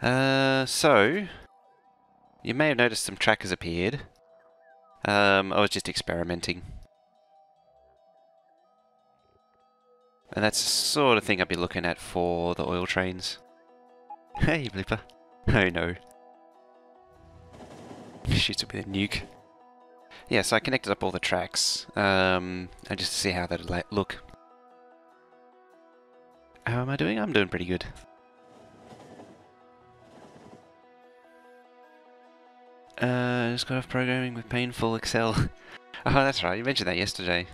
So you may have noticed some trackers appeared. I was just experimenting. And that's the sort of thing I'd be looking at for the oil trains. Hey, Blipper. Oh no. Shoots it with a nuke. Yeah, so I connected up all the tracks, and just to see how that'd look. How am I doing? I'm doing pretty good. Just got off programming with painful Excel. Oh, that's right, you mentioned that yesterday.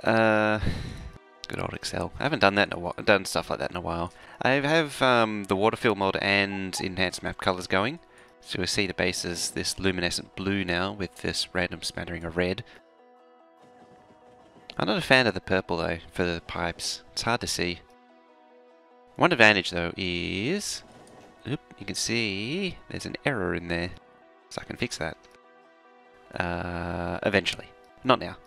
Good old Excel. I haven't done that in a while, done stuff like that in a while. I have the waterfill mod and enhanced map colors going. So we see the base is this luminescent blue now with this random smattering of red. I'm not a fan of the purple though for the pipes. It's hard to see. One advantage though is, oop, you can see there's an error in there, so I can fix that. Eventually, not now.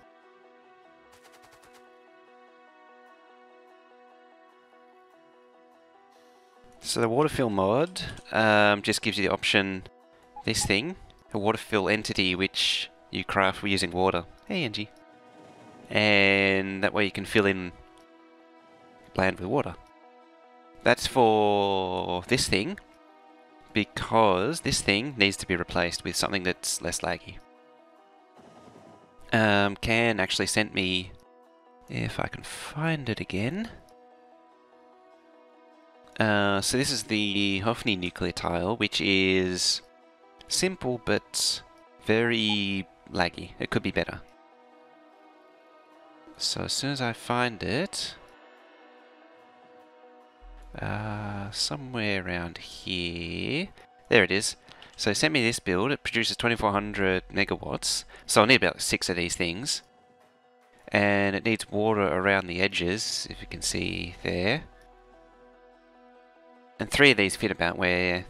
So the waterfill mod just gives you the option, this thing, a waterfill entity which you craft using water. Hey Angie. And that way you can fill in land with water. That's for this thing, because this thing needs to be replaced with something that's less laggy. Can actually sent me, if I can find it again. So this is the Hoffney nuclear tile, which is simple but very laggy. It could be better. So as soon as I find it, somewhere around here, there it is. So it sent me this build. It produces 2400 megawatts, so I'll need about 6 of these things. And it needs water around the edges, if you can see there. And 3 of these fit about where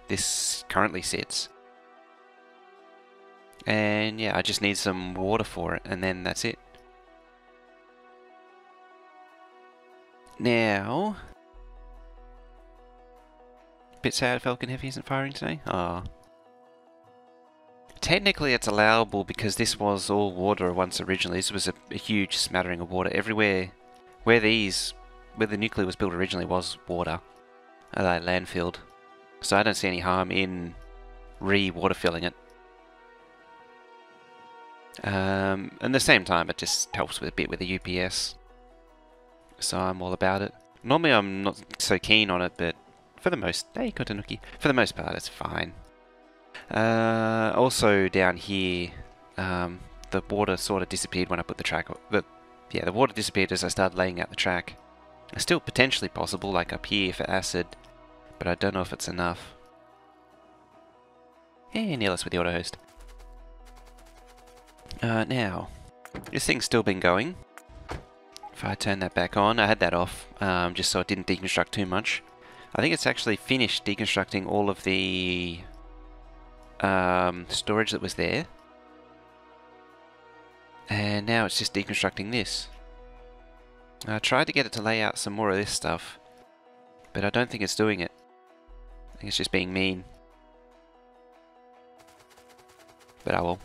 this currently sits. And yeah, I just need some water for it, and then that's it. Now, bit sad Falcon Heavy isn't firing today. Ah. Technically it's allowable because this was all water once originally. This was a huge smattering of water. Everywhere where the nuclear was built originally was water. Landfilled. So I don't see any harm in re-water filling it. At the same time it just helps with a bit with the UPS. So I'm all about it. Normally I'm not so keen on it, but for the most... Hey, Kotanuki. For the most part, it's fine. Also down here, the water sort of disappeared when I put the track... the water disappeared as I started laying out the track. It's still potentially possible, like up here for acid, but I don't know if it's enough. Hey, Neelis with the auto host. Now, this thing's still been going. If I turn that back on, I had that off, just so it didn't deconstruct too much. I think it's actually finished deconstructing all of the storage that was there. And now it's just deconstructing this. I tried to get it to lay out some more of this stuff, but I don't think it's doing it. I think it's just being mean. But I will.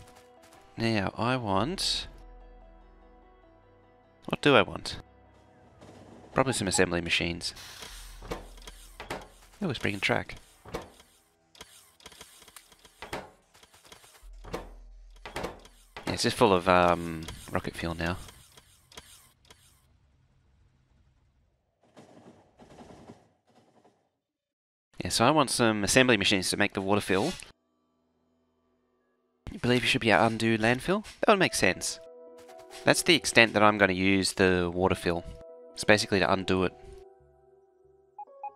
Now, I want... What do I want? Probably some assembly machines. Oh, it's bringing track. Yeah, it's just full of rocket fuel now. Yeah, so I want some assembly machines to make the water fill. You believe you should be able to undo landfill? That would make sense. That's the extent that I'm going to use the water fill. It's basically to undo it.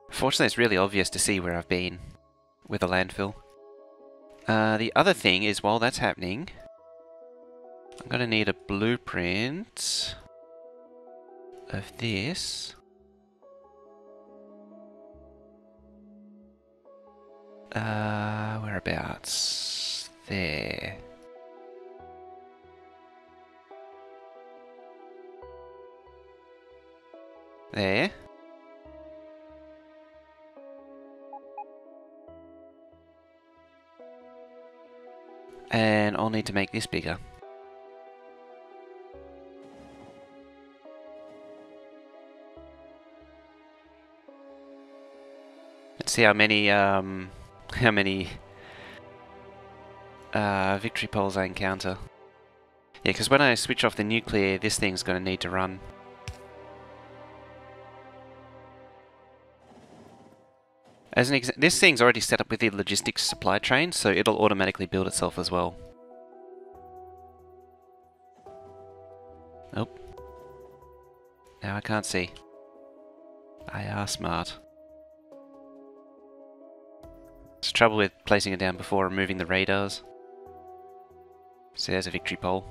Fortunately, it's really obvious to see where I've been with the landfill. The other thing is, while that's happening, I'm going to need a blueprint of this. Whereabouts? There. There. And I'll need to make this bigger. Let's see how many victory poles I encounter. Yeah, because when I switch off the nuclear, this thing's going to need to run. As an this thing's already set up with the logistics supply train, so it'll automatically build itself as well. Nope. Now I can't see. I are smart. There's trouble with placing it down before removing the radars. So there's a victory pole.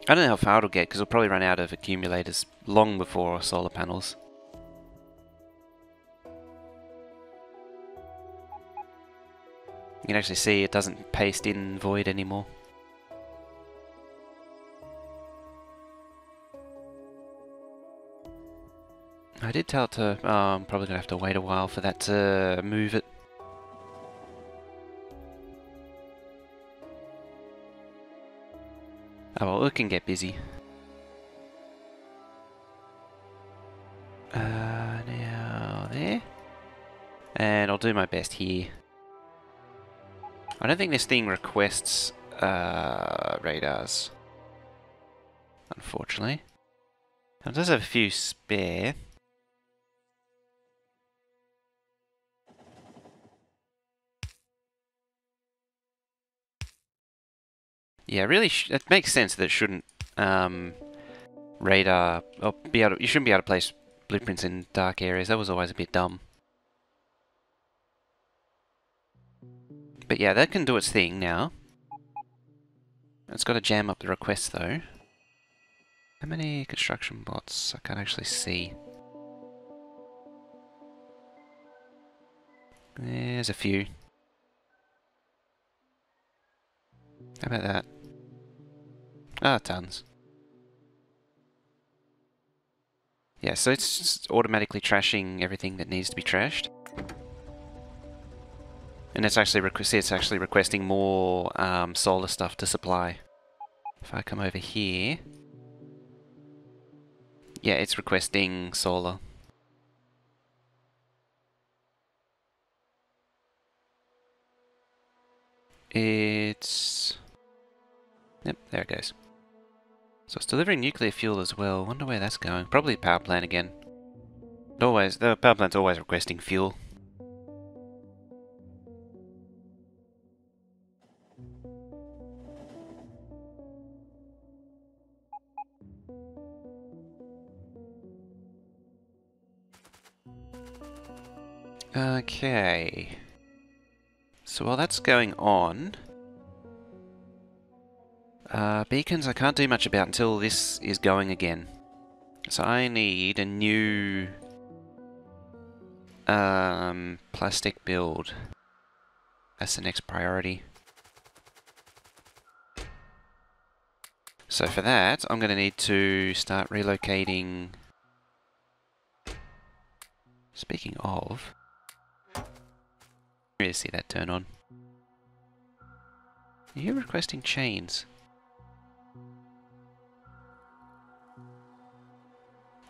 I don't know how far it'll get, because it'll probably run out of accumulators long before solar panels. You can actually see it doesn't paste in void anymore. I did tell it to, I'm probably going to have to wait a while for that to move it. Oh well, it can get busy. Now there. And I'll do my best here. I don't think this thing requests radars, unfortunately. It does have a few spare. Yeah, really, it makes sense that it shouldn't radar or be able to, you shouldn't be able to place blueprints in dark areas. That was always a bit dumb. But yeah, that can do its thing now. It's got to jam up the requests though. How many construction bots? I can't actually see. There's a few. How about that? Ah, tons. Yeah, so it's just automatically trashing everything that needs to be trashed. And it's actually requesting more solar stuff to supply. If I come over here, yeah, it's requesting solar. It's... Yep, there it goes. So it's delivering nuclear fuel as well. Wonder where that's going. Probably the power plant again. The power plant's always requesting fuel. Okay. So while that's going on, beacons I can't do much about until this is going again. So I need a new plastic build. That's the next priority. So for that, I'm going to need to start relocating. Speaking of, really see that turn on. Are you requesting chains?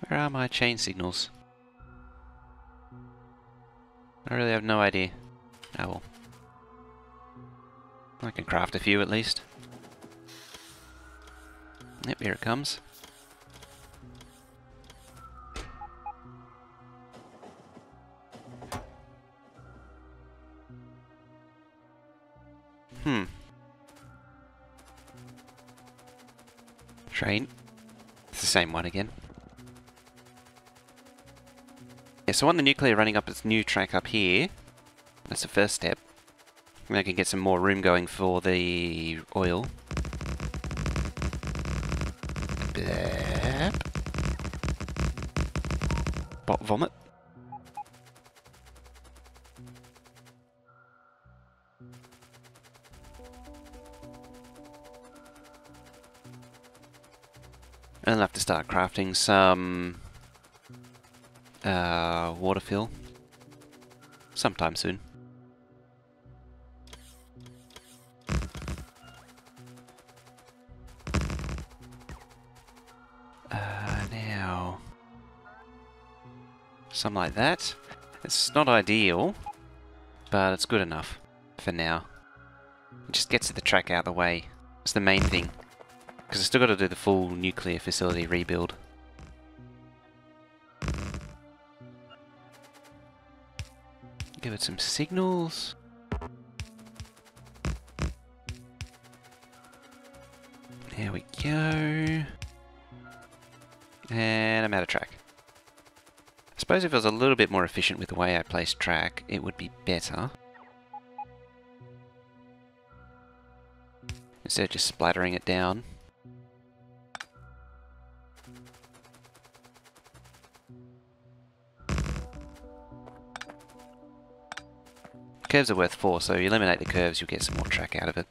Where are my chain signals? I really have no idea. Oh well. I can craft a few at least. Yep, here it comes. Train. It's the same one again. Yeah, so I want the nuclear running up its new track up here. That's the first step. And I can get some more room going for the oil. Blap. Bot vomit. And I'll have to start crafting some water fill sometime soon. Something like that. It's not ideal, but it's good enough for now. It just gets the track out of the way. It's the main thing. Because I still got to do the full nuclear facility rebuild. Give it some signals. There we go. And I'm out of track. I suppose if I was a little bit more efficient with the way I place track, it would be better. Instead of just splattering it down. Curves are worth 4, so you eliminate the curves, you'll get some more track out of it.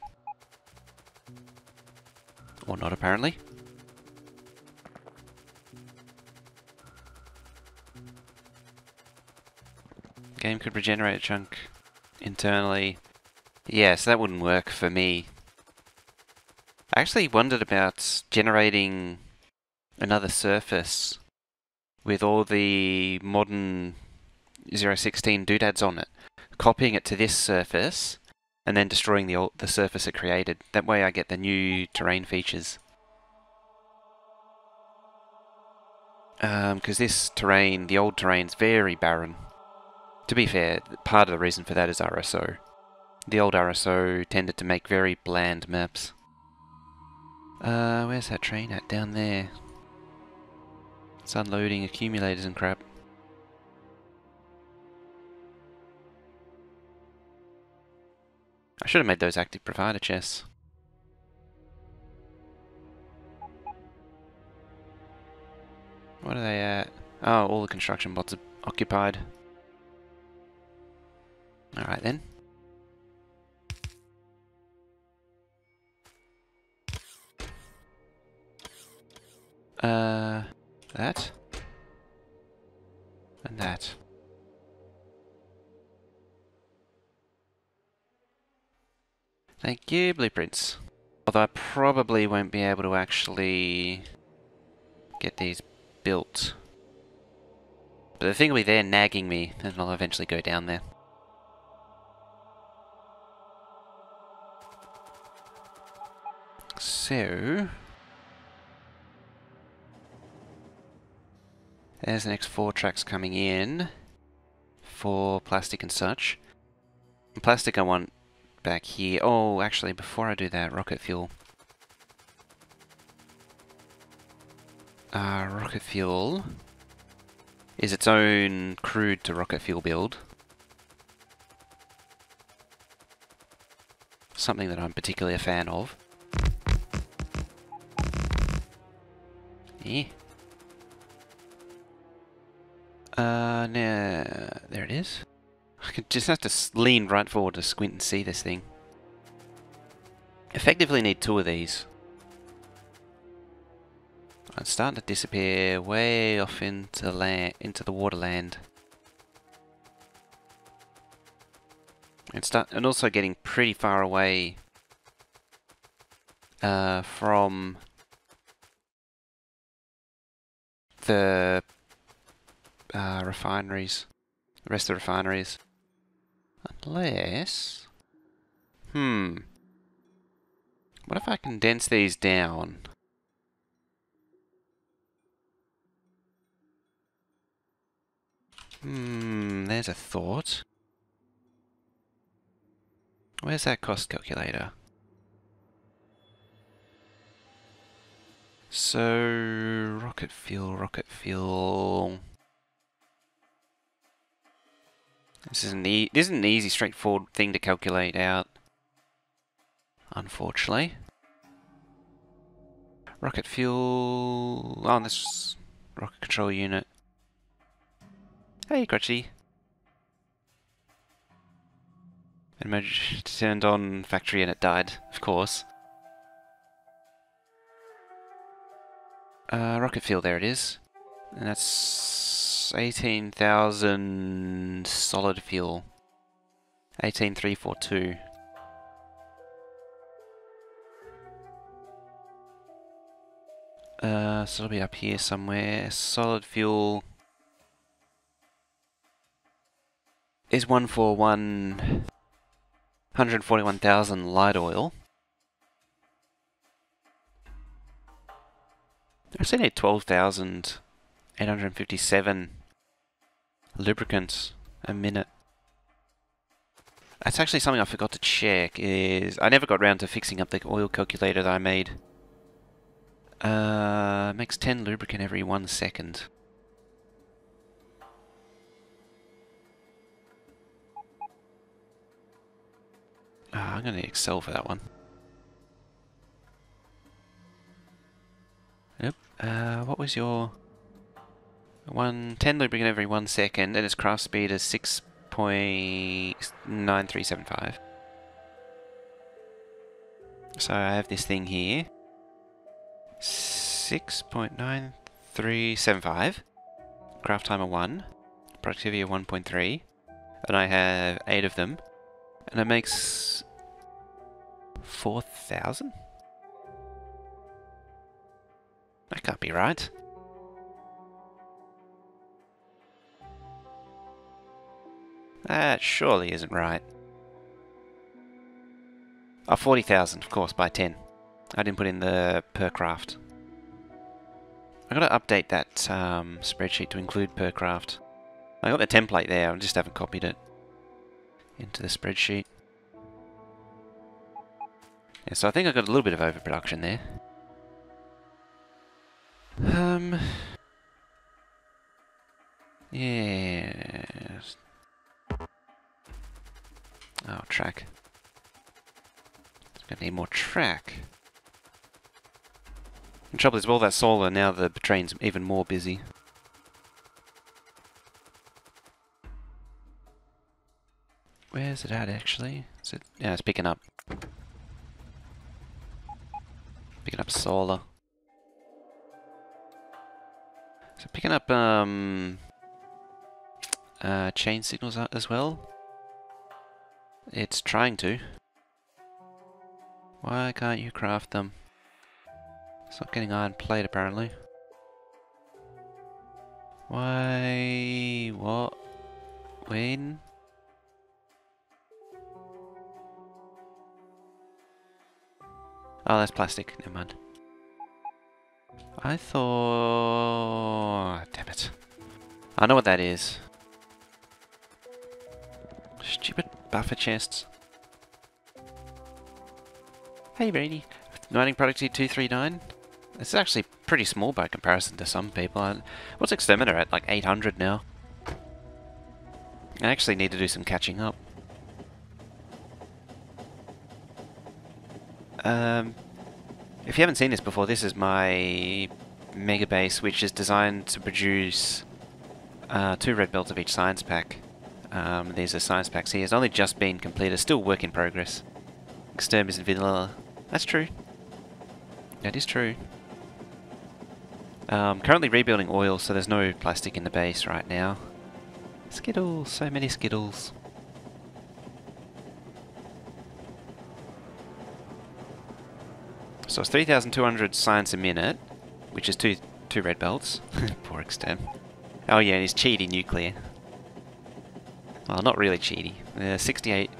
Or not, apparently. Game could regenerate a chunk internally. Yes, that wouldn't work for me. I actually wondered about generating another surface with all the modern 016 doodads on it, copying it to this surface, and then destroying the surface it created. That way I get the new terrain features. Because this terrain, the old terrain's very barren. To be fair, part of the reason for that is RSO. The old RSO tended to make very bland maps. Where's that train at? Down there. It's unloading accumulators and crap. I should have made those active provider chests. What are they at? Oh, all the construction bots are occupied. Alright then. That. And that. Thank you, blueprints. Although I probably won't be able to actually get these built. But the thing will be there nagging me, and I'll eventually go down there. So... there's the next 4 tracks coming in for plastic and such. And plastic I want back here. Oh, actually, before I do that, rocket fuel. Rocket fuel is its own crude to rocket fuel build. Something that I'm particularly a fan of. Yeah. Now, there it is. I could just have to lean right forward to squint and see this thing. Effectively need 2 of these. It's starting to disappear way off into the waterland. And also getting pretty far away from the refineries, the rest of the refineries. Unless... what if I condense these down? There's a thought. Where's that cost calculator? So, rocket fuel, rocket fuel... This isn't an easy, straightforward thing to calculate out, unfortunately. Rocket fuel... oh, this rocket control unit. Hey, Crutchy. And I turned on factory and it died, of course. Rocket fuel, there it is. And that's 18,000 solid fuel. 18,342. So it'll be up here somewhere. Solid fuel. is one for 141,000 light oil. I actually need 12,857 lubricants a minute. That's actually something I forgot to check, is I never got around to fixing up the oil calculator that I made. Makes 10 lubricant every 1 second. I'm going to need Excel for that one. Yep. What was your 10 lubricant every 1 second, and its craft speed is 6.9375. So I have this thing here. 6.9375. Craft timer 1. Productivity of 1.3. And I have 8 of them. And it makes 4,000? That can't be right. That surely isn't right. Oh, 40,000, of course, by 10. I didn't put in the per craft. I gotta update that spreadsheet to include per craft. I got the template there, I just haven't copied it into the spreadsheet. Yeah, so I think I got a little bit of overproduction there. Yeah. Oh, track. It's gonna need more track. The trouble is, with all that solar, now the train's even more busy. Where's it at, actually? Is it? Yeah, it's picking up. Picking up solar. So picking up chain signals as well. It's trying to. Why can't you craft them? It's not getting iron plate apparently. Why? What? When? Oh, that's plastic. Never mind. I thought... Damn it. I know what that is. Stupid buffer chests. Hey Brady. Mining productivity 239. This is actually pretty small by comparison to some people. What's Exterminator at? Like 800 now. I actually need to do some catching up. If you haven't seen this before, this is my mega base, which is designed to produce 2 red belts of each science pack. These are science packs here. It's only just been completed. Still work in progress. Exterm is vanilla. That's true. That is true. Currently rebuilding oil, so there's no plastic in the base right now. Skittles, so many Skittles. So it's 3,200 science a minute, which is two red belts. Poor Exterm. Oh yeah, and he's cheaty nuclear. Well, not really cheaty. 68.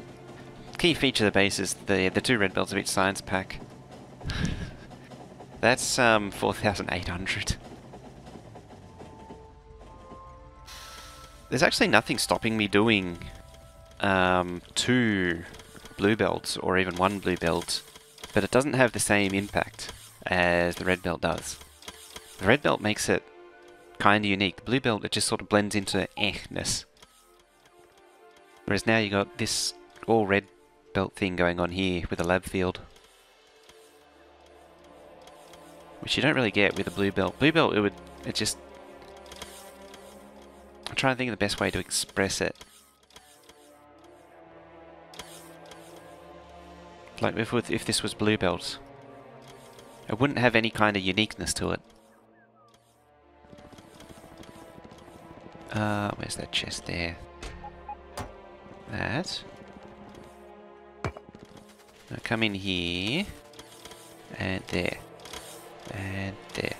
Key feature of the base is the 2 red belts of each science pack. That's 4,800. There's actually nothing stopping me doing 2 blue belts or even 1 blue belt, but it doesn't have the same impact as the red belt does. The red belt makes it kind of unique. The blue belt, it just sort of blends into eh-ness. Whereas now you got this all red belt thing going on here with a lab field, which you don't really get with a blue belt. Blue belt, it just... I'm trying to think of the best way to express it. Like if this was blue belt, it wouldn't have any kind of uniqueness to it. Where's that chest there? That. Now come in here, and there, and there.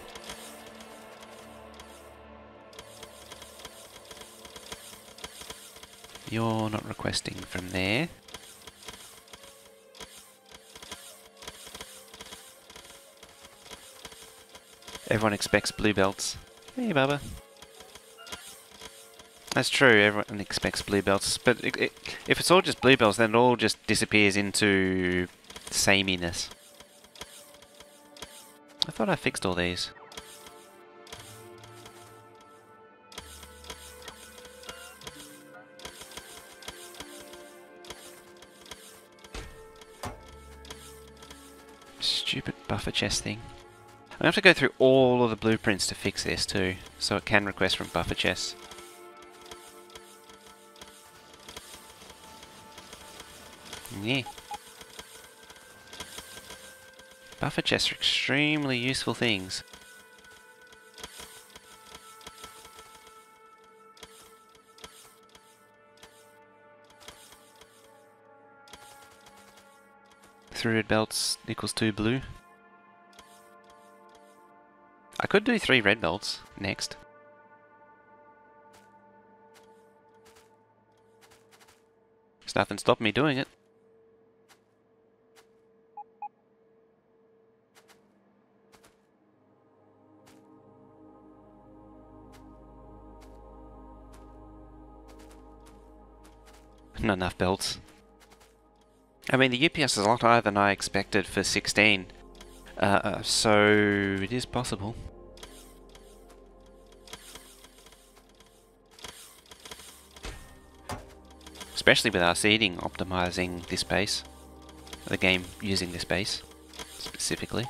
You're not requesting from there. Everyone expects blue belts. Hey, Bubba. That's true, everyone expects blue belts, but if it's all just blue belts, then it all just disappears into sameness. I thought I fixed all these. Stupid buffer chest thing. I have to go through all of the blueprints to fix this too, so it can request from buffer chests. Yeah. Buffer chests are extremely useful things. Three red belts equals 2 blue. I could do 3 red belts next. There's nothing stopping me doing it. Not enough belts. I mean, the UPS is a lot higher than I expected for 16. So it is possible. Especially with our seeding optimizing this base. The game using this base, specifically.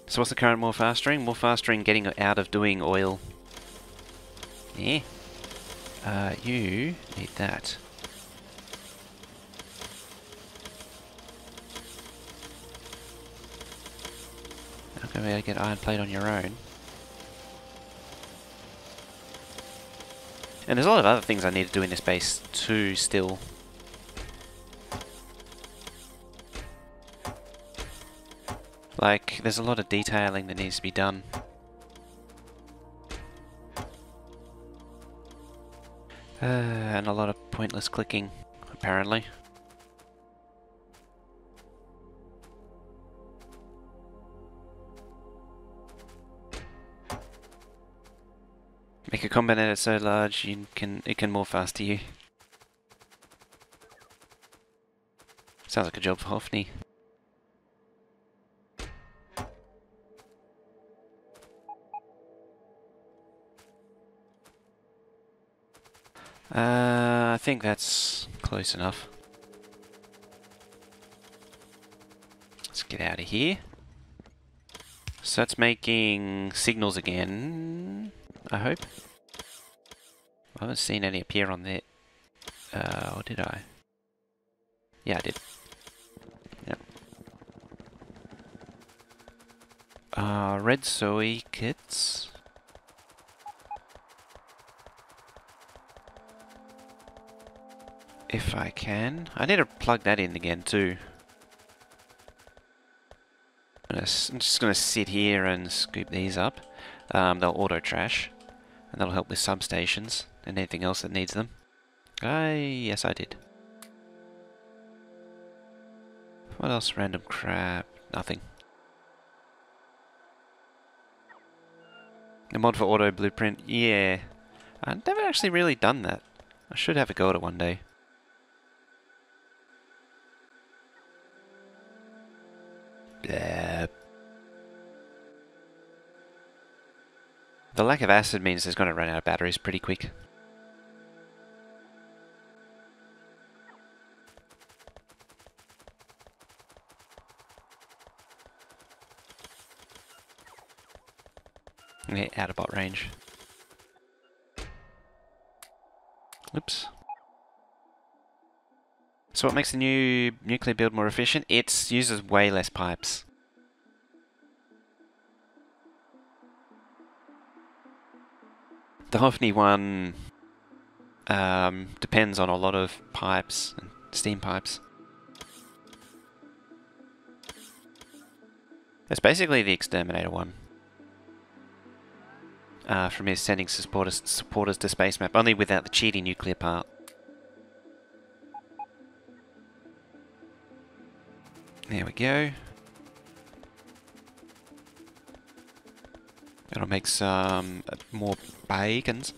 So what's the current more fastering? More fastering getting out of doing oil. Yeah. You need that. Not gonna be able to get iron plate on your own. And there's a lot of other things I need to do in this base too still. Like, there's a lot of detailing that needs to be done. And a lot of pointless clicking, apparently. Make a combat edit so large it can morph fast to you. Sounds like a job for Hoffney. I think that's close enough. Let's get out of here. So that's making signals again, I hope. I haven't seen any appear on there. Or did I? Yeah, I did. Yep. Red soy kits. If I can. I need to plug that in again too. I'm just going to sit here and scoop these up. They'll auto-trash. And that'll help with substations and anything else that needs them. Yes I did. What else? Random crap. Nothing. The mod for auto blueprint. Yeah. I've never actually really done that. I should have a go at it one day. Blah. The lack of acid means it's going to run out of batteries pretty quick. Yeah, out of bot range. Oops. So what makes the new nuclear build more efficient? It uses way less pipes. The Hoffney one depends on a lot of pipes and steam pipes. It's basically the exterminator one. from his sending supporters to space map, only without the cheating nuclear part. There we go. That'll make some more beacons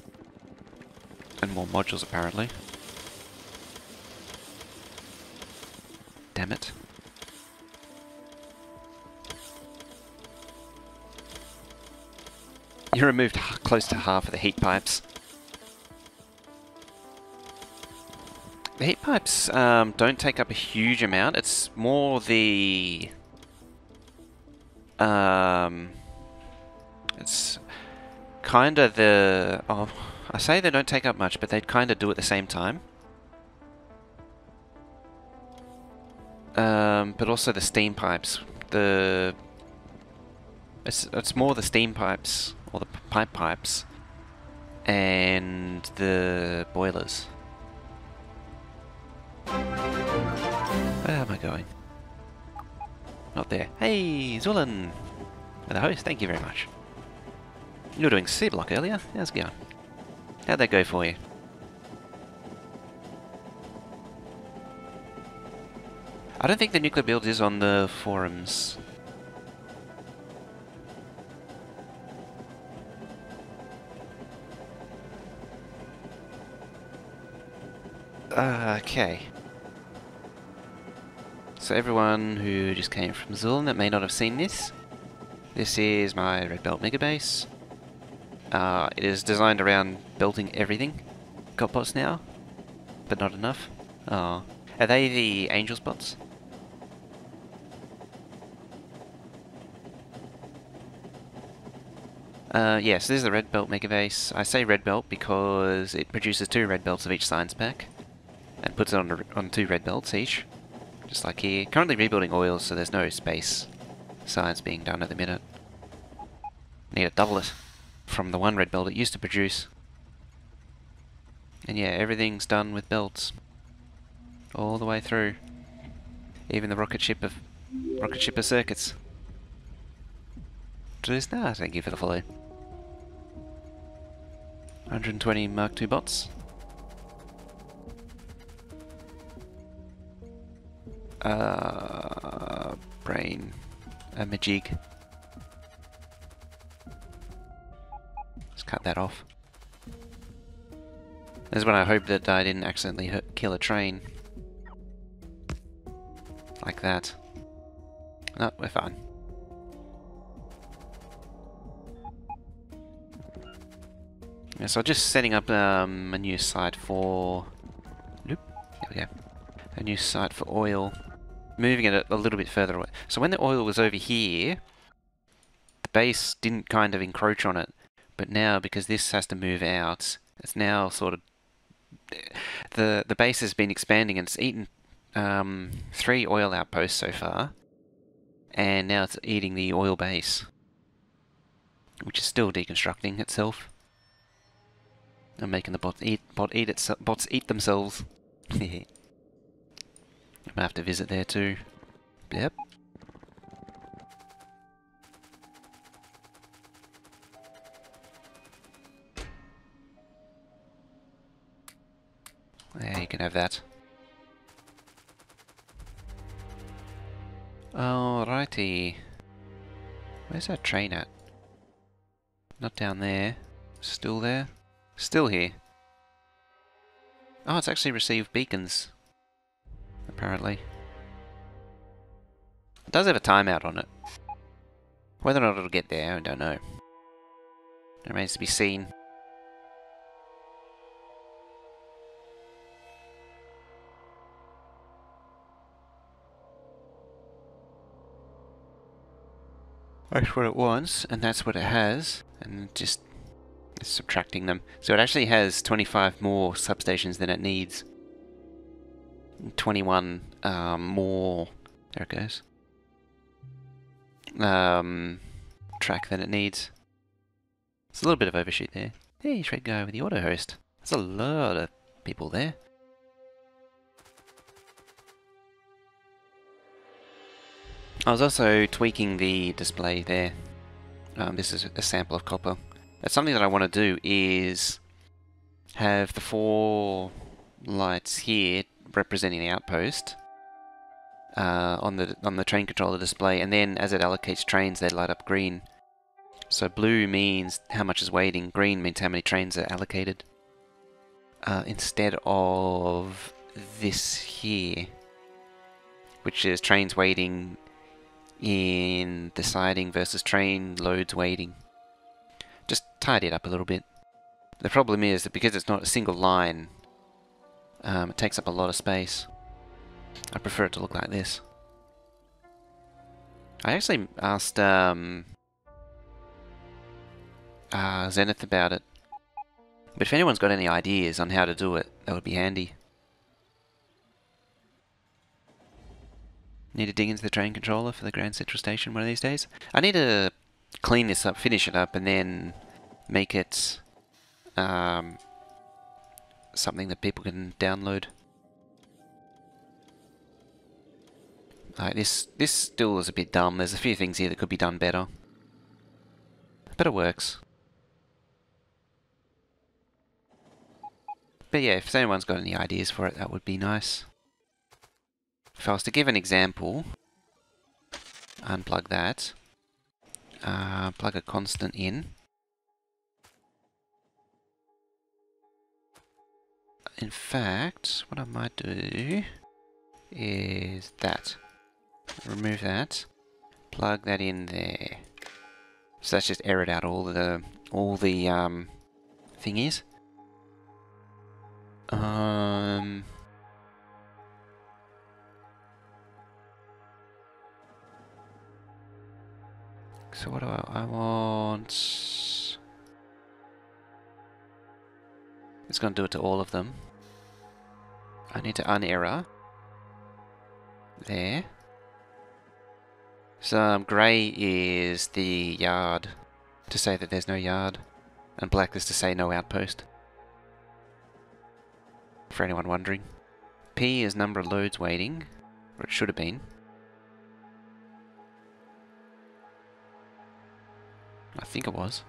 and more modules apparently. Damn it. You removed close to half of the heat pipes. The heat pipes don't take up a huge amount. It's more the... it's kind of the... Oh, I say they don't take up much, but they'd kind of do at the same time. But also the steam pipes. It's more the steam pipes, or the pipes, and the boilers. Where am I going? Not there. Hey, Zulan! The host, thank you very much. You were doing C-block earlier. How's it going? How'd that go for you? I don't think the nuclear build is on the forums. Okay. So everyone who just came from Zuln that may not have seen this, this is my Red Belt Mega Base. It is designed around building everything. Got bots now, but not enough. Oh. Are they the Angels bots? Yes, this is the Red Belt Mega Base. I say Red Belt because it produces 2 Red Belts of each science pack and puts it on 2 Red Belts each. Just like here. Currently rebuilding oils, so there's no space science being done at the minute. Need to double it from the 1 red belt it used to produce. And yeah, everything's done with belts. All the way through. Even the rocket shipper circuits. Thank you for the follow. 120 Mark II bots. Brain. A Majig. Let's cut that off. This is when I hope that I didn't accidentally kill a train. Like that. No, we're fine. Yeah, so just setting up a new site for... Nope. There we go. A new site for oil. Moving it a little bit further away. So when the oil was over here, the base didn't kind of encroach on it. But now, because this has to move out, it's now sort of... The base has been expanding and it's eaten 3 oil outposts so far. And now it's eating the oil base. Which is still deconstructing itself. And making the bots eat themselves. I'm gonna have to visit there too. Yep. There, you can have that. Alrighty. Where's that train at? Not down there. Still there? Still here. Oh, it's actually received beacons. Apparently. It does have a timeout on it. Whether or not it'll get there, I don't know. It remains to be seen. That's what it wants, and that's what it has, and just it's subtracting them. So it actually has 25 more substations than it needs. 21 more, there it goes, track than it needs. It's a little bit of overshoot there. Hey, Shred Guy with the auto host. There's a lot of people there. I was also tweaking the display there. This is a sample of copper. That's something that I want to do, is have the 4 lights here representing the outpost on the train controller display, and then as it allocates trains, they light up green. So blue means how much is waiting, green means how many trains are allocated. Instead of this here, which is trains waiting in the siding versus train loads waiting. Just tidy it up a little bit. The problem is that because it's not a single line, it takes up a lot of space. I prefer it to look like this. I actually asked Zenith about it, but if anyone's got any ideas on how to do it, that would be handy. Need to dig into the train controller for the Grand Central Station one of these days. I need to clean this up, finish it up, and then make it something that people can download. This still is a bit dumb. There's a few things here that could be done better, but it works. But yeah, if anyone's got any ideas for it, that would be nice. If I was to give an example, unplug that, plug a constant in. In fact, what I might do is that. Remove that, plug that in there. So that's just errored out all the thingies. So what do I want? It's going to do it to all of them. I need to unerror. There. So grey is the yard, to say that there's no yard, and black is to say no outpost. For anyone wondering. P is number of loads waiting, or it should have been. I think it was.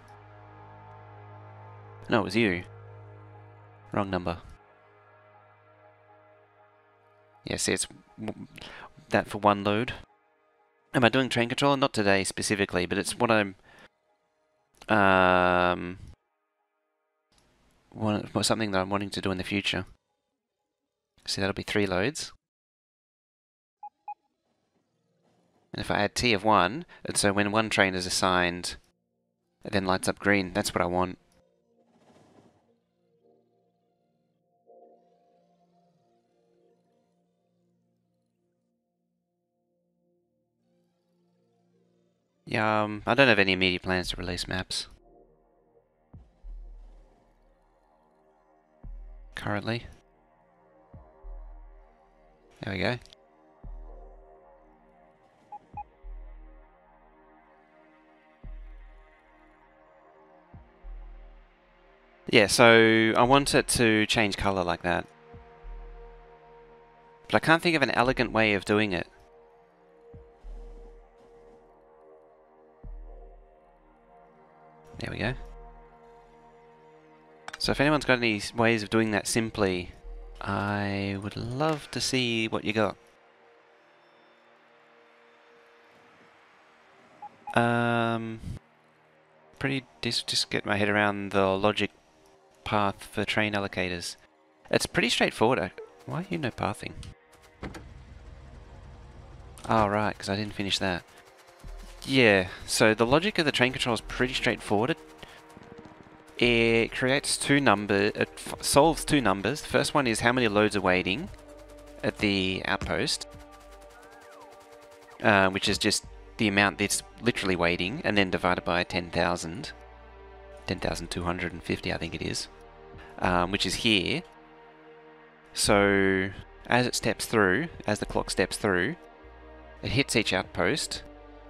No, it was you. Wrong number. Yeah, see, it's that for one load. Am I doing train controller? Not today specifically, but it's what I'm something that I'm wanting to do in the future. See, that'll be 3 loads. And if I add T of 1, and so when one train is assigned, it then lights up green. That's what I want. Yeah, I don't have any immediate plans to release maps currently. There we go. Yeah, so I want it to change colour like that. But I can't think of an elegant way of doing it. There we go. So if anyone's got any ways of doing that simply, I would love to see what you got. Just get my head around the logic path for train allocators. It's pretty straightforward. Why are you no pathing? Oh right, because I didn't finish that. Yeah, so the logic of the train control is pretty straightforward. It creates it solves 2 numbers. The first one is how many loads are waiting at the outpost, which is just the amount that's literally waiting, and then divided by 10,000. 10,250 I think it is, which is here. So as it steps through, as the clock steps through, it hits each outpost.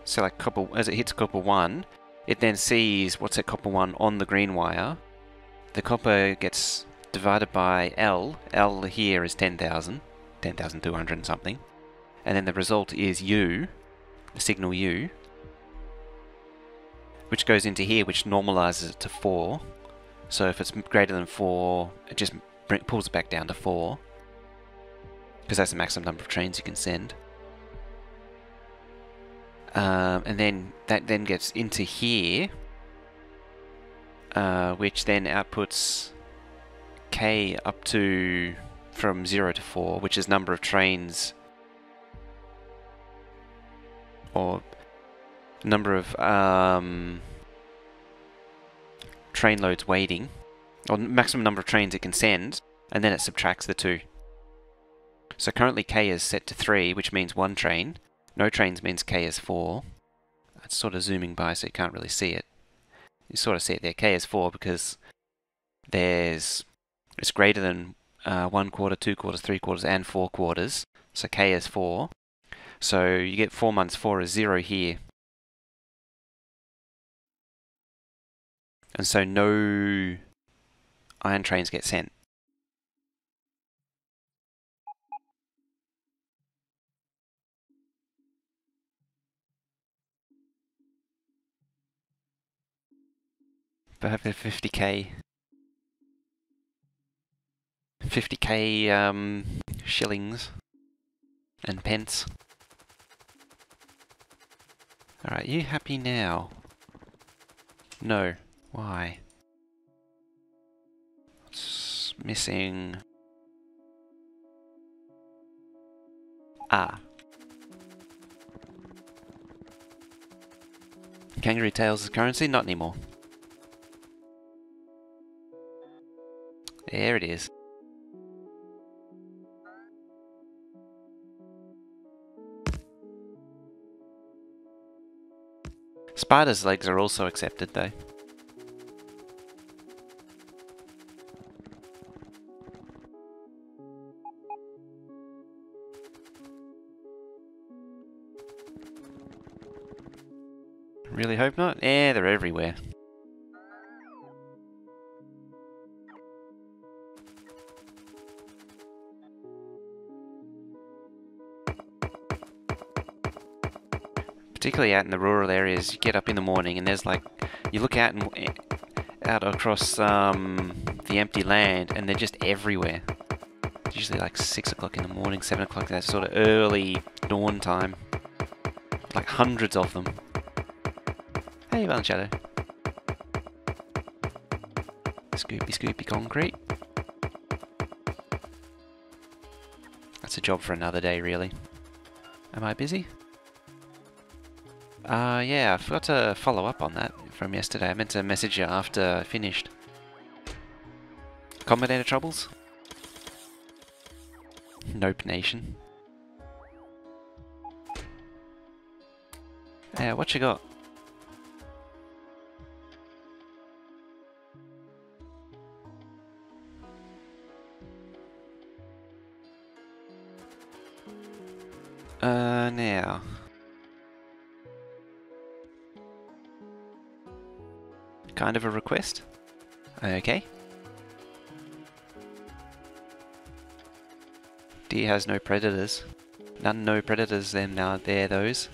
So like as it hits copper 1, it then sees what's at copper 1 on the green wire. The copper gets divided by L. L here is 10,000, 10,200 and something. And then the result is U, the signal U. which goes into here, which normalizes it to 4. So if it's greater than 4, it just pulls it back down to 4. Because that's the maximum number of trains you can send. And then that then gets into here, which then outputs K up to from 0 to 4, which is number of trains or number of train loads waiting, or maximum number of trains it can send, and then it subtracts the 2. So currently K is set to 3, which means 1 train. No trains means K is 4. It's sort of zooming by so you can't really see it. You sort of see it there. K is 4 because it's greater than 1 quarter, 2 quarters, 3 quarters, and 4 quarters. So K is 4. So you get 4 months 4 is 0 here. And so no iron trains get sent. But have 50k shillings and pence. Alright, you happy now? No. Why? It's missing... Ah. Kangaroo tails is currency? Not anymore. There it is. Spider's legs are also accepted though. Really hope not? Yeah, they're everywhere. Particularly out in the rural areas, you get up in the morning and there's like, you look out and out across the empty land and they're just everywhere. It's usually like 6 o'clock in the morning, 7 o'clock, that sort of early dawn time. Like hundreds of them. Hey, Violent Shadow. Scoopy, scoopy concrete. That's a job for another day, really. Am I busy? Yeah, I forgot to follow up on that from yesterday. I meant to message you after I finished. Accommodator troubles? Nope Nation. Yeah, what you got? Now. Kind of a request? Okay. Deer has no predators. None no predators then now they're those.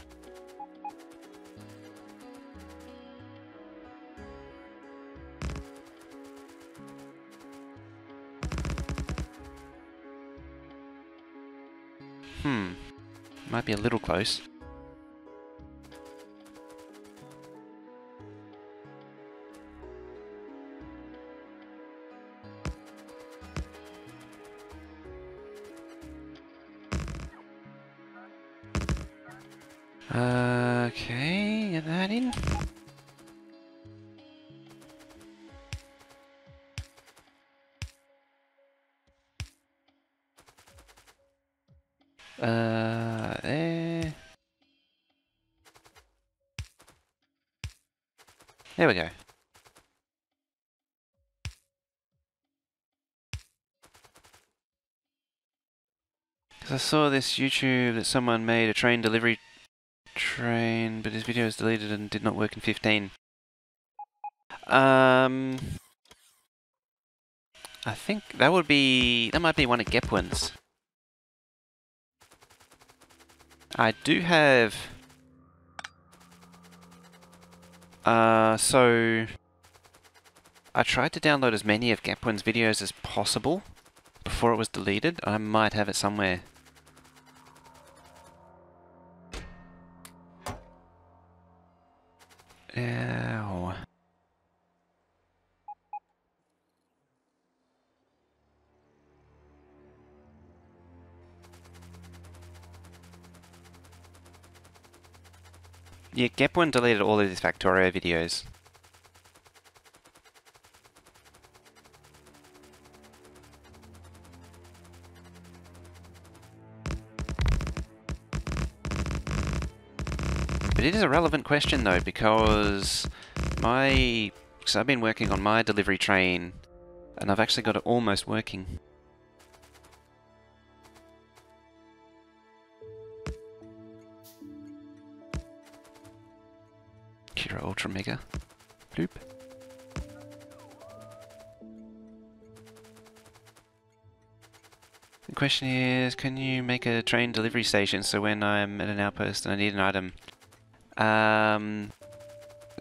Might be a little close. Okay, get that in. There. There we go. Because I saw this YouTube that someone made a train delivery train, but his video was deleted and did not work in 15. I think that might be one of Gepwin's. I do have So I tried to download as many of Gapwin's videos as possible before it was deleted. I might have it somewhere. Ow. Yeah, Gapwin deleted all of his Factorio videos. But it is a relevant question though, because I've been working on my delivery train, and I've actually got it almost working. Kira Ultra Mega. Bloop. The question is, can you make a train delivery station so when I'm at an outpost and I need an item?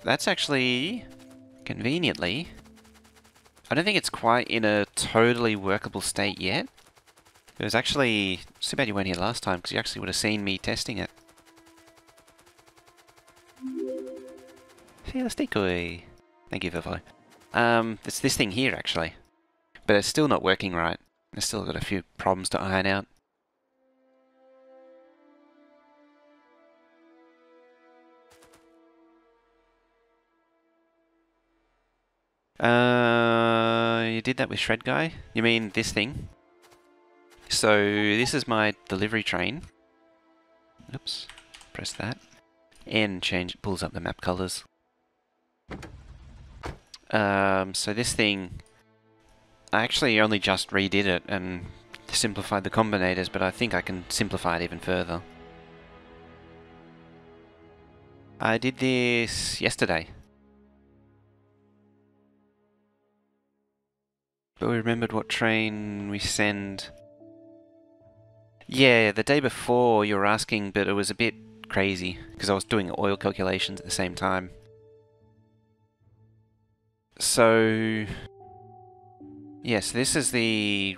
That's actually, conveniently, I don't think it's quite in a totally workable state yet. It was actually, it's too bad you weren't here last time, because you actually would have seen me testing it. Fantasticoi. Thank you, Vivi. It's this thing here, actually. But it's still not working right. I've still got a few problems to iron out. You did that with Shred Guy? You mean this thing? So this is my delivery train. Oops, press that. And pulls up the map colors. So this thing, I actually only just redid it and simplified the combinators, but I think I can simplify it even further. I did this yesterday. But we remembered what train we send. Yeah, the day before you were asking, but it was a bit crazy because I was doing oil calculations at the same time. So, yes, this is a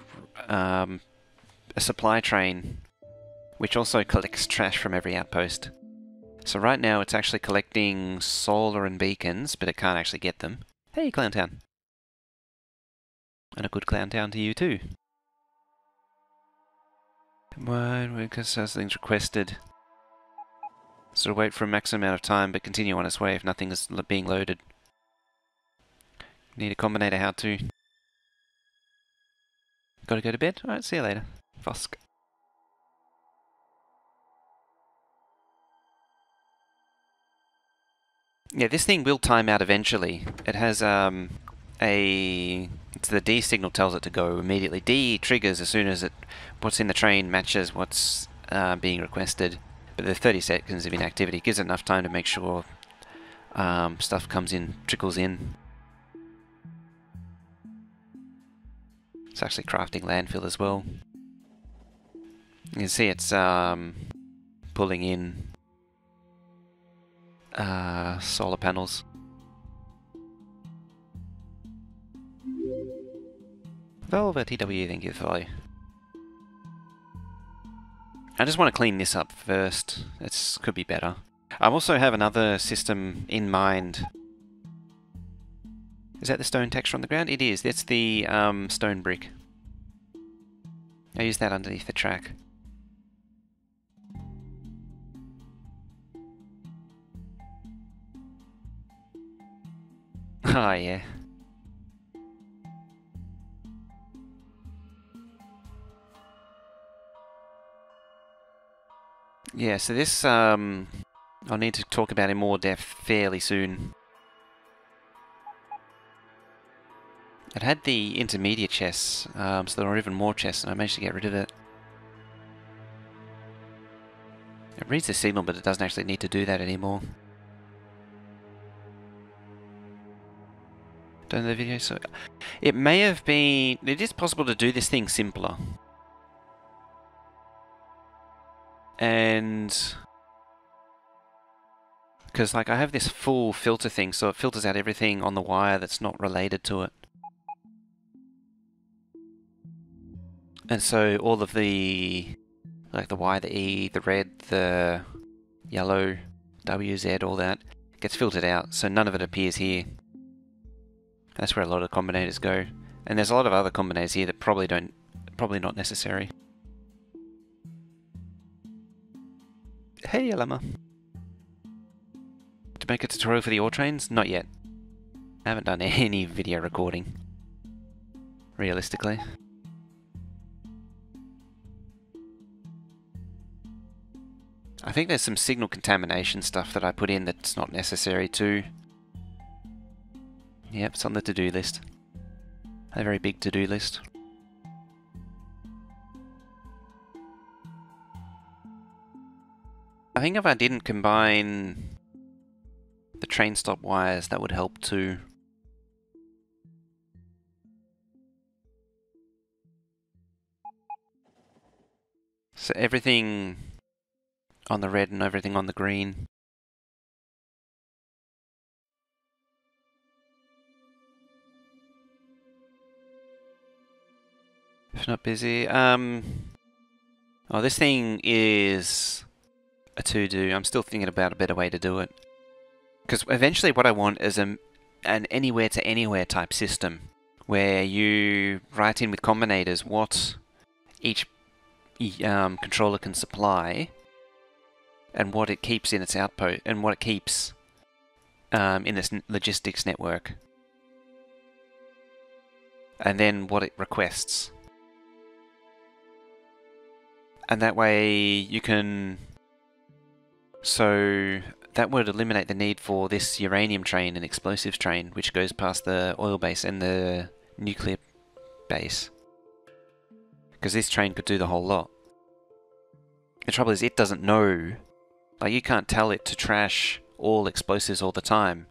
supply train which also collects trash from every outpost. So right now it's actually collecting solar and beacons, but it can't actually get them. Hey, Clowntown. And a good Clowntown to you too. Come on, because things requested. So wait for a maximum amount of time, but continue on its way if nothing is being loaded. Need a combinator, how to. Gotta go to bed? Alright, see you later. Fosk. Yeah, this thing will time out eventually. It has it's the D signal tells it to go immediately. D triggers as soon as what's in the train matches what's being requested. But the 30 seconds of inactivity gives it enough time to make sure stuff trickles in. It's actually crafting landfill as well. You can see it's pulling in solar panels. Velvet TW, thank you for follow. I just want to clean this up first. It could be better. I also have another system in mind. Is that the stone texture on the ground? It is. That's the stone brick. I use that underneath the track. Ah, yeah. Yeah, so this, I'll need to talk about in more depth fairly soon. It had the intermediate chests, so there were even more chests, and I managed to get rid of it. It reads the signal, but it doesn't actually need to do that anymore. Don't know the video, so it may have been. It is possible to do this thing simpler, and Because like I have this full filter thing, so it filters out everything on the wire that's not related to it. And so all of the, like the Y, the E, the red, the yellow, W, Z, all that, gets filtered out, so none of it appears here. That's where a lot of combinators go. And there's a lot of other combinators here that probably not necessary. Hey, llama. To make a tutorial for the ore trains? Not yet. I haven't done any video recording, realistically. I think there's some signal contamination stuff that I put in that's not necessary too. Yep, it's on the to-do list. A very big to-do list. I think if I didn't combine the train stop wires, that would help too. So everything on the red and everything on the green. If not busy, oh, this thing is a to-do. I'm still thinking about a better way to do it. Because eventually what I want is an anywhere to anywhere type system, where you write in with combinators what each controller can supply, and what it keeps in its output, and what it keeps in its logistics network. And then what it requests. And that way you can... So that would eliminate the need for this uranium train and explosives train, which goes past the oil base and the nuclear base. Because this train could do the whole lot. The trouble is it doesn't know. Like, you can't tell it to trash all explosives all the time.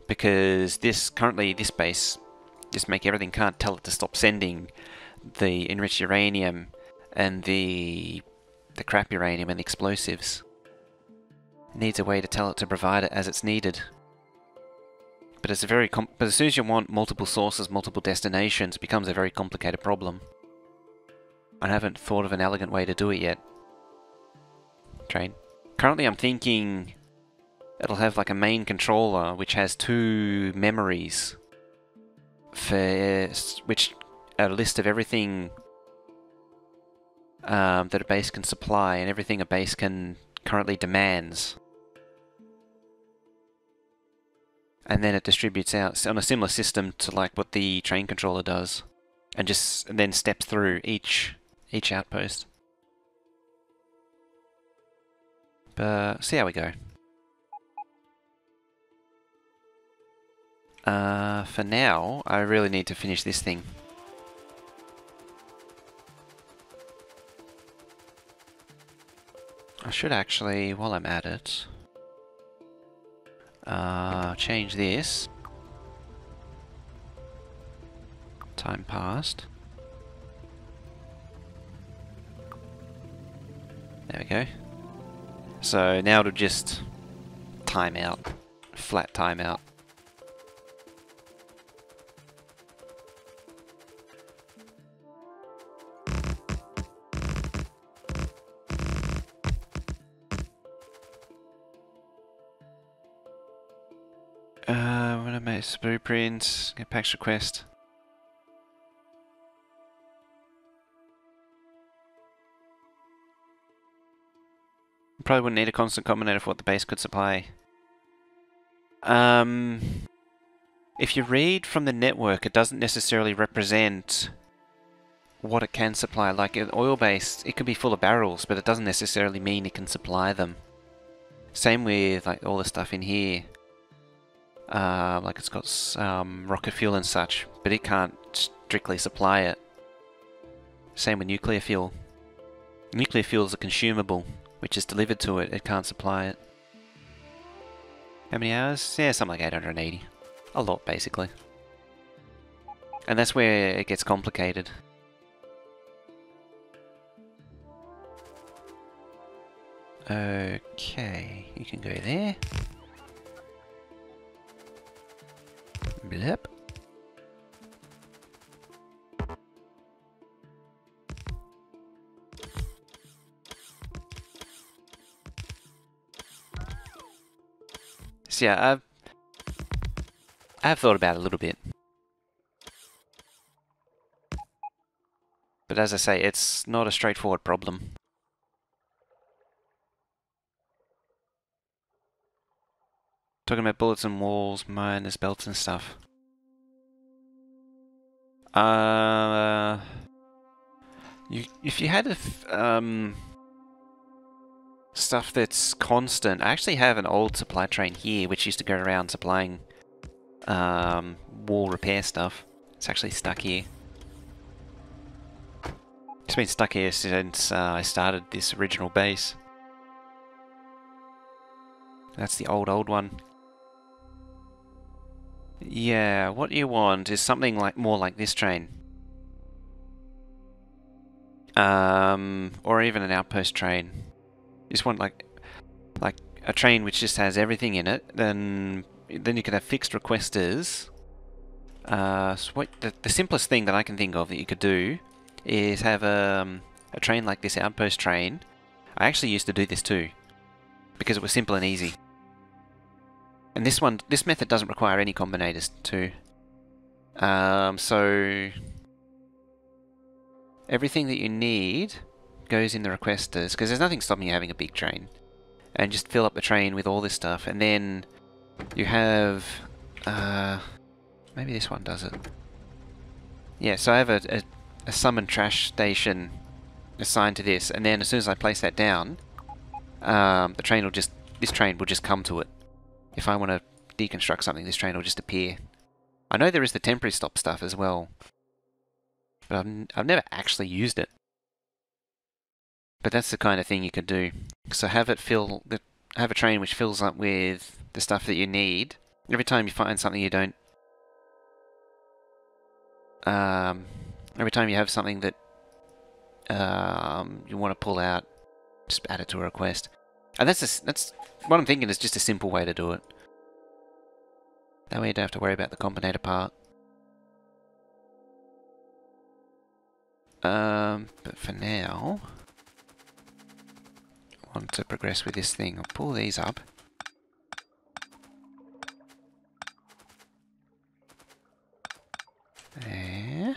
Because currently this base, just make everything, can't tell it to stop sending the enriched uranium and the crap uranium and the explosives. It needs a way to tell it to provide it as it's needed. But it's a very but as soon as you want multiple sources, multiple destinations, it becomes a very complicated problem. I haven't thought of an elegant way to do it yet. Train. Currently I'm thinking it'll have like a main controller which has two memories for which a list of everything that a base can supply and everything a base can currently demands. And then it distributes out on a similar system to like what the train controller does, and then steps through each outpost. But see how we go. For now, I really need to finish this thing. I should actually, while I'm at it, change this. Time passed. There we go. So now it'll just time out. Flat timeout. I'm gonna make blueprints, get packs request. Probably wouldn't need a constant combinator for what the base could supply. If you read from the network, it doesn't necessarily represent what it can supply. Like an oil base, it can be full of barrels, but it doesn't necessarily mean it can supply them. Same with like all the stuff in here. Like it's got rocket fuel and such, but it can't strictly supply it. Same with nuclear fuel. Nuclear fuel is a consumable, which is delivered to it. It can't supply it. How many hours? Yeah, something like 880. A lot, basically. And that's where it gets complicated. Okay, you can go there. Blip. So yeah, I've thought about it a little bit. But as I say, it's not a straightforward problem. Talking about bullets and walls, miners, belts and stuff. If you had stuff that's constant, I actually have an old supply train here which used to go around supplying wall repair stuff. It's actually stuck here. It's been stuck here since I started this original base. That's the old one. Yeah, what you want is something like more like this train. Or even an outpost train. You just want like a train which just has everything in it. Then you can have fixed requesters. So what the simplest thing that I can think of that you could do is have a train like this outpost train. I actually used to do this too, because it was simple and easy. And this method doesn't require any combinators too. So everything that you need goes in the requesters, because there's nothing stopping you having a big train. And just fill up the train with all this stuff, and then you have maybe this one does it. Yeah, so I have a summon trash station assigned to this, and then as soon as I place that down, this train will just come to it. If I want to deconstruct something, this train will just appear. I know there is the temporary stop stuff as well, but I've never actually used it. But that's the kind of thing you could do. So have a train which fills up with the stuff that you need. Every time you find something you don't, every time you have something that you want to pull out, just add it to a request. And that's what I'm thinking is just a simple way to do it. That way you don't have to worry about the combinator part. But for now, I want to progress with this thing. I'll pull these up. There.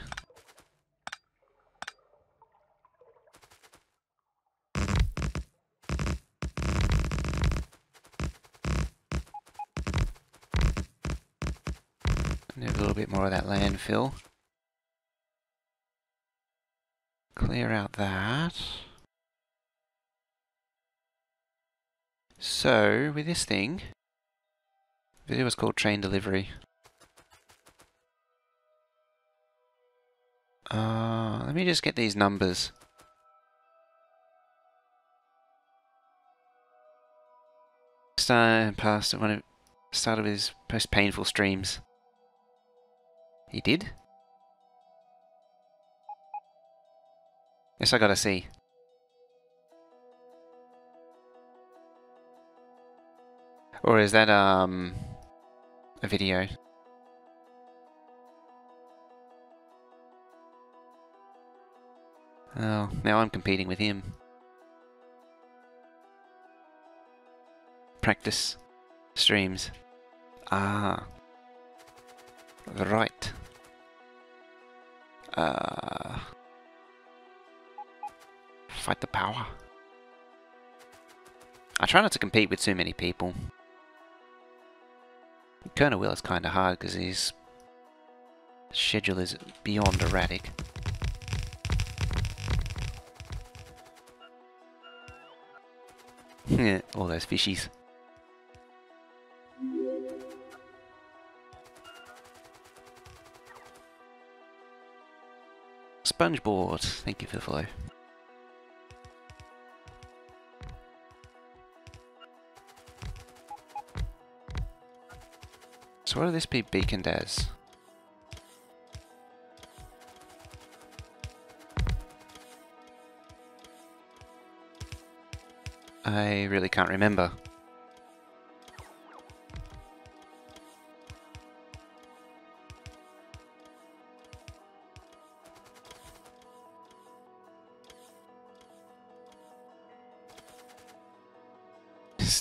And a little bit more of that landfill. Clear out that. So, with this thing, the video was called Train Delivery. Let me just get these numbers. Started with his most painful streams. He did? Yes, I gotta see. Or is that, a video? Oh, now I'm competing with him. Practice streams. Ah. Right. Fight the power. I try not to compete with too many people. Colonel Will is kind of hard because his schedule is beyond erratic. All those fishies. Spongeboard, thank you for the follow. So what will this be beaconed as? I really can't remember.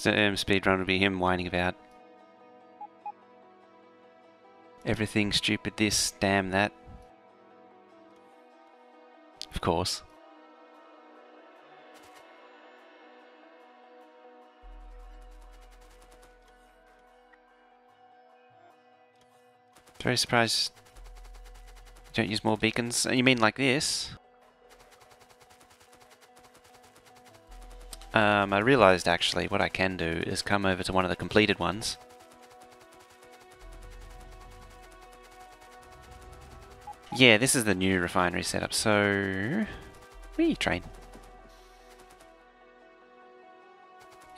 Speedrun would be him whining about everything stupid this, damn that. Of course. Very surprised you don't use more beacons. You mean like this? I realised actually what I can do is come over to one of the completed ones. Yeah, this is the new refinery setup, so... Whee, train.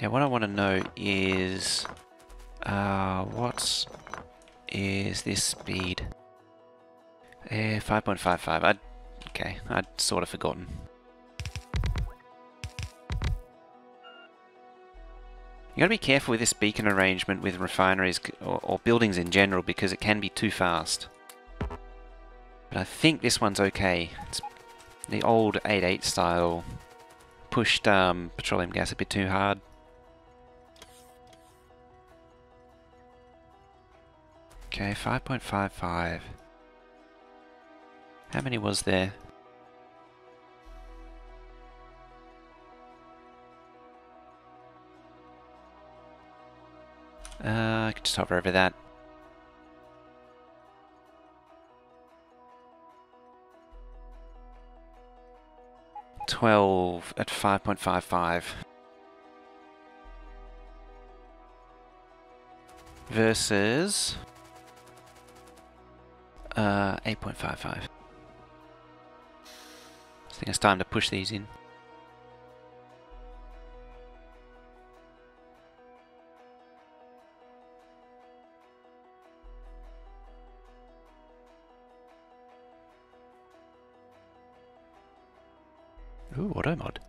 Yeah, what I want to know is... what is this speed? 5.55. Okay, I'd sort of forgotten. You gotta be careful with this beacon arrangement with refineries or buildings in general because it can be too fast. But I think this one's okay. It's the old 8.8 style pushed petroleum gas a bit too hard. Okay, 5.55. How many was there? I can just hover over that. $12 at 5.55 versus 8.55. I think it's time to push these in. Ooh, auto mod.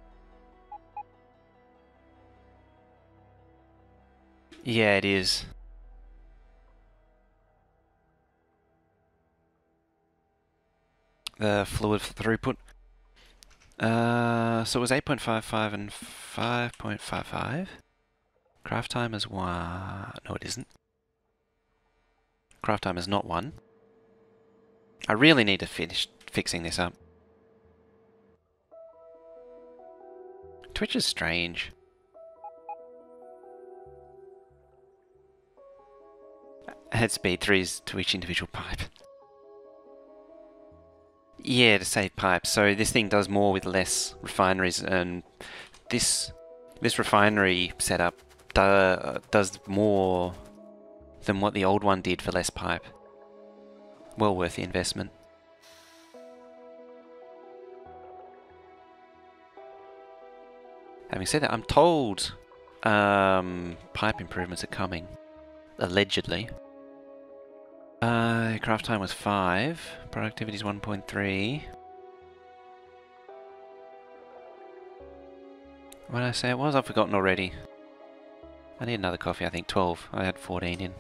Yeah, it is. The fluid throughput. So it was 8.55 and 5.55. Craft time is 1. No, it isn't. Craft time is not 1. I really need to finish fixing this up. Twitch is strange. Head speed 3 is to each individual pipe. Yeah, to save pipes. So this thing does more with less refineries, and this refinery setup does more than what the old one did for less pipe. Well worth the investment. Having said that, I'm told pipe improvements are coming. Allegedly. Craft time was 5. Productivity is 1.3. What did I say it was? I've forgotten already. I need another coffee, I think 12. I had 14 in.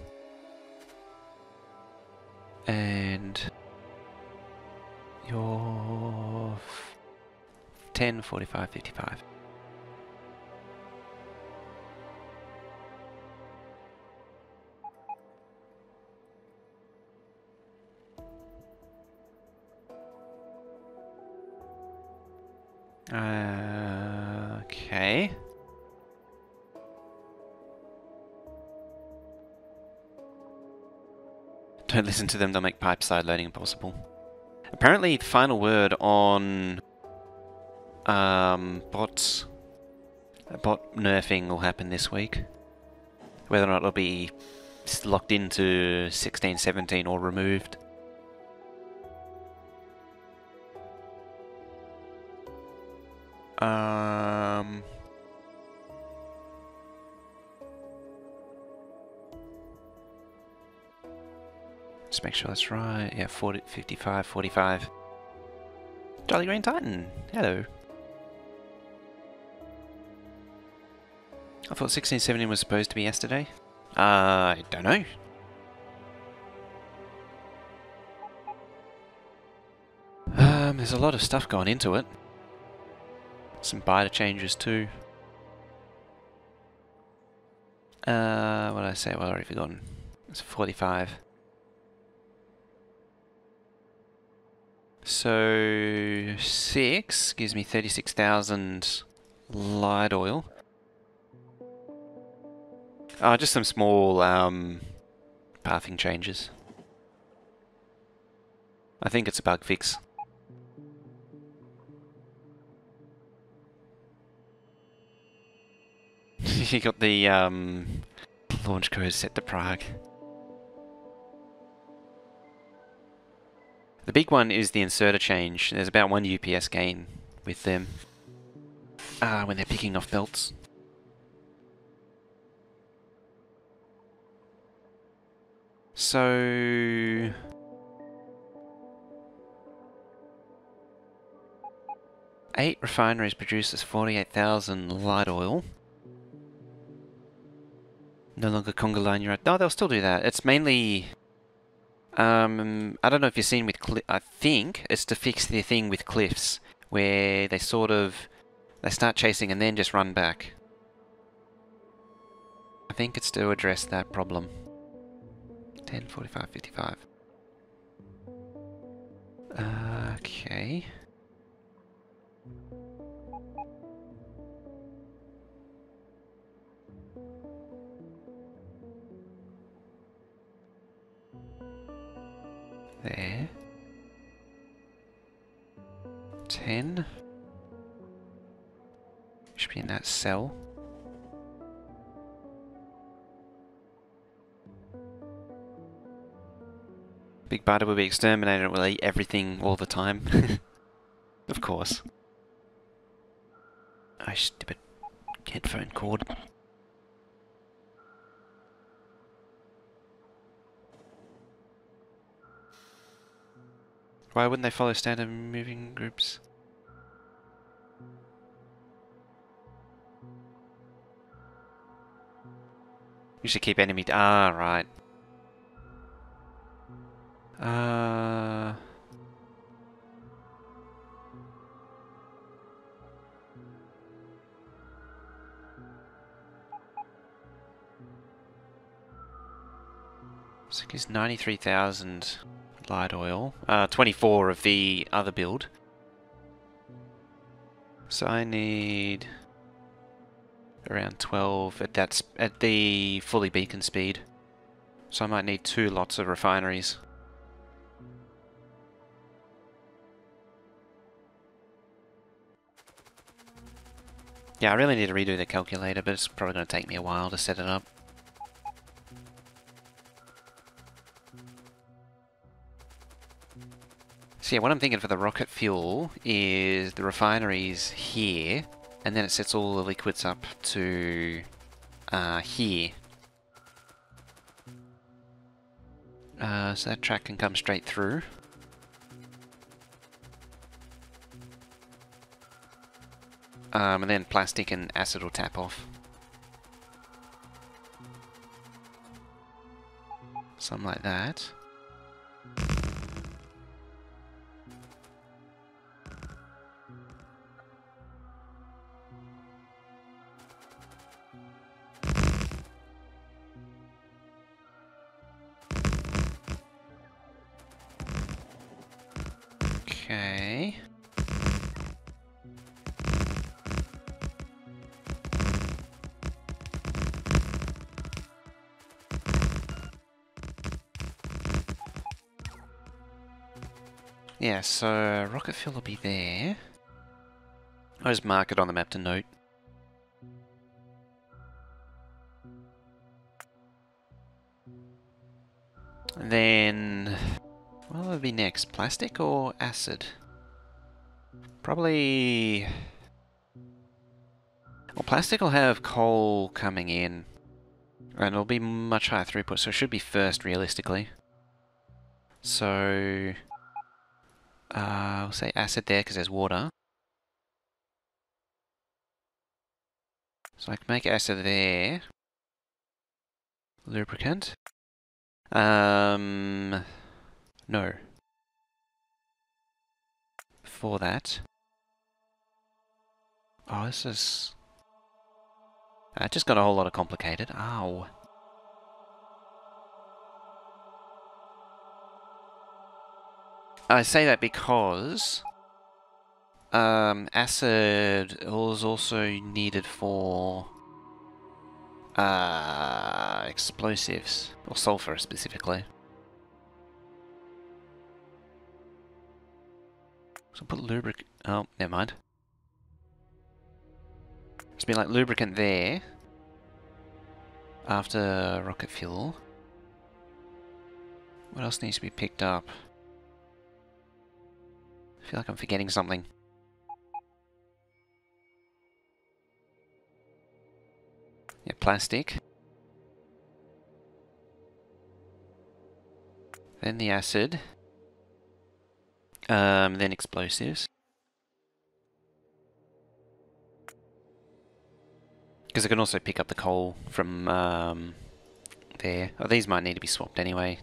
And... you're... 10, 45, 55. Okay. Don't listen to them, they'll make pipe side loading impossible. Apparently, the final word on bot nerfing will happen this week. Whether or not it'll be locked into 16, 17 or removed. Just make sure that's right. Yeah, 40, 55, 45. Jolly Green Titan, hello. I thought 1617 was supposed to be yesterday. I don't know. There's a lot of stuff going into it. Some biter changes too. What did I say? Well, I've already forgotten. It's 45. So 6 gives me 36,000 light oil. Just some small pathing changes. I think it's a bug fix. You got the launch code set to Prague. The big one is the inserter change. There's about 1 UPS gain with them when they're picking off belts. So 8 refineries produces 48,000 light oil. No longer conga line. No, they'll still do that. It's mainly I don't know if you've seen with I think it's to fix the thing with cliffs where they they start chasing and then just run back. I think it's to address that problem. 10, 45, 55. Okay. There. 10. Should be in that cell. Big biter will be exterminated and will eat everything all the time. Of course. Oh, stupid headphone cord. Why wouldn't they follow standard moving groups? You should keep enemy... Ah, right. So it gives 93,000 light oil. 24 of the other build. So I need around 12 at the fully beacon speed. So I might need 2 lots of refineries. Yeah, I really need to redo the calculator, but it's probably going to take me a while to set it up. So yeah, what I'm thinking for the rocket fuel is the refineries here, and then it sets all the liquids up to here. So that track can come straight through. And then plastic and acid will tap off. Something like that. Okay. Yeah, so rocket fuel will be there. I'll just mark it on the map to note. And then, what will it be next? Plastic or acid? Probably... Well, plastic will have coal coming in. And it'll be much higher throughput, so it should be first realistically. So... I'll say acid there because there's water. So I can make acid there. Lubricant. No. For that. Oh, this is... It just got a whole lot of complicated. Ow. I say that because... acid was also needed for... explosives. Or sulfur, specifically. So put lubricant... Oh, never mind. It's been like lubricant there. After rocket fuel. What else needs to be picked up? I feel like I'm forgetting something. Yeah, plastic. Then the acid. Then explosives. Because I can also pick up the coal from there. Oh, these might need to be swapped anyway.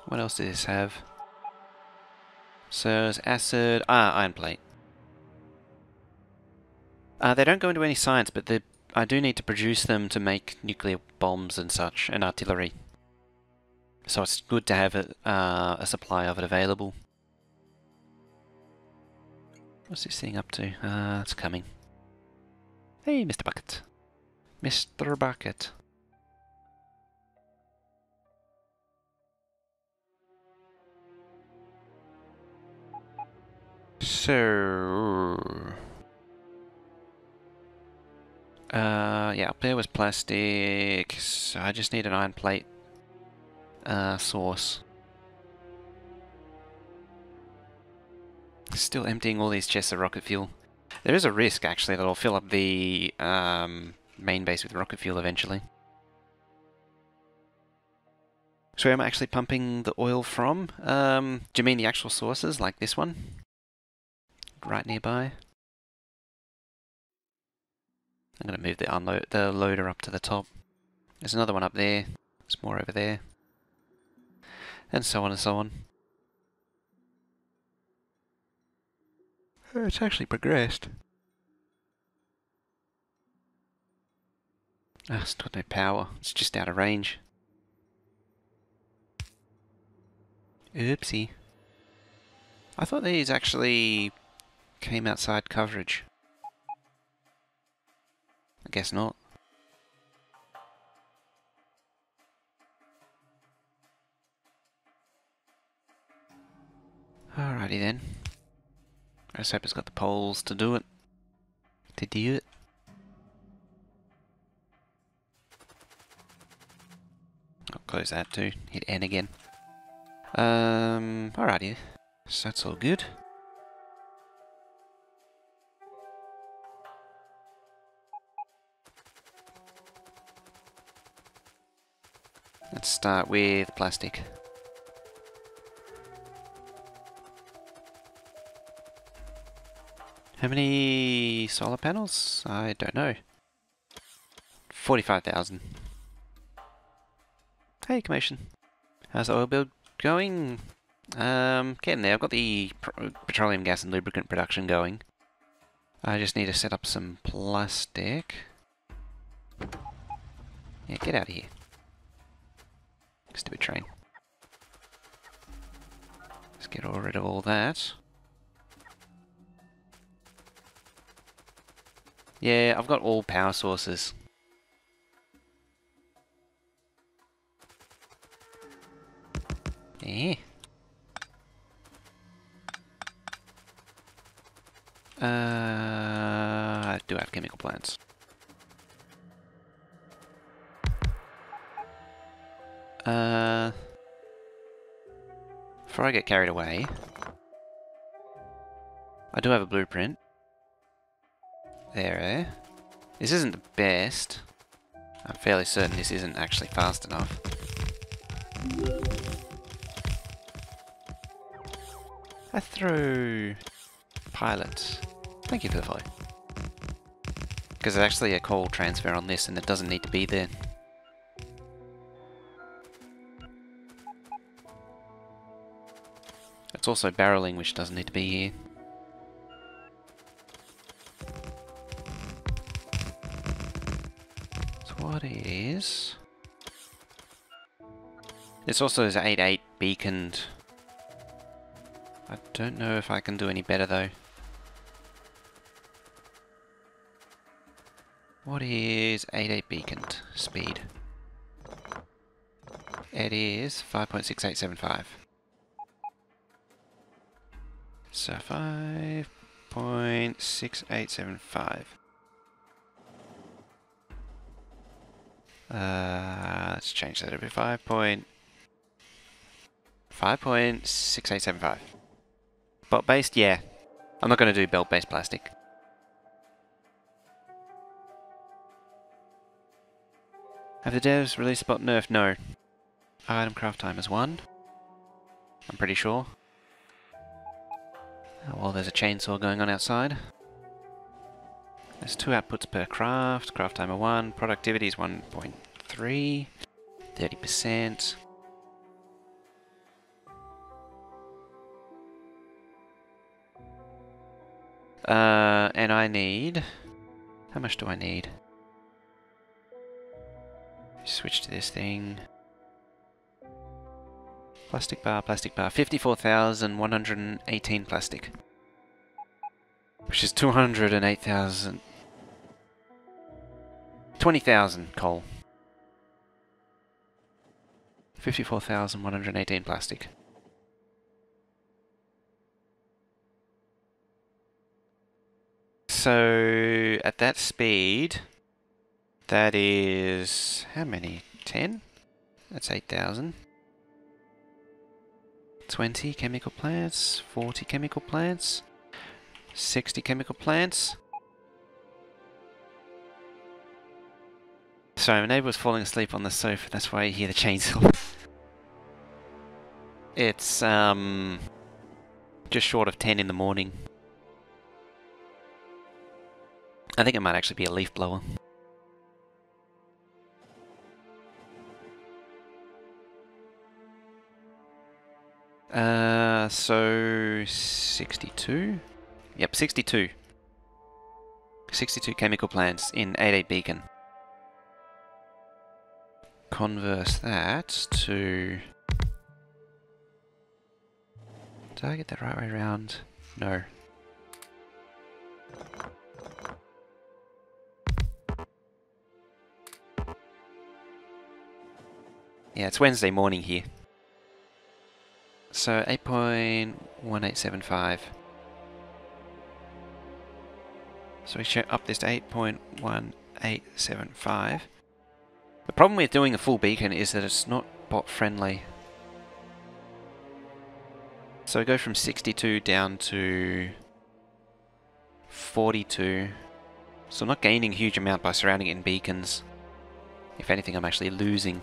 What else does this have? So there's acid. Iron plate. They don't go into any science, but I do need to produce them to make nuclear bombs and such, and artillery. So it's good to have a supply of it available. What's this thing up to? It's coming. Hey, Mr. Bucket. Mr. Bucket. So... yeah, up there was plastic, so I just need an iron plate source. Still emptying all these chests of rocket fuel. There is a risk, actually, that I'll fill up the main base with rocket fuel eventually. So where am I actually pumping the oil from? Do you mean the actual sources, like this one? Right nearby. I'm going to move the loader up to the top. There's another one up there. There's more over there. And so on and so on. It's actually progressed. Ah, it's got no power. It's just out of range. Oopsie. I thought these actually came outside coverage. I guess not. Alrighty then. I just hope it's got the poles to do it. I'll close that too. Hit N again. Alrighty. So that's all good. Let's start with plastic. How many solar panels? I don't know. 45,000. Hey, commotion. How's the oil build going? Getting there. I've got the petroleum gas and lubricant production going. I just need to set up some plastic. Yeah, get out of here. Stupid train. Let's get rid of all that. Yeah, I've got all power sources. Yeah. I do have chemical plants. Before I get carried away, I do have a blueprint. There. This isn't the best. I'm fairly certain this isn't actually fast enough. I throw pilot? Thank you for the follow. Because there's actually a coal transfer on this and it doesn't need to be there. It's also barreling, which doesn't need to be here. So what is... This also is 8-8 beaconed. I don't know if I can do any better though. What is 8-8 beaconed speed? It is 5.6875. So 5.6875. Let's change that a bit. 5.6875. Belt based, yeah. I'm not going to do belt based plastic. Have the devs released spot nerf? No. Item craft time is 1. I'm pretty sure. Oh, well, there's a chainsaw going on outside. There's 2 outputs per craft. Craft timer 1. Productivity is 1.3. 30%. And I need... How much do I need? Switch to this thing. Plastic bar, 54,118 plastic. Which is 208,000... 20,000 coal. 54,118 plastic. So, at that speed, that is... How many? 10? That's 8,000. 20 chemical plants, 40 chemical plants, 60 chemical plants. Sorry, my neighbour was falling asleep on the sofa, that's why you hear the chainsaw. It's, just short of 10 in the morning. I think it might actually be a leaf blower. So 62? Yep, 62. 62 chemical plants in 8-8 beacon. Converse that to... Did I get that right way around? No. Yeah, it's Wednesday morning here. So 8.1875. So we should up this to 8.1875. The problem with doing a full beacon is that it's not bot friendly. So we go from 62 down to 42. So I'm not gaining a huge amount by surrounding it in beacons. If anything, I'm actually losing.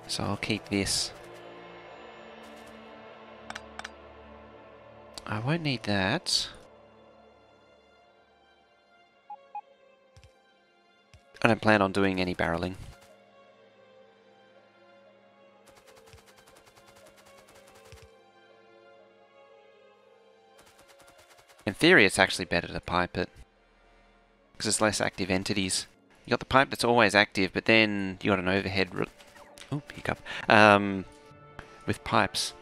So I'll keep this. I won't need that. I don't plan on doing any barreling. In theory, it's actually better to pipe it, because there's less active entities. You got the pipe that's always active, but then you got an overhead. Oh, hiccup. With pipes.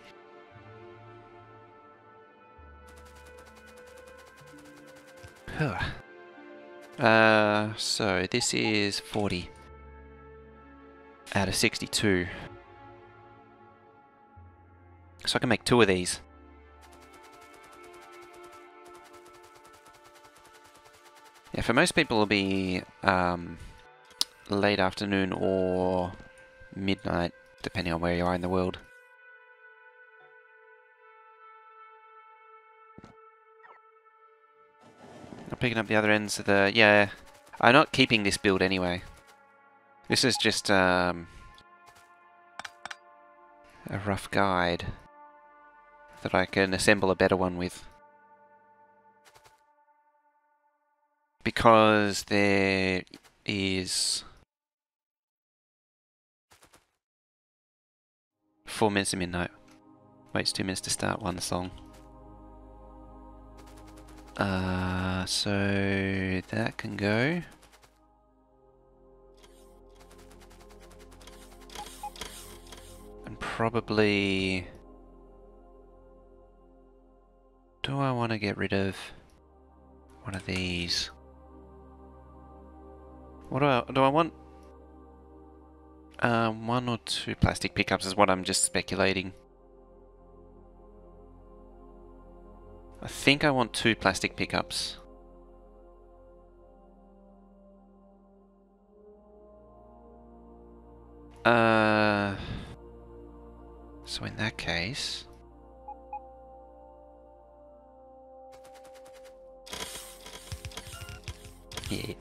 So this is 40 out of 62. So I can make 2 of these. Yeah, for most people it'll be late afternoon or midnight, depending on where you are in the world. I'm picking up the other ends of the... Yeah, I'm not keeping this build anyway. This is just a rough guide that I can assemble a better one with. Because there is 4 minutes to midnight. Waits 2 minutes to start one song. So that can go. And probably... Do I want to get rid of one of these? What do I want? 1 or 2 plastic pickups is what I'm just speculating. I think I want 2 plastic pickups. So in that case... Yeah.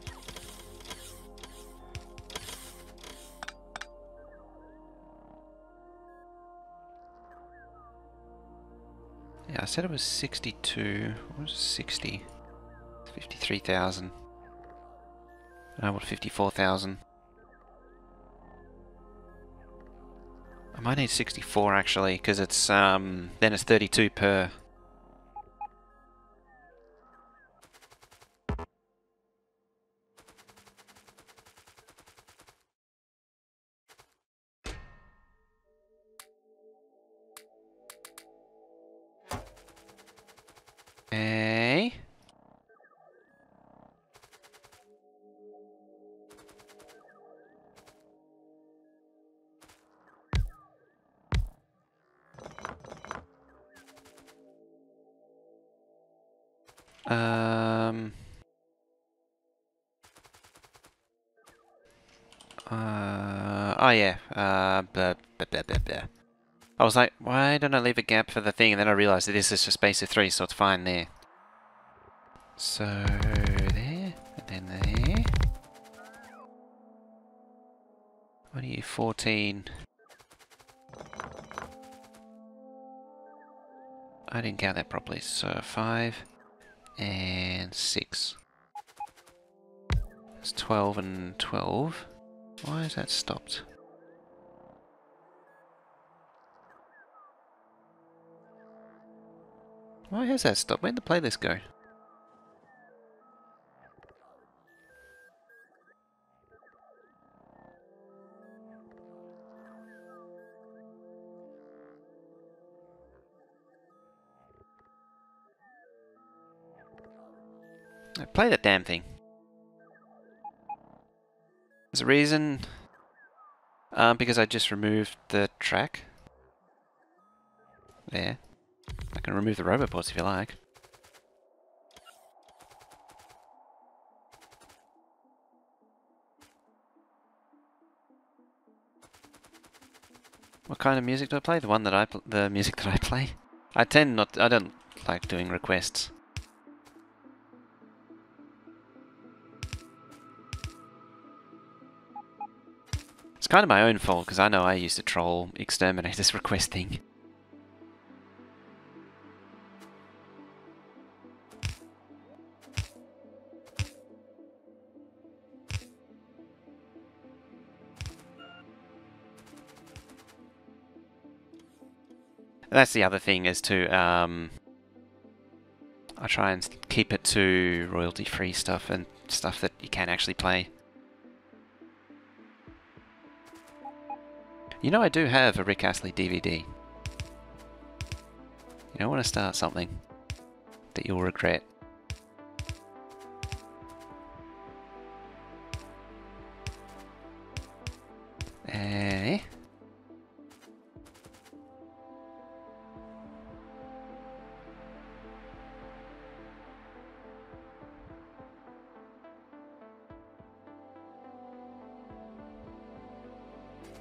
Yeah, I said it was 62. What was it? 60? 53,000. I want 54,000. I might need 64 actually, because it's then it's 32 per. Okay. Oh yeah. Blah, blah, blah, blah, blah. I was like, why don't I leave a gap for the thing? And then I realised that this is a space of 3, so it's fine there. So there, and then there. What are you? 14. I didn't count that properly. So 5 and 6. It's 12 and 12. Why is that stopped? Why has that stopped? Where'd the playlist go? Play that damn thing. There's a reason. Because I just removed the track. There. I can remove the robot ports if you like. What kind of music do I play? The one that the music that I play. I don't like doing requests. It's kind of my own fault because I know I used to troll Exterminator's request thing. That's the other thing is to, I try and keep it to royalty-free stuff and stuff that you can actually play. You know I do have a Rick Astley DVD. You don't want to start something that you'll regret. Eh?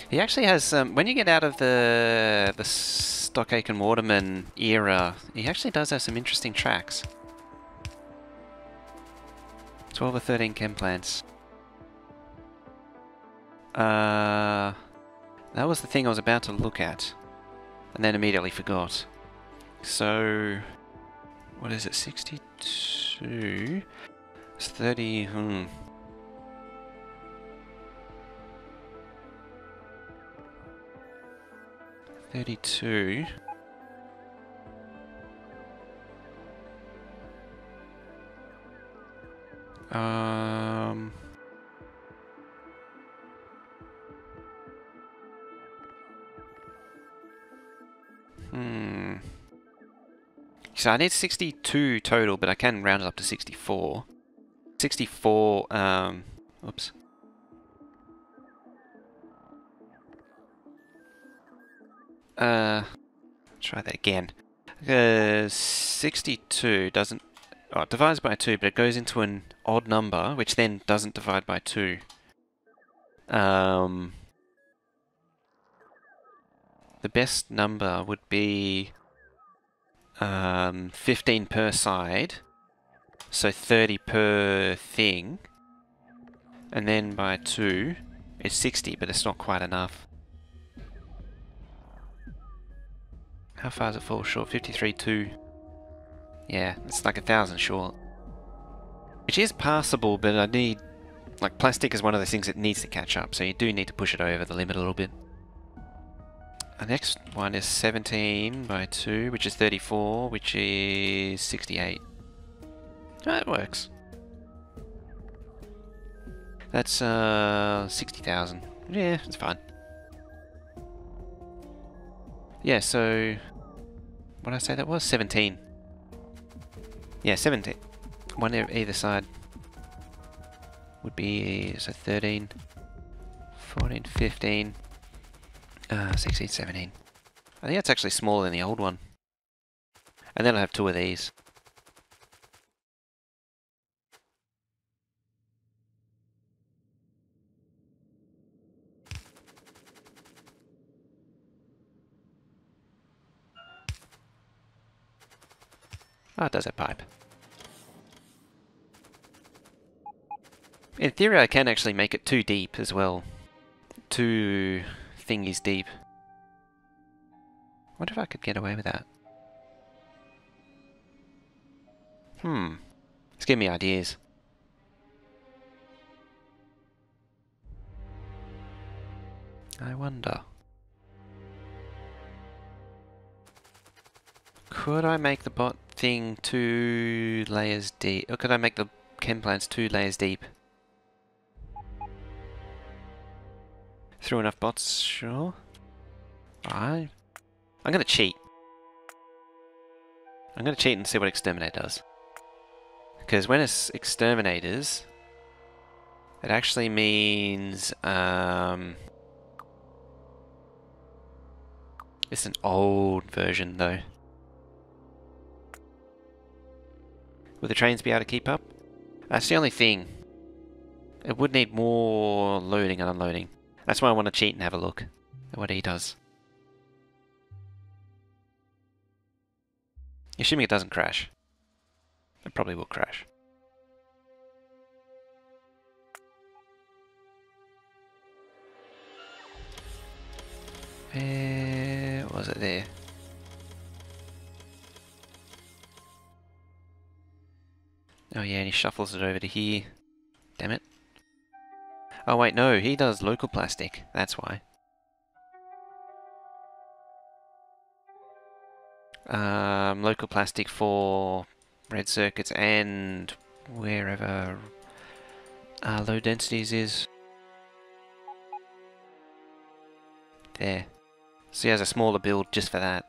He actually has, when you get out of the Stock Aitken Waterman era, he actually does have some interesting tracks. 12 or 13 chem plants. That was the thing I was about to look at. and then immediately forgot. So, what is it, 62? It's 30, 32. So I need 62 total, but I can round it up to 64. 64, oops. Try that again. 62 doesn't... Oh, it divides by 2, but it goes into an odd number, which then doesn't divide by 2. The best number would be 15 per side, so 30 per thing, and then by 2 is 60, but it's not quite enough. How far does it fall short? 53.2. Yeah, it's like 1,000 short. Which is passable, but I need... Like, plastic is one of those things that needs to catch up, so you do need to push it over the limit a little bit. The next one is 17 by 2, which is 34, which is 68. That works. That's 60,000. Yeah, it's fine. Yeah, so... What did I say that was? 17. Yeah, 17. One either side would be, so 13, 14, 15, 16, 17. I think that's actually smaller than the old one. And then I have 2 of these. Oh, it does have pipe. In theory, I can actually make it 2 deep as well. 2 thingies deep. Wonder if I could get away with that. It's giving me ideas. I wonder. Could I make the bot thing 2 layers deep? Or could I make the chem plants 2 layers deep? Through enough bots, sure. I'm gonna cheat. I'm gonna cheat and see what Exterminate does. Because when it's Exterminators, it actually means, it's an old version though. Will the trains be able to keep up? That's the only thing. It would need more loading and unloading. That's why I want to cheat and have a look at what he does. Assuming it doesn't crash. It probably will crash. Where was it there? Oh yeah, and he shuffles it over to here. Damn it. Oh wait, no, he does local plastic. That's why. Local plastic for red circuits and wherever low densities is. There. So he has a smaller build just for that.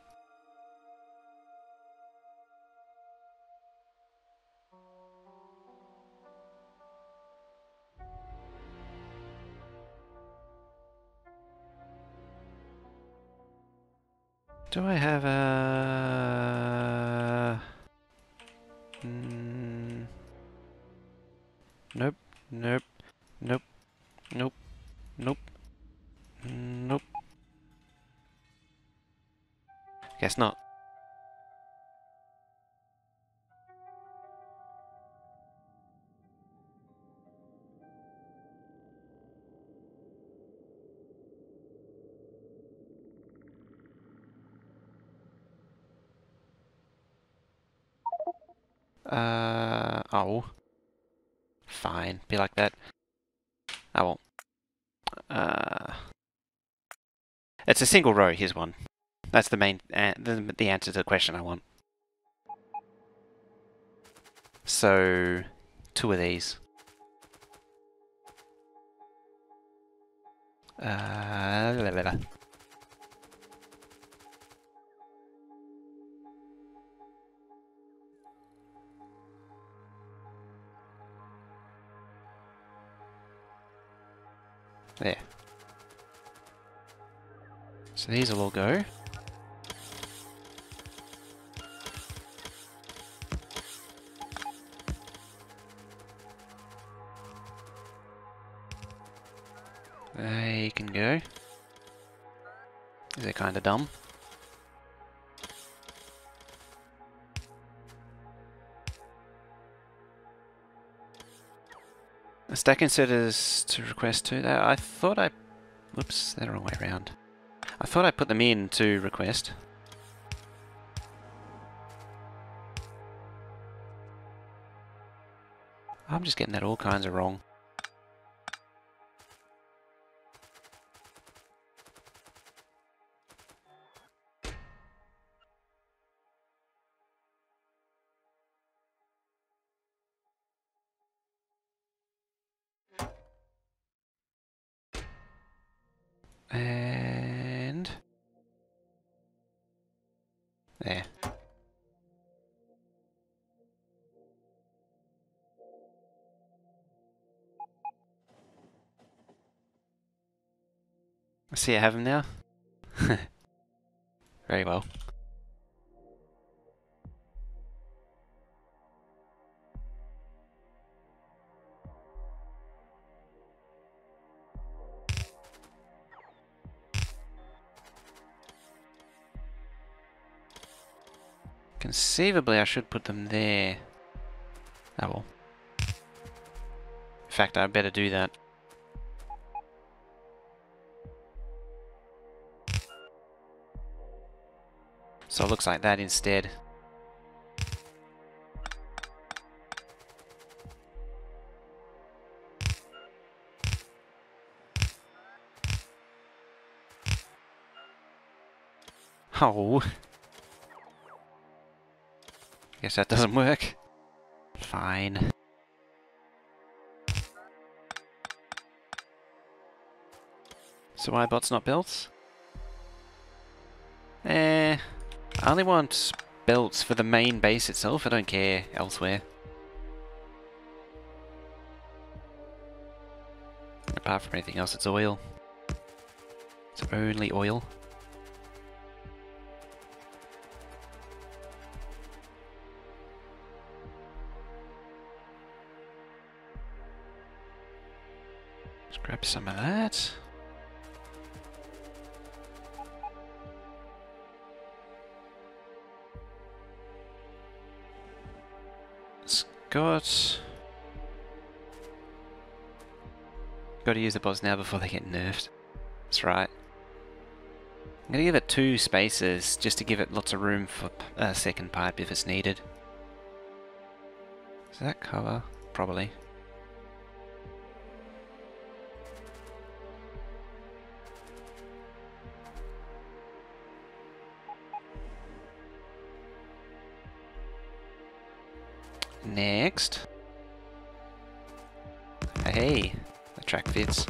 Do I have a... Nope, nope, nope, nope, nope, nope. Guess not. Oh. Fine. Be like that. I won't. It's a single row. Here's one. That's the main, the answer to the question I want. So, 2 of these. La, la, la. There. So these will all go. They can go. They're kind of dumb. A stack inserters to request to that. I thought I... Whoops, they're the wrong way around. I thought I put them in to request. I'm just getting that all kinds of wrong. And... there. I see I have them now. Very well. Conceivably I should put them there. Oh well. In fact, I better do that. So it looks like that instead. Oh. Guess that doesn't work. Fine. So why bot's not built? I only want belts for the main base itself. I don't care elsewhere. Apart from anything else, it's oil. It's only oil. Let's grab some of that. Got to use the bots now before they get nerfed. That's right. I'm going to give it 2 spaces just to give it lots of room for a second pipe if it's needed. Does that cover? Probably. Next. Hey, the track fits.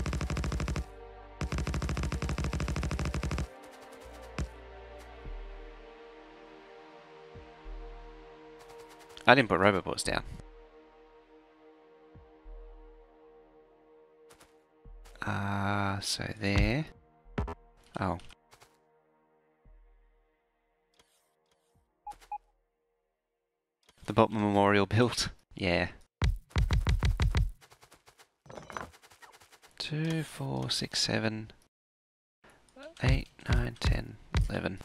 I didn't put robobots down. So there. Oh. The bot memorial built. Yeah. 2, 4, 6, 7, 8, 9, 10, 11,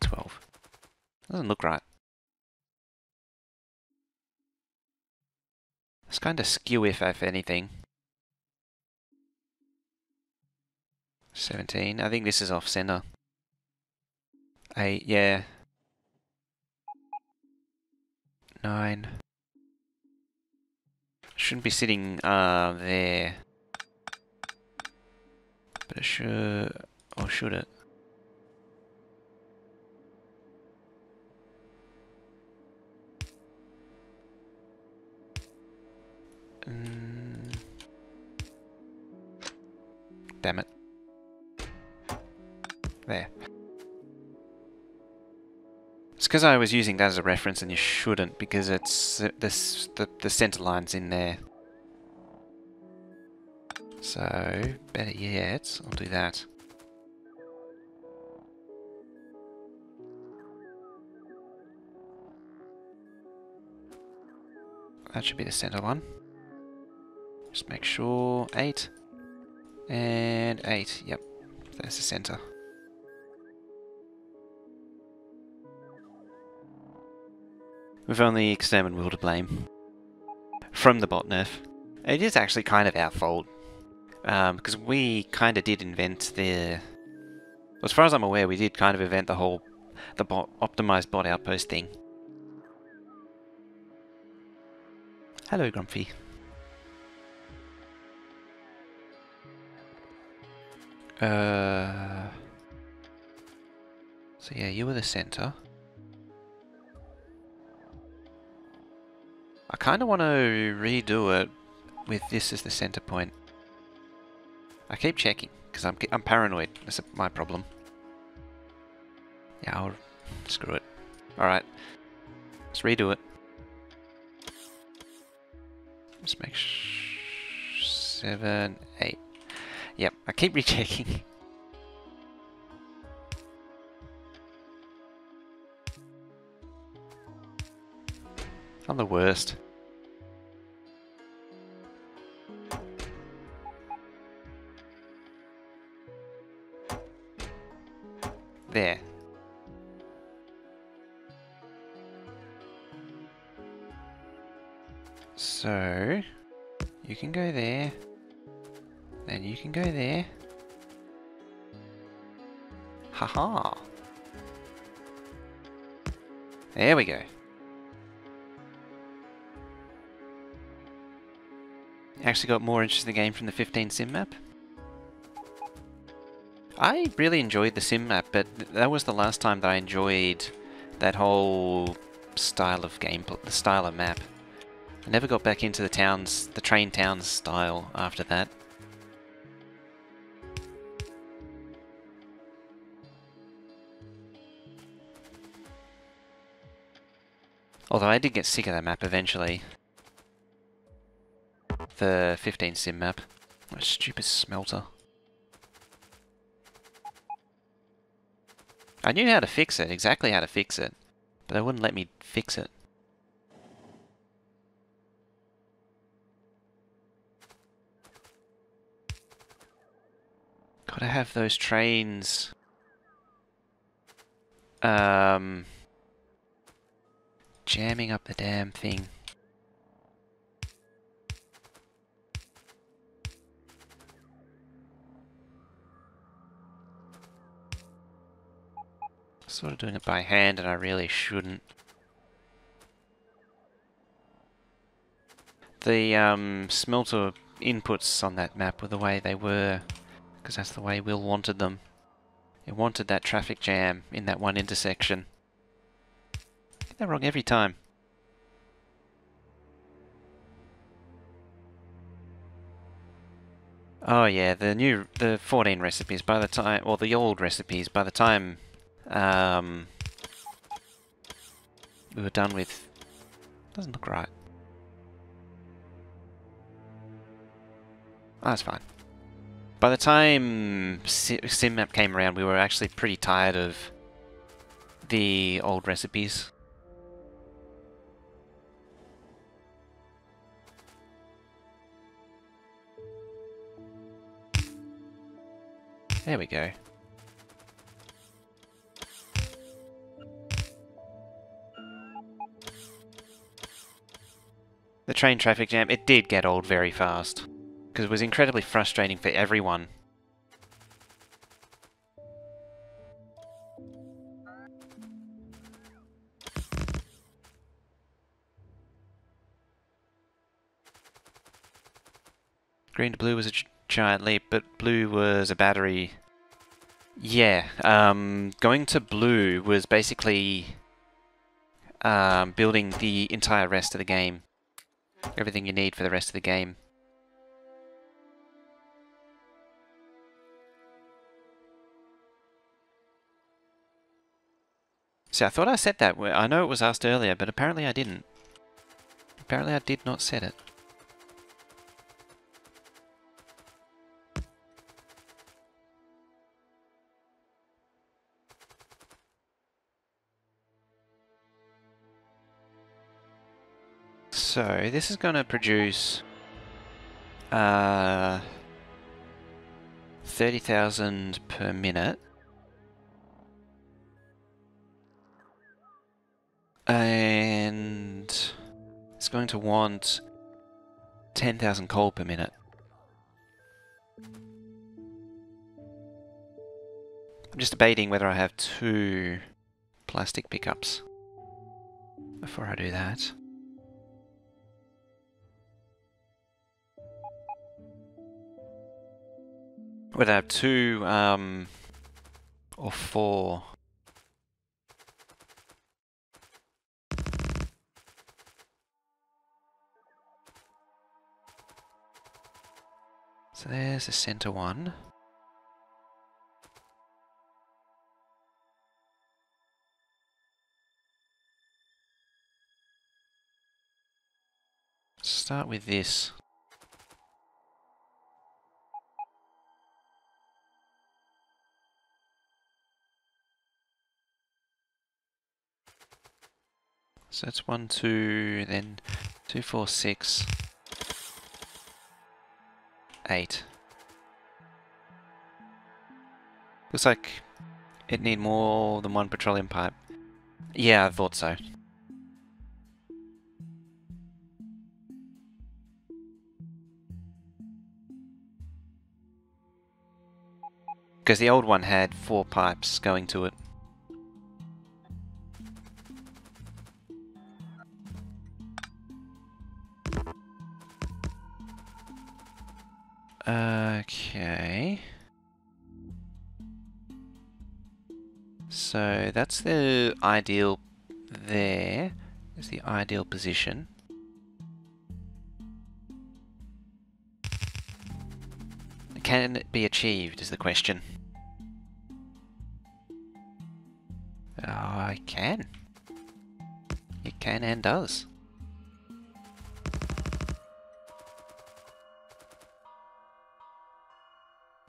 12. Doesn't look right. It's kind of skew if anything. 17. I think this is off center. 8, yeah. 9. Shouldn't be sitting there. But it should... Or should it? Damn it. There. It's because I was using that as a reference and you shouldn't, because it's the center line's in there. So, better yet, I'll do that. That should be the center one. Just make sure 8 and 8. Yep, there's the center. We've only Extermin Will to blame from the bot nerf. It is actually kind of our fault because we kind of did invent as far as I'm aware, we did kind of invent the optimized bot outpost thing. Hello, Grumpy. So yeah, you were the center. I kind of want to redo it with this as the center point. I keep checking because I'm paranoid. That's my problem. Yeah, I'll screw it. All right, let's redo it. Let's make 7, 8. Yep, I keep rechecking. I'm the worst. There. So, you can go there. Then you can go there. Haha. There we go. Actually got more interesting game from the 15 sim map. I really enjoyed the sim map, but that was the last time that I enjoyed that whole style of gameplay, the style of map. I never got back into the train towns style after that. Although I did get sick of that map eventually. The 15 sim map. What a stupid smelter. I knew how to fix it, exactly how to fix it, but they wouldn't let me fix it. Gotta have those trains jamming up the damn thing. Sort of doing it by hand and I really shouldn't. The smelter inputs on that map were the way they were, because that's the way Will wanted them. It wanted that traffic jam in that one intersection. Get that wrong every time. Oh yeah, the 14 recipes by the time, or the old recipes, by the time we were done with, doesn't look right. Oh, that's fine. By the time SimMap came around, we were actually pretty tired of the old recipes. There we go. The train traffic jam, it did get old very fast, because it was incredibly frustrating for everyone. Green to blue was a giant leap, but blue was a battery. Yeah, going to blue was basically building the entire rest of the game. Everything you need for the rest of the game. See, I thought I said that. I know it was asked earlier, but apparently I didn't. Apparently I did not set it. So, this is going to produce 30,000 per minute. And it's going to want 10,000 coal per minute. I'm just debating whether I have 2 plastic pickups before I do that. Whether I have 2 or 4. So there's the center one. Start with this. So that's 1, 2, then 2, 4, 6, 8. Looks like it need more than 1 petroleum pipe. Yeah, I thought so. Because the old one had 4 pipes going to it. Okay. So that's the ideal there. Is the ideal position. Can it be achieved is the question. Oh, it can. It can and does.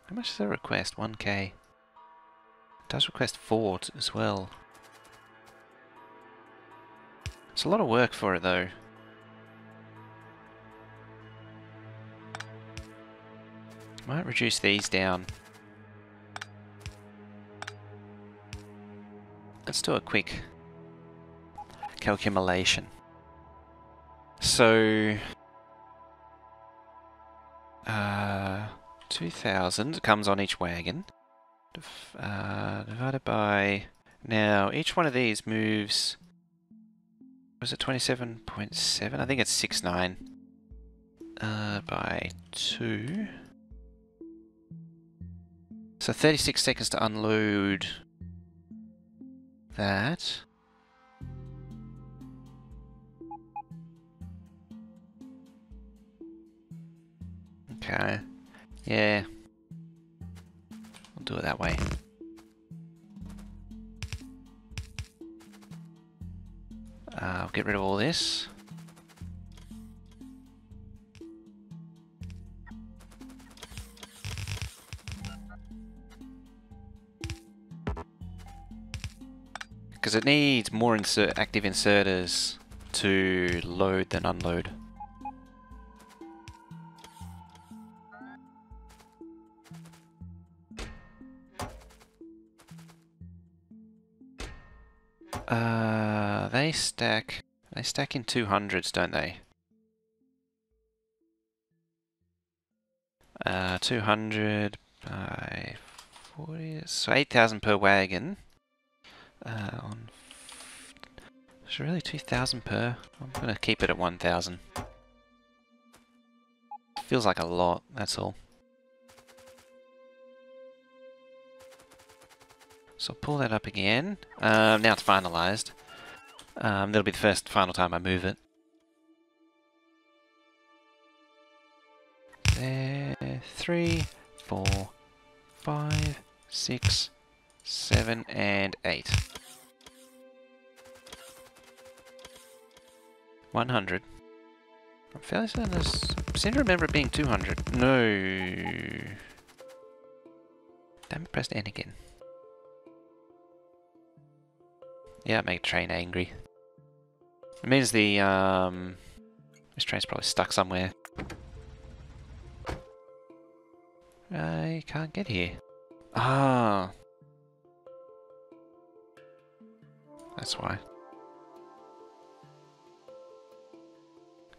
How much does it request? 1k. It does request 4 as well. It's a lot of work for it though. Might reduce these down. Let's do a quick calculation. So, 2,000 comes on each wagon. Divided by... Now, each one of these moves... Was it 27.7? I think it's 6.9. By 2. So 36 seconds to unload that. Okay. Yeah. We'll do it that way. I'll get rid of all this. Because it needs more active inserters to load than unload. They stack in 200s, don't they? 200 by 40, so 8,000 per wagon. It's really 2,000 per. I'm gonna keep it at 1,000. Feels like a lot, that's all. So I'll pull that up again. Now it's finalized. That'll be the first final time I move it. There, 3, 4, 5, 6, 7, and 8. 100. I'm fairly certain I seem to remember it being 200. No. Damn it, pressed N again. Yeah, it made train angry. It means the, this train's probably stuck somewhere. I can't get here. Ah. That's why.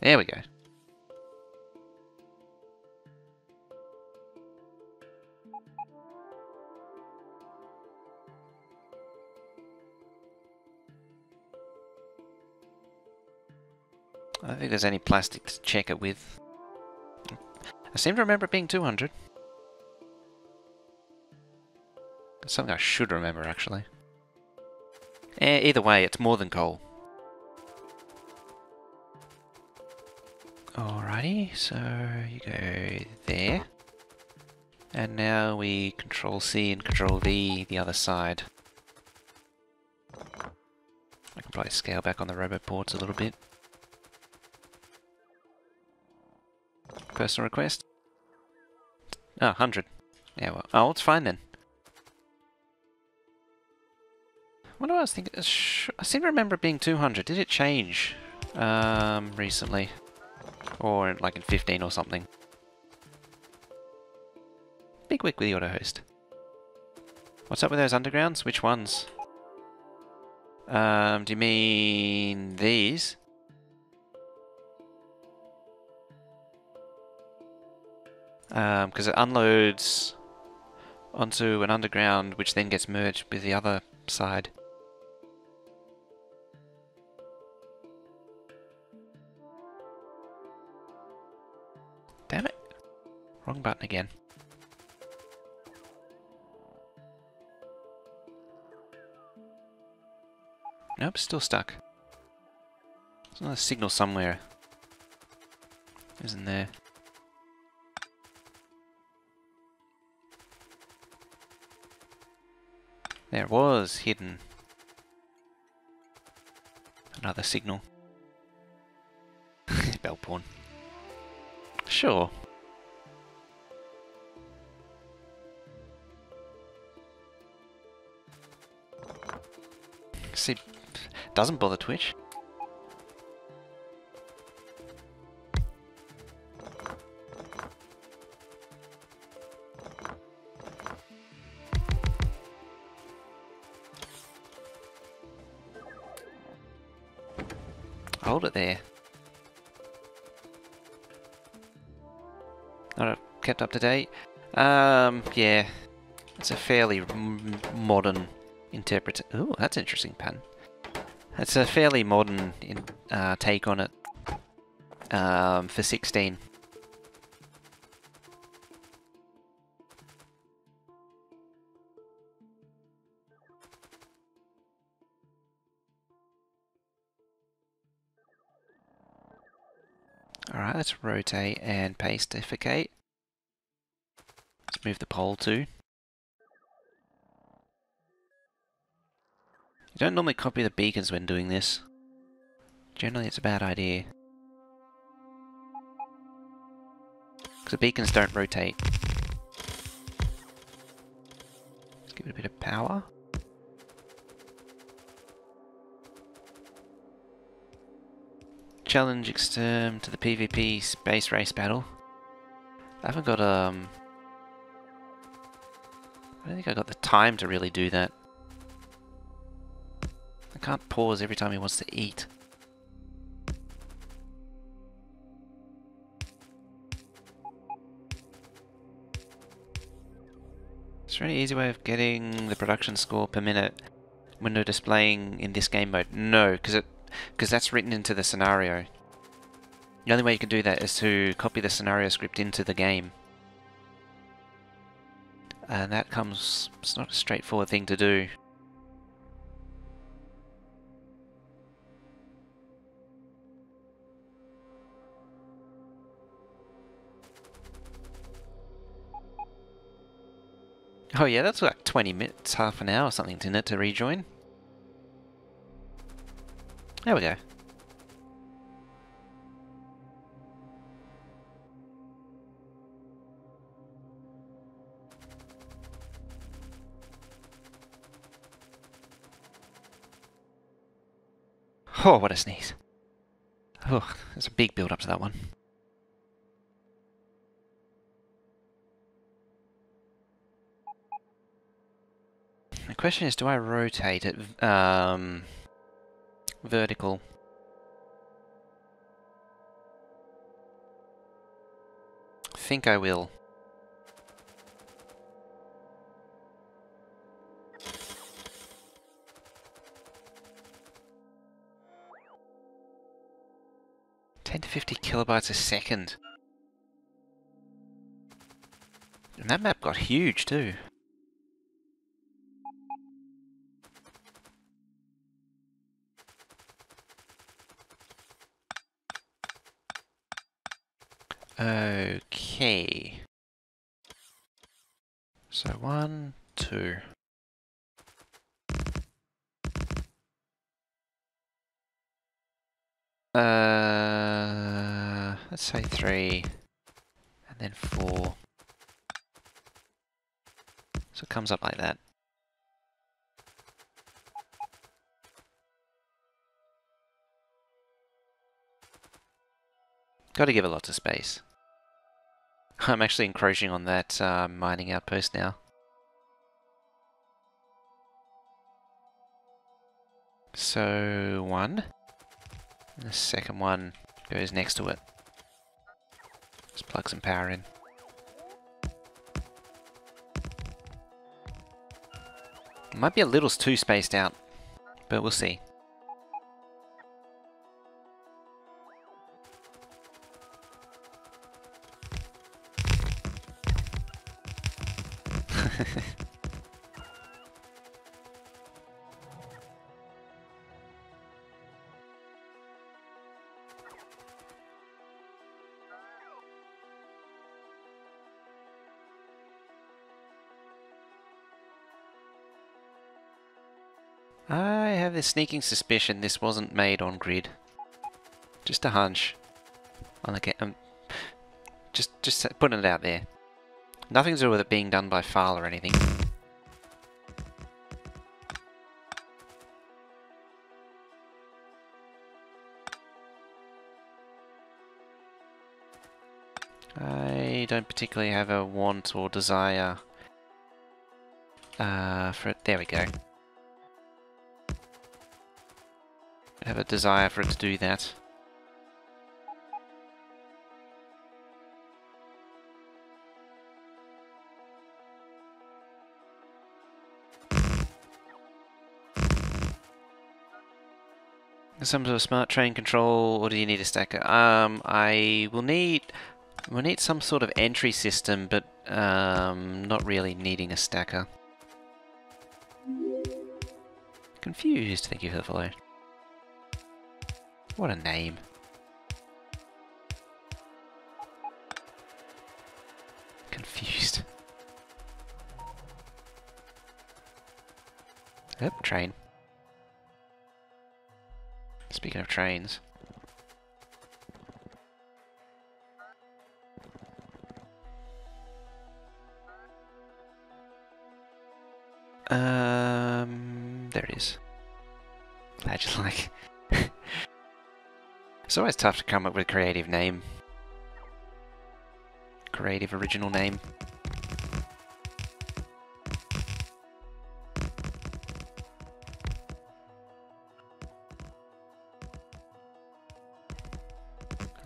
There we go. I don't think there's any plastic to check it with. I seem to remember it being 200. That's something I should remember, actually. Either way, it's more than coal. Alrighty, so you go there. And now we Control C and Control V the other side. I can probably scale back on the robo ports a little bit. Personal request? Oh, 100. Yeah, well, oh, it's fine then. What do I was thinking? I seem to remember it being 200. Did it change recently? Or like in 15 or something? Big wick with the auto host. What's up with those undergrounds? Which ones? Do you mean these? Because it unloads onto an underground which then gets merged with the other side. Damn it. Wrong button again. Nope, still stuck. There's another signal somewhere. Isn't there? There was hidden another signal. Bell pawn. Sure. See, doesn't bother Twitch. Hold it there. Not kept up to date. Yeah, it's a fairly modern interpretation. Ooh, that's an interesting pattern. It's a fairly modern take on it for 16. Alright, let's rotate and pastificate. Let's move the pole too. You don't normally copy the beacons when doing this. Generally it's a bad idea. Because the beacons don't rotate. Let's give it a bit of power. Challenge exterm to the PvP space race battle. I haven't got I don't think I got the time to really do that. I can't pause every time he wants to eat. Is there any easy way of getting the production score per minute window displaying in this game mode? No, because that's written into the scenario. The only way you can do that is to copy the scenario script into the game. And that comes... it's not a straightforward thing to do. Oh yeah, that's like 20 minutes, half an hour or something, didn't it, to rejoin? There we go. Oh, what a sneeze. Oh, there's a big build up to that one. The question is, do I rotate it vertical? I think I will. To 50 kilobytes a second. And that map got huge too. Okay. So 1, 2. Let's say 3. And then 4. So it comes up like that. Got to give it lots of space. I'm actually encroaching on that mining outpost now. So 1. And the second one goes next to it. Just plug some power in. Might be a little too spaced out, but we'll see. I have this sneaking suspicion this wasn't made on grid. Just a hunch. On the just putting it out there. Nothing to do with it being done by file or anything. I don't particularly have a want or desire for it. There we go. I have a desire for it to do that. Some sort of smart train control, or do you need a stacker? We'll need some sort of entry system, but not really needing a stacker. Confused, thank you for the follow. What a name. Confused. Yep, train. Speaking of trains. There it is. I just like... It's always tough to come up with a creative name. Creative original name.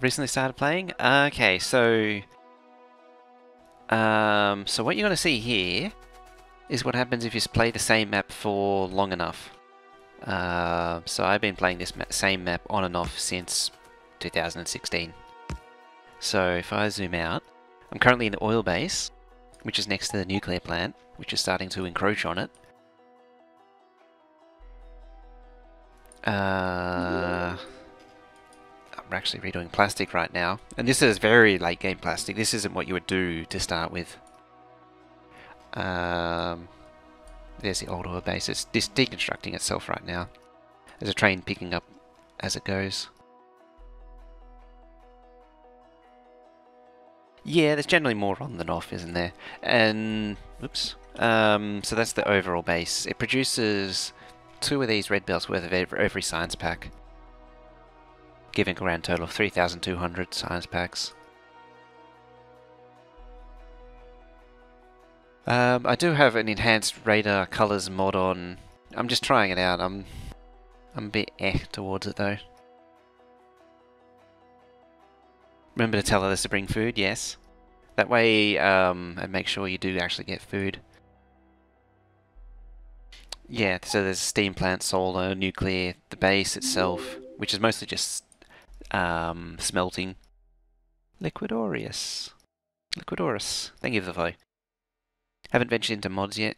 Recently started playing? Okay, so... so what you're going to see here is what happens if you play the same map for long enough. So I've been playing this same map on and off since 2016. So if I zoom out, I'm currently in the oil base, which is next to the nuclear plant, which is starting to encroach on it. I'm actually redoing plastic right now, and this is very late game plastic. This isn't what you would do to start with. There's the old oil base. It's deconstructing itself right now. There's a train picking up as it goes. Yeah, there's generally more on than off, isn't there? And oops. So that's the overall base. It produces 2 of these red belts worth of every science pack, giving a grand total of 3,200 science packs. I do have an enhanced radar colors mod on. I'm just trying it out. I'm a bit towards it though. Remember to tell others to bring food, yes. That way, and make sure you do actually get food. Yeah, so there's steam plant, solar, nuclear, the base itself, which is mostly just smelting. Liquidorus. Thank you for the follow. Haven't ventured into mods yet.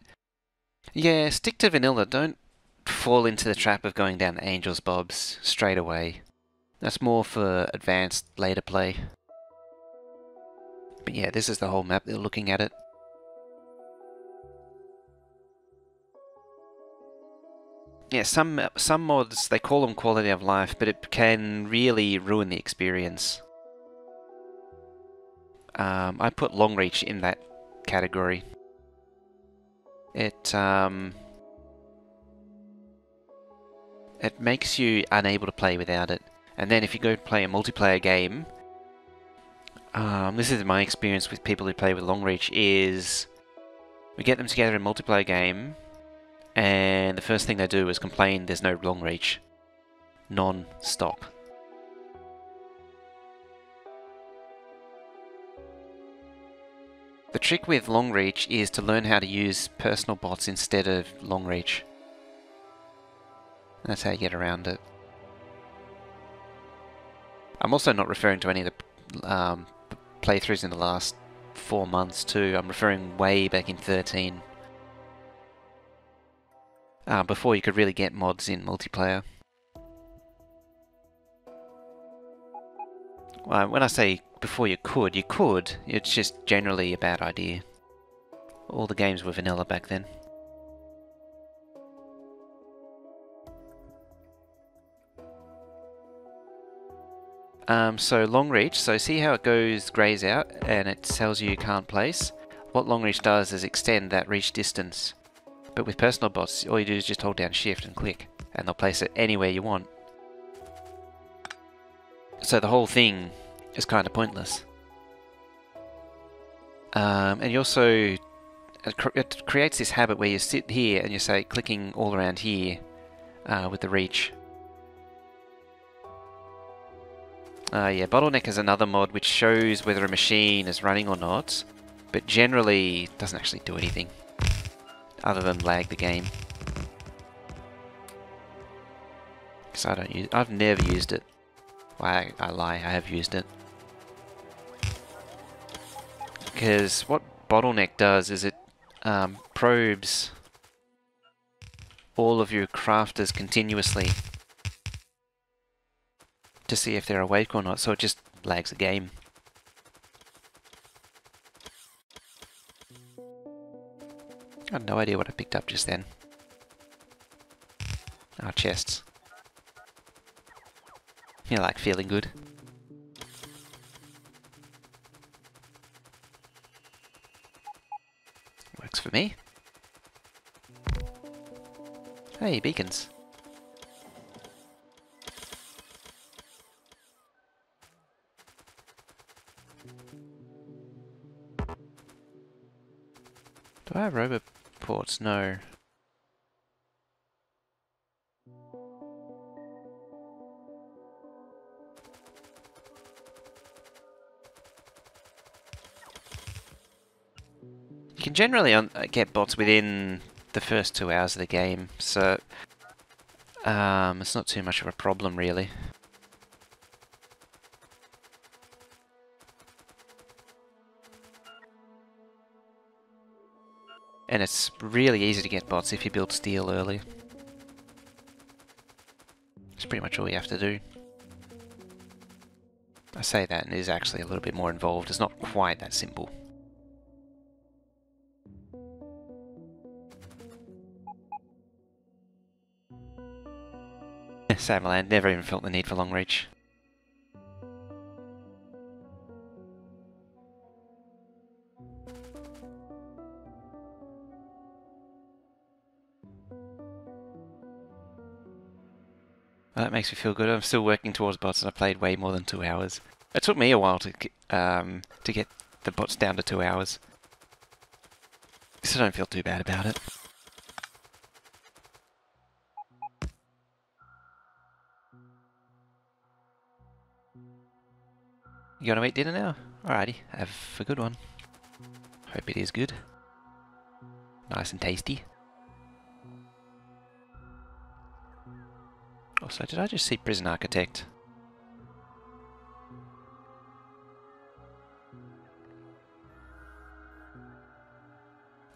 Yeah, stick to vanilla. Don't fall into the trap of going down the Angel's Bobs straight away. That's more for advanced later play. But yeah, this is the whole map. They're looking at it. Yeah, some mods, they call them quality of life, but it can really ruin the experience. I put long reach in that category. It makes you unable to play without it. And then if you go play a multiplayer game, this is my experience with people who play with long reach, is we get them together in a multiplayer game, and the first thing they do is complain there's no long reach. Non-stop. The trick with long reach is to learn how to use personal bots instead of long reach. That's how you get around it. I'm also not referring to any of the playthroughs in the last 4 months too. I'm referring way back in 13. Before you could really get mods in multiplayer. When I say before you could, it's just generally a bad idea. All the games were vanilla back then. So long reach, so see how it goes grays out and it tells you can't place? What long reach does is extend that reach distance. But with personal bots, all you do is just hold down shift and click, and they'll place it anywhere you want. So the whole thing is kind of pointless. And you also, it creates this habit where you sit here and you say clicking all around here with the reach. Yeah, bottleneck is another mod which shows whether a machine is running or not, but generally doesn't actually do anything other than lag the game. Because I've never used it. Well, I lie, I have used it. Because what bottleneck does is it probes all of your crafters continuously to see if they're awake or not, so it just lags the game. I had no idea what I picked up just then. Ah, chests. You like feeling good? Works for me. Hey, beacons. Do I have roboports? No. You can generally get bots within the first 2 hours of the game, so it's not too much of a problem really. And it's really easy to get bots if you build steel early. It's pretty much all you have to do. I say that and it is actually a little bit more involved. It's not quite that simple. Samaland never even felt the need for long reach. Well, that makes me feel good. I'm still working towards bots and I played way more than 2 hours. It took me a while to get the bots down to 2 hours. So I don't feel too bad about it. You gonna eat dinner now? Alrighty, have a good one. Hope it is good. Nice and tasty. Also, did I just see Prison Architect?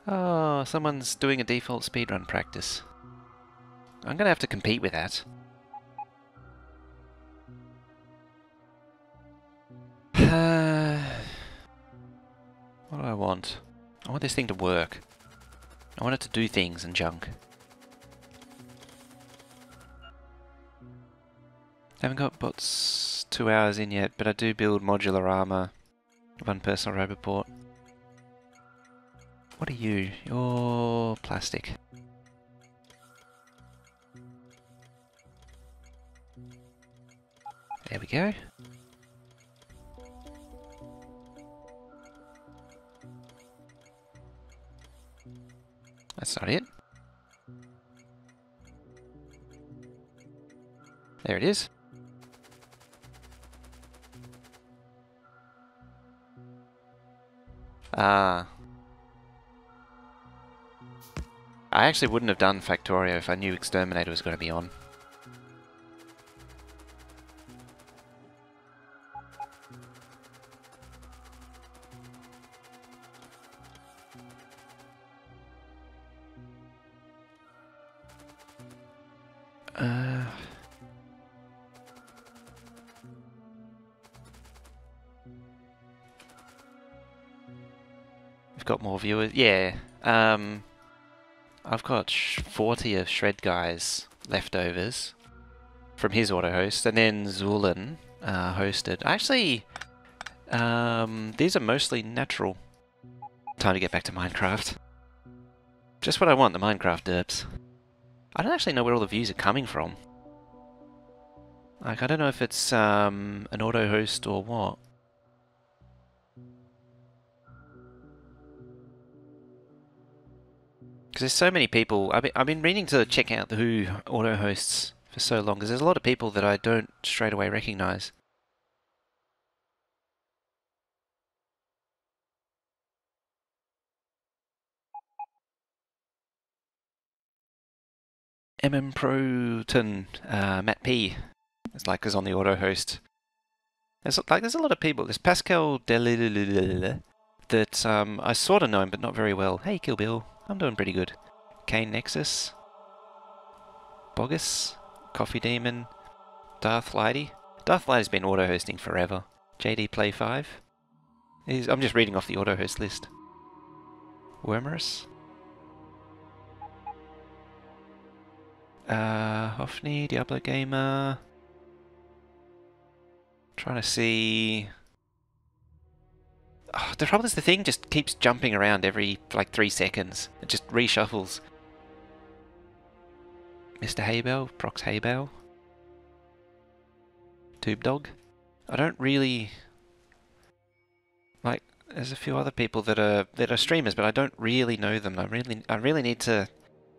Oh, someone's doing a default speedrun practice. I'm gonna have to compete with that. What do I want? I want this thing to work. I want it to do things and junk. Haven't got bots 2 hours in yet, but I do build modular armor. One personal roboport. What are you? You're plastic. There we go. That's not it. There it is. Ah. I actually wouldn't have done Factorio if I knew Exterminator was going to be on. We've got more viewers. Yeah. I've got 40 of Shred Guy's leftovers from his auto host, and then Zulin hosted. Actually, these are mostly natural. Time to get back to Minecraft. Just what I want, the Minecraft derps. I don't actually know where all the views are coming from. Like, I don't know if it's an auto host or what. Because there's so many people. I've been meaning to check out the who auto hosts for so long, because there's a lot of people that I don't straight away recognize. Proton, Matt P. It's like is on the auto host. There's a lot of people. There's Pascal that I sort of know him, but not very well. Hey, Kill Bill. I'm doing pretty good. Kane Nexus, Bogus, Coffee Demon, Darth Lighty. Darth Lighty's been auto hosting forever. JD Play 5. I'm just reading off the auto host list. Wormerus. Hoffney, Diablo Gamer. Trying to see. Oh, the trouble is the thing just keeps jumping around every like 3 seconds. It just reshuffles. Mr. Haybell, Prox Haybell. Tube Dog. I don't really like. There's a few other people that are streamers, but I don't really know them. I really need to.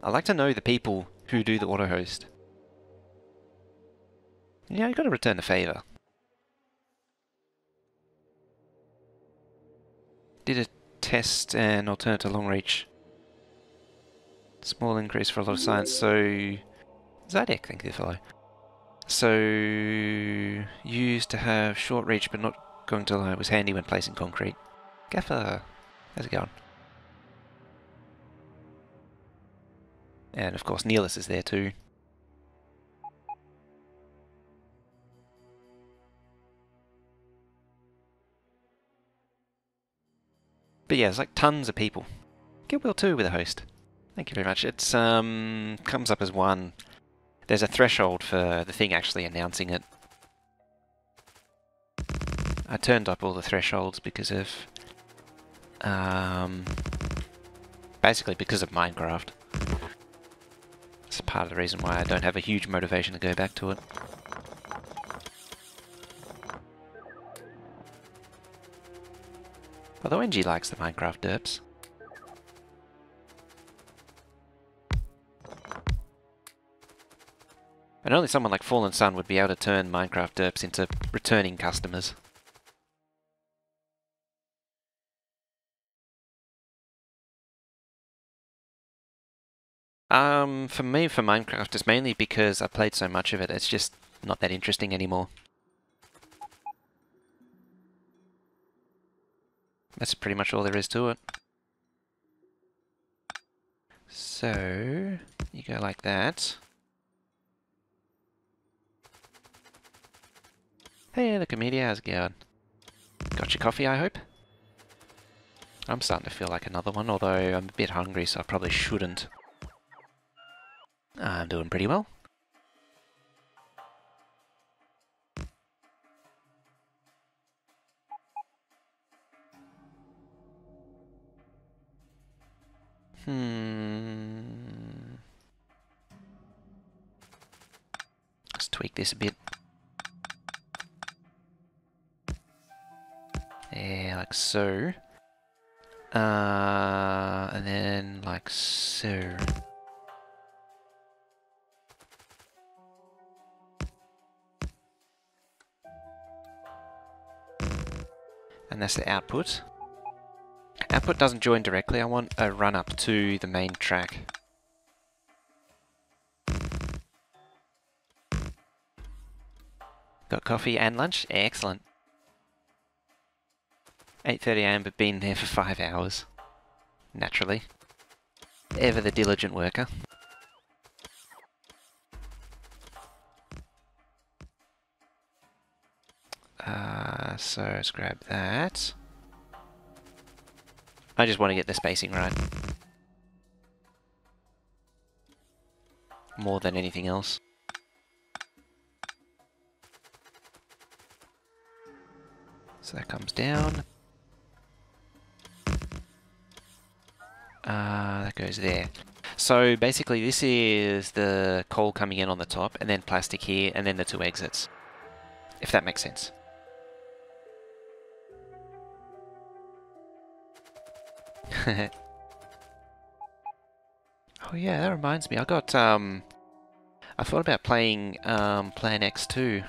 I like to know the people who do the auto host. Yeah, you got to return the favor. Did a test and alternate to long reach. Small increase for a lot of science. So Zodiac, thank you, fellow. So used to have short reach, but not going to lie. It was handy when placing concrete. Gaffer, how's it going? And of course Neelis is there too. But yeah, there's like tons of people. Get Will 2 with a host. Thank you very much. It's comes up as one. There's a threshold for the thing actually announcing it. I turned up all the thresholds because of basically because of Minecraft. It's part of the reason why I don't have a huge motivation to go back to it. Although NG likes the Minecraft derps. And only someone like Fallen Sun would be able to turn Minecraft derps into returning customers. For me, for Minecraft, it's mainly because I played so much of it, it's just not that interesting anymore. That's pretty much all there is to it. So, you go like that. Hey, the Comedia, how's it going? Got your coffee, I hope? I'm starting to feel like another one, although I'm a bit hungry, so I probably shouldn't. I'm doing pretty well. Let's tweak this a bit. Yeah, like so. And then like so. And that's the output. Output doesn't join directly, I want a run up to the main track. Got coffee and lunch? Excellent. 8:30 AM, but been there for 5 hours. Naturally. Ever the diligent worker. So let's grab that. I just want to get the spacing right. More than anything else. So that comes down. That goes there. So basically this is the coal coming in on the top, and then plastic here, and then the 2 exits. If that makes sense. Oh yeah, that reminds me. I got I thought about playing Plan X 2.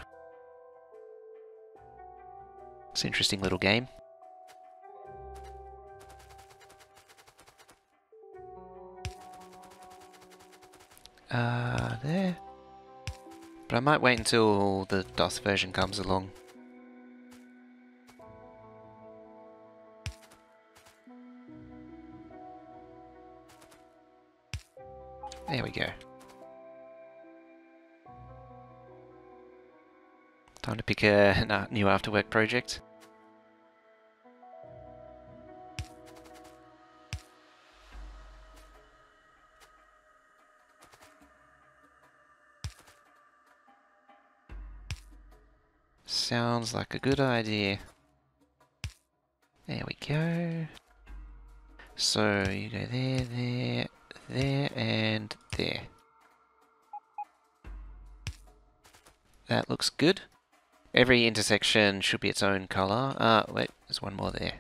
It's an interesting little game. There. But I might wait until the DOS version comes along. There we go. Time to pick a new after-work project. Sounds like a good idea. There we go. So you go there, there, there, and there. That looks good. Every intersection should be its own colour. Wait, there's one more there.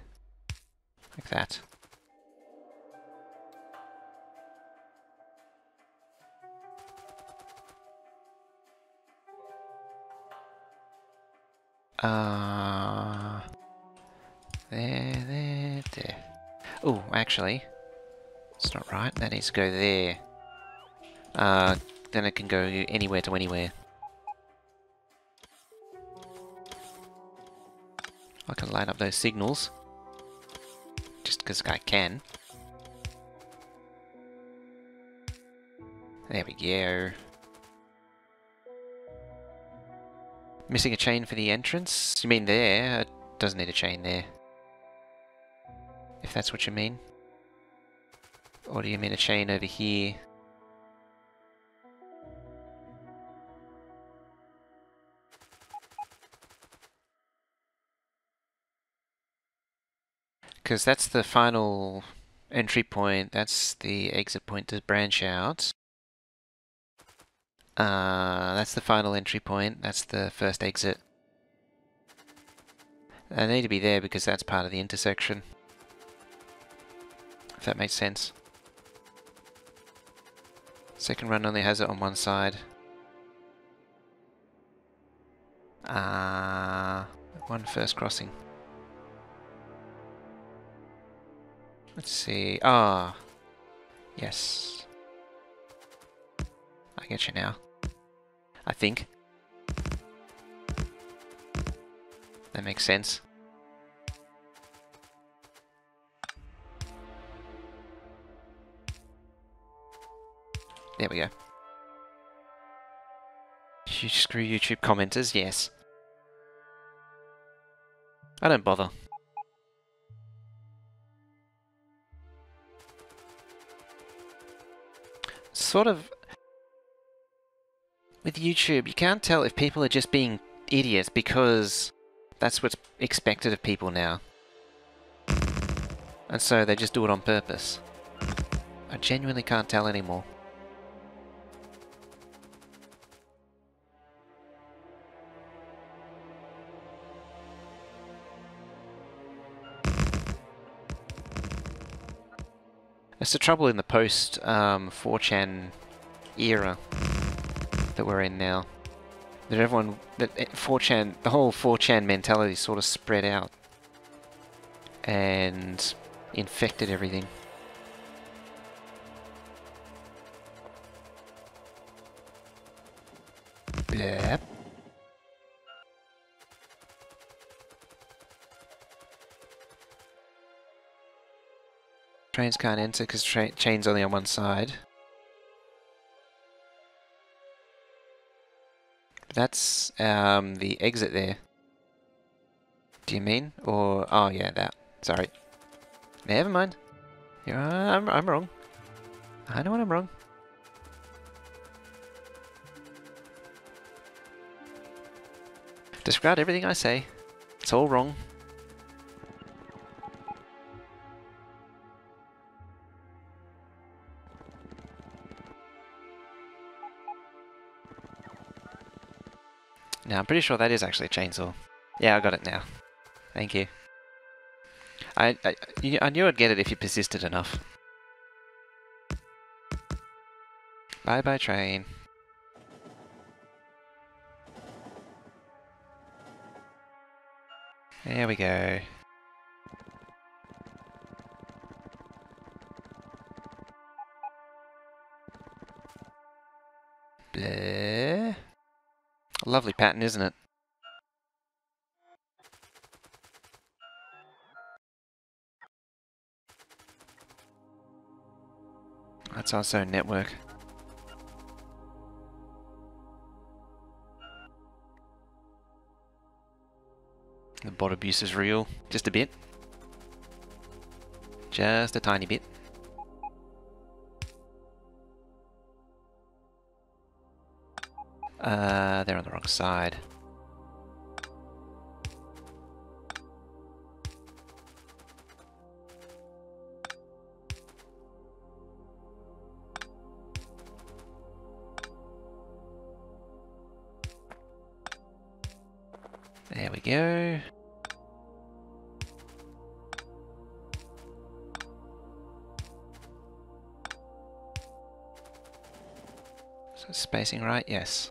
Like that. There. Oh, actually, it's not right. That needs to go there. Then it can go anywhere to anywhere. I can line up those signals. Just because I can. There we go. Missing a chain for the entrance? You mean there? It doesn't need a chain there. If that's what you mean. Or do you mean a chain over here? Because that's the final entry point, that's the exit point to branch out. That's the final entry point, that's the first exit. They need to be there because that's part of the intersection. If that makes sense. Second run only has it on one side. One first crossing. Let's see. Yes. I get you now. I think. That makes sense. There we go. You screw YouTube commenters, yes. I don't bother. Sort of... With YouTube, you can't tell if people are just being idiots because that's what's expected of people now. And so they just do it on purpose. I genuinely can't tell anymore. It's the trouble in the post 4chan era that we're in now. That everyone, that 4chan, the whole 4chan mentality sort of spread out and infected everything. Blep. Trains can't enter because chain's only on one side. That's the exit there. Do you mean? Or oh yeah, that. Sorry. Never mind. Yeah, I'm wrong. I know when I'm wrong. Disregard everything I say. It's all wrong. Now, I'm pretty sure that is actually a chainsaw. Yeah, I got it now. Thank you. I knew I'd get it if you persisted enough. Bye bye train. There we go. Bleh. Lovely pattern, isn't it? That's also network. The bot abuse is real. Just a bit. Just a tiny bit. They're on the wrong side. There we go. So spacing right? Yes.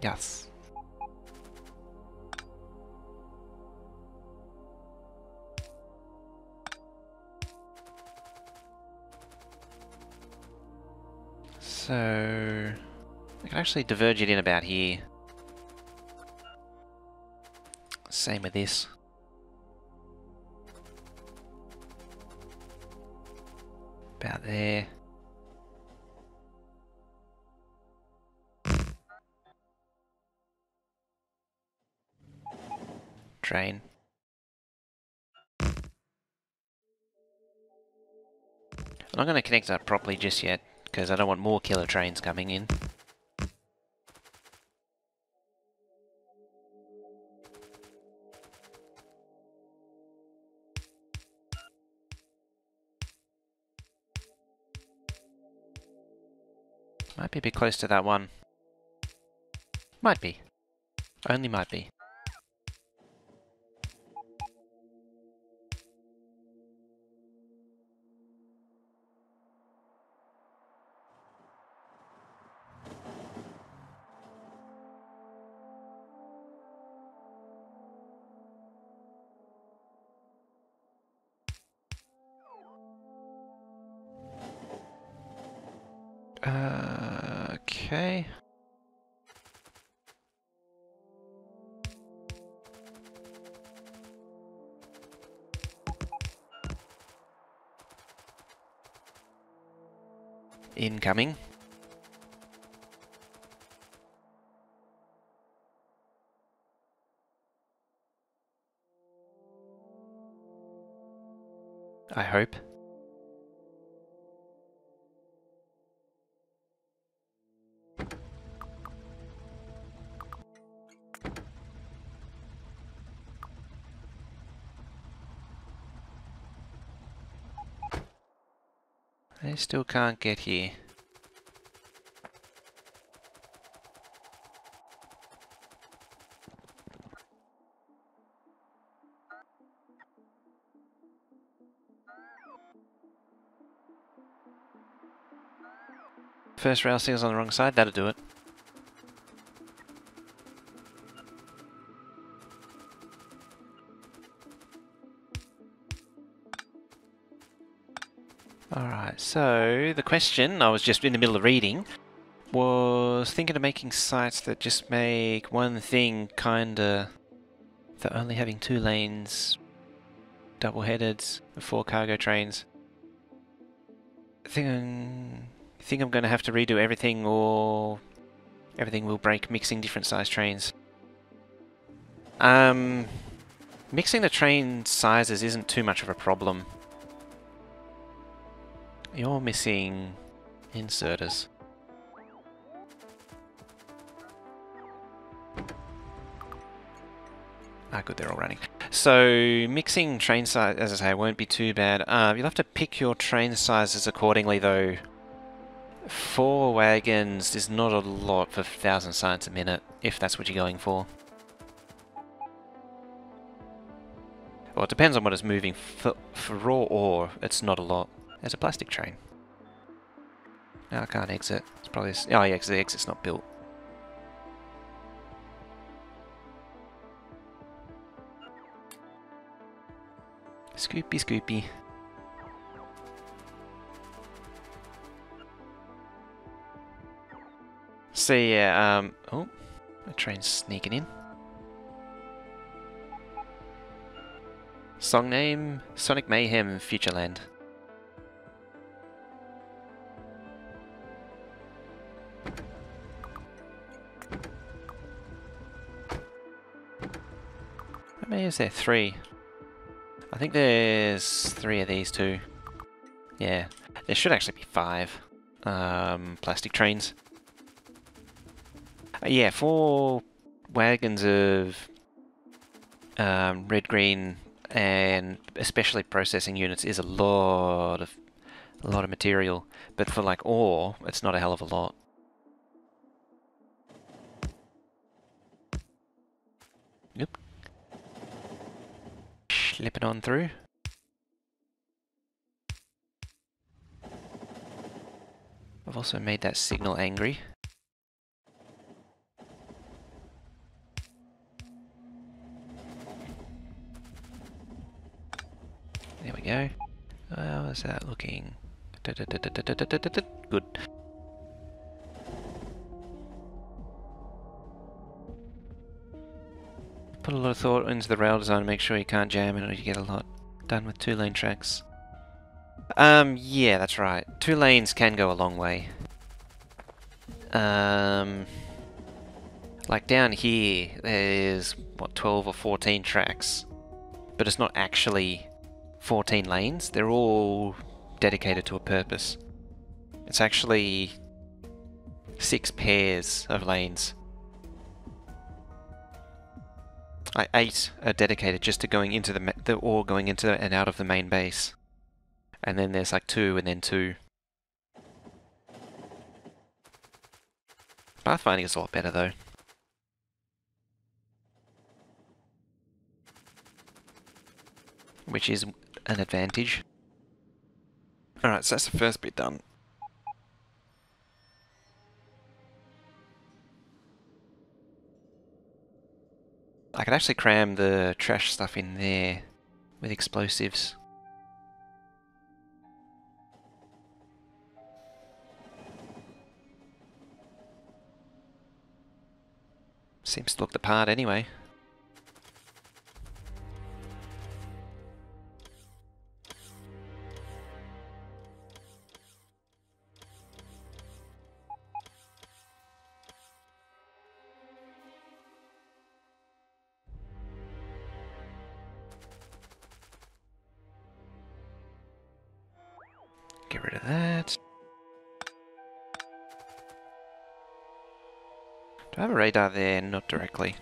Yes. So I can actually diverge it in about here. Same with this. About there. train. I'm not going to connect that properly just yet, because I don't want more killer trains coming in. Might be a bit close to that one. Might be. Only might be. Okay. Incoming. I hope. I still can't get here. First rail seal's on the wrong side, that'll do it. Alright, so the question I was just in the middle of reading was thinking of making sites that just make one thing kinda, for only having 2 lanes, double-headed, 4 cargo trains. I think I'm gonna have to redo everything, or everything will break mixing different size trains. Mixing the train sizes isn't too much of a problem. You're missing inserters. Ah, good, they're all running. So, mixing train size, as I say, won't be too bad. You'll have to pick your train sizes accordingly, though. 4 wagons is not a lot for 1,000 science a minute, if that's what you're going for. Well, it depends on what it's moving. For raw ore, it's not a lot. There's a plastic train. No, I can't exit. It's probably... Oh yeah, because the exit's not built. Scoopy, scoopy. So yeah, oh, a train's sneaking in. Song name, Sonic Mayhem Futureland. How many is there? 3. I think there's 3 of these too. Yeah, there should actually be 5 plastic trains. Yeah, 4 wagons of red, green, and especially processing units is a lot of material. But for like ore, it's not a hell of a lot. Yep. Slipping on through. I've also made that signal angry. There we go. How is that looking? Good. Put a lot of thought into the rail design to make sure you can't jam it or you get a lot done with 2-lane tracks. Yeah, that's right. 2 lanes can go a long way. Like down here, there's, what, 12 or 14 tracks. But it's not actually 14 lanes. They're all dedicated to a purpose. It's actually 6 pairs of lanes. Like 8 are dedicated just to going into the or going into and out of the main base. And then there's like 2 and then 2. Pathfinding is a lot better though. Which is an advantage. Alright, so that's the first bit done. I could actually cram the trash stuff in there with explosives. Seems to look the part anyway. Get rid of that. Do I have a radar there? Not directly.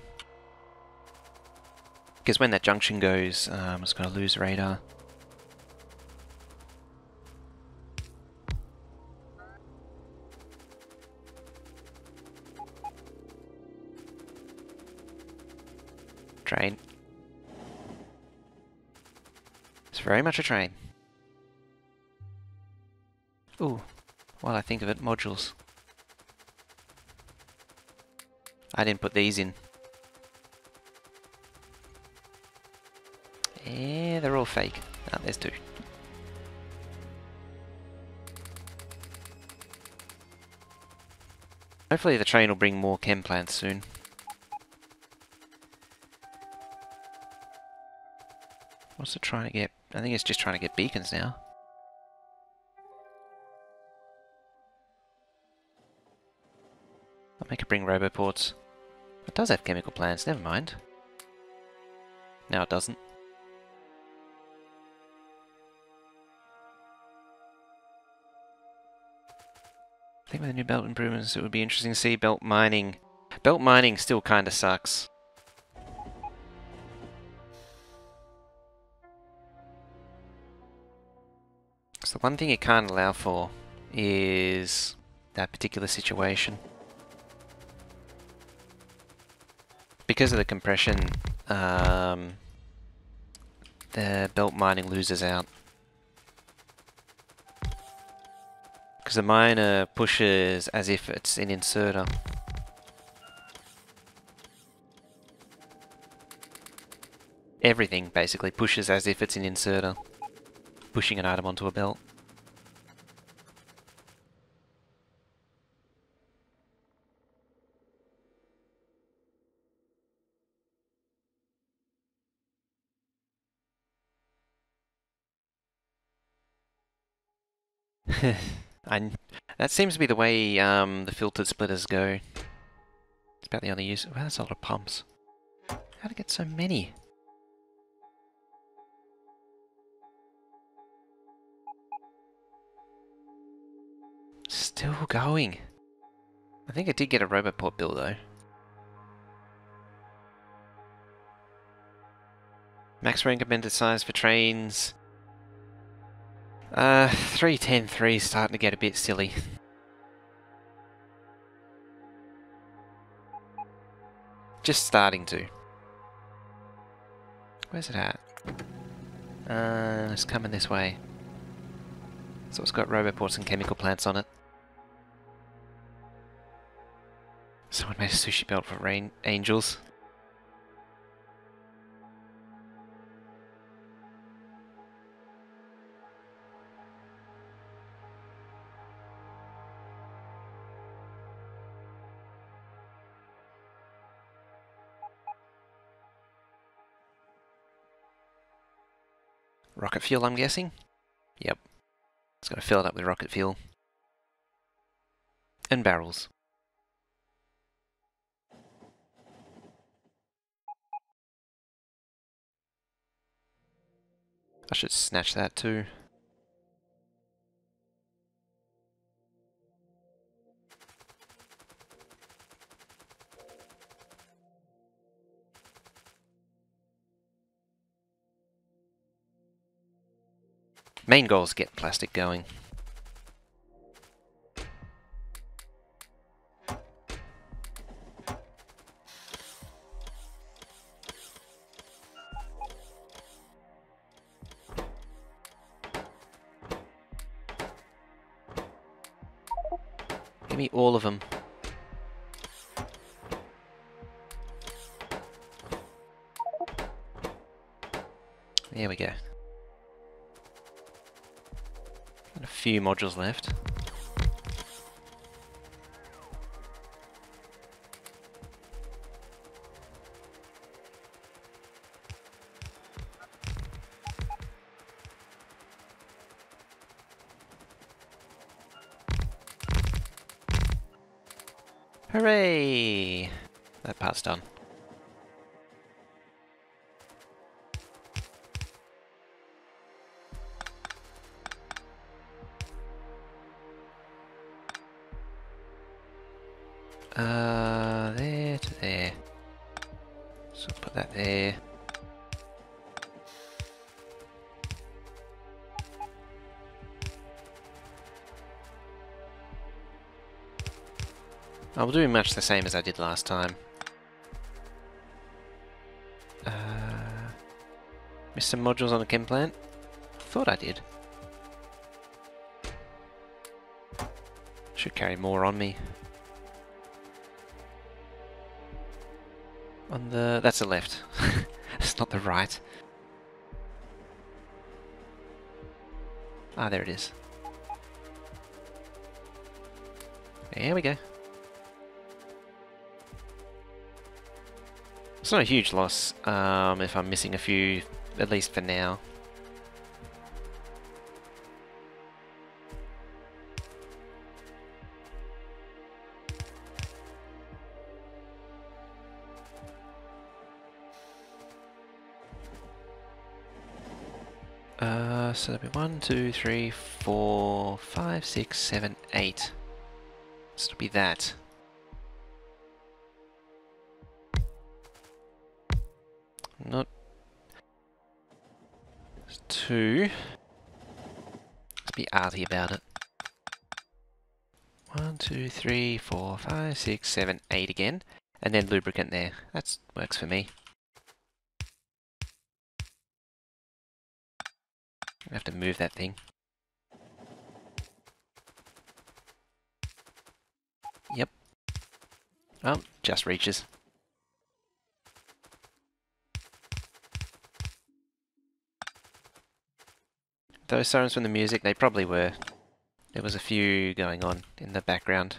Because when that junction goes, I'm just going to lose radar. Train. It's very much a train. Ooh, while I think of it, modules. I didn't put these in. Yeah, they're all fake. Ah, there's 2. Hopefully the train will bring more chem plants soon. What's it trying to get? I think it's just trying to get beacons now. I'll make it bring roboports. It does have chemical plants, never mind. No, it doesn't. I think with the new belt improvements it would be interesting to see belt mining. Belt mining still kinda sucks. So the one thing it can't allow for is that particular situation. Because of the compression, the belt mining loses out. Because the miner pushes as if it's an inserter. Everything basically pushes as if it's an inserter, pushing an item onto a belt. That seems to be the way the filtered splitters go. It's about the only use. Wow, that's a lot of pumps. How to get so many? Still going. I think I did get a roboport bill though. Max recommended size for trains. 310.3 is starting to get a bit silly. Just starting to. Where's it at? It's coming this way. So it's got roboports and chemical plants on it. Someone made a sushi belt for angels. Rocket fuel, I'm guessing? Yep. It's got to fill it up with rocket fuel. And barrels. I should snatch that too. Main goal is get plastic going. Give me all of them. There we go. Got a few modules left. Hooray! That part's done. There to there. So put that there. I'll do much the same as I did last time. Missed some modules on the chem plant? Thought I did. Should carry more on me. On the... that's the left. It's not the right. Ah, there it is. There we go. It's not a huge loss if I'm missing a few, at least for now. So that'll be 1, 2, 3, 4, 5, 6, 7, 8. So it'll be that. Not... There's 2. Let's be arty about it. 1, 2, 3, 4, 5, 6, 7, 8 again. And then lubricant there. That works for me. I have to move that thing. Yep. Oh, just reaches. Those sirens from the music, they probably were. There was a few going on in the background.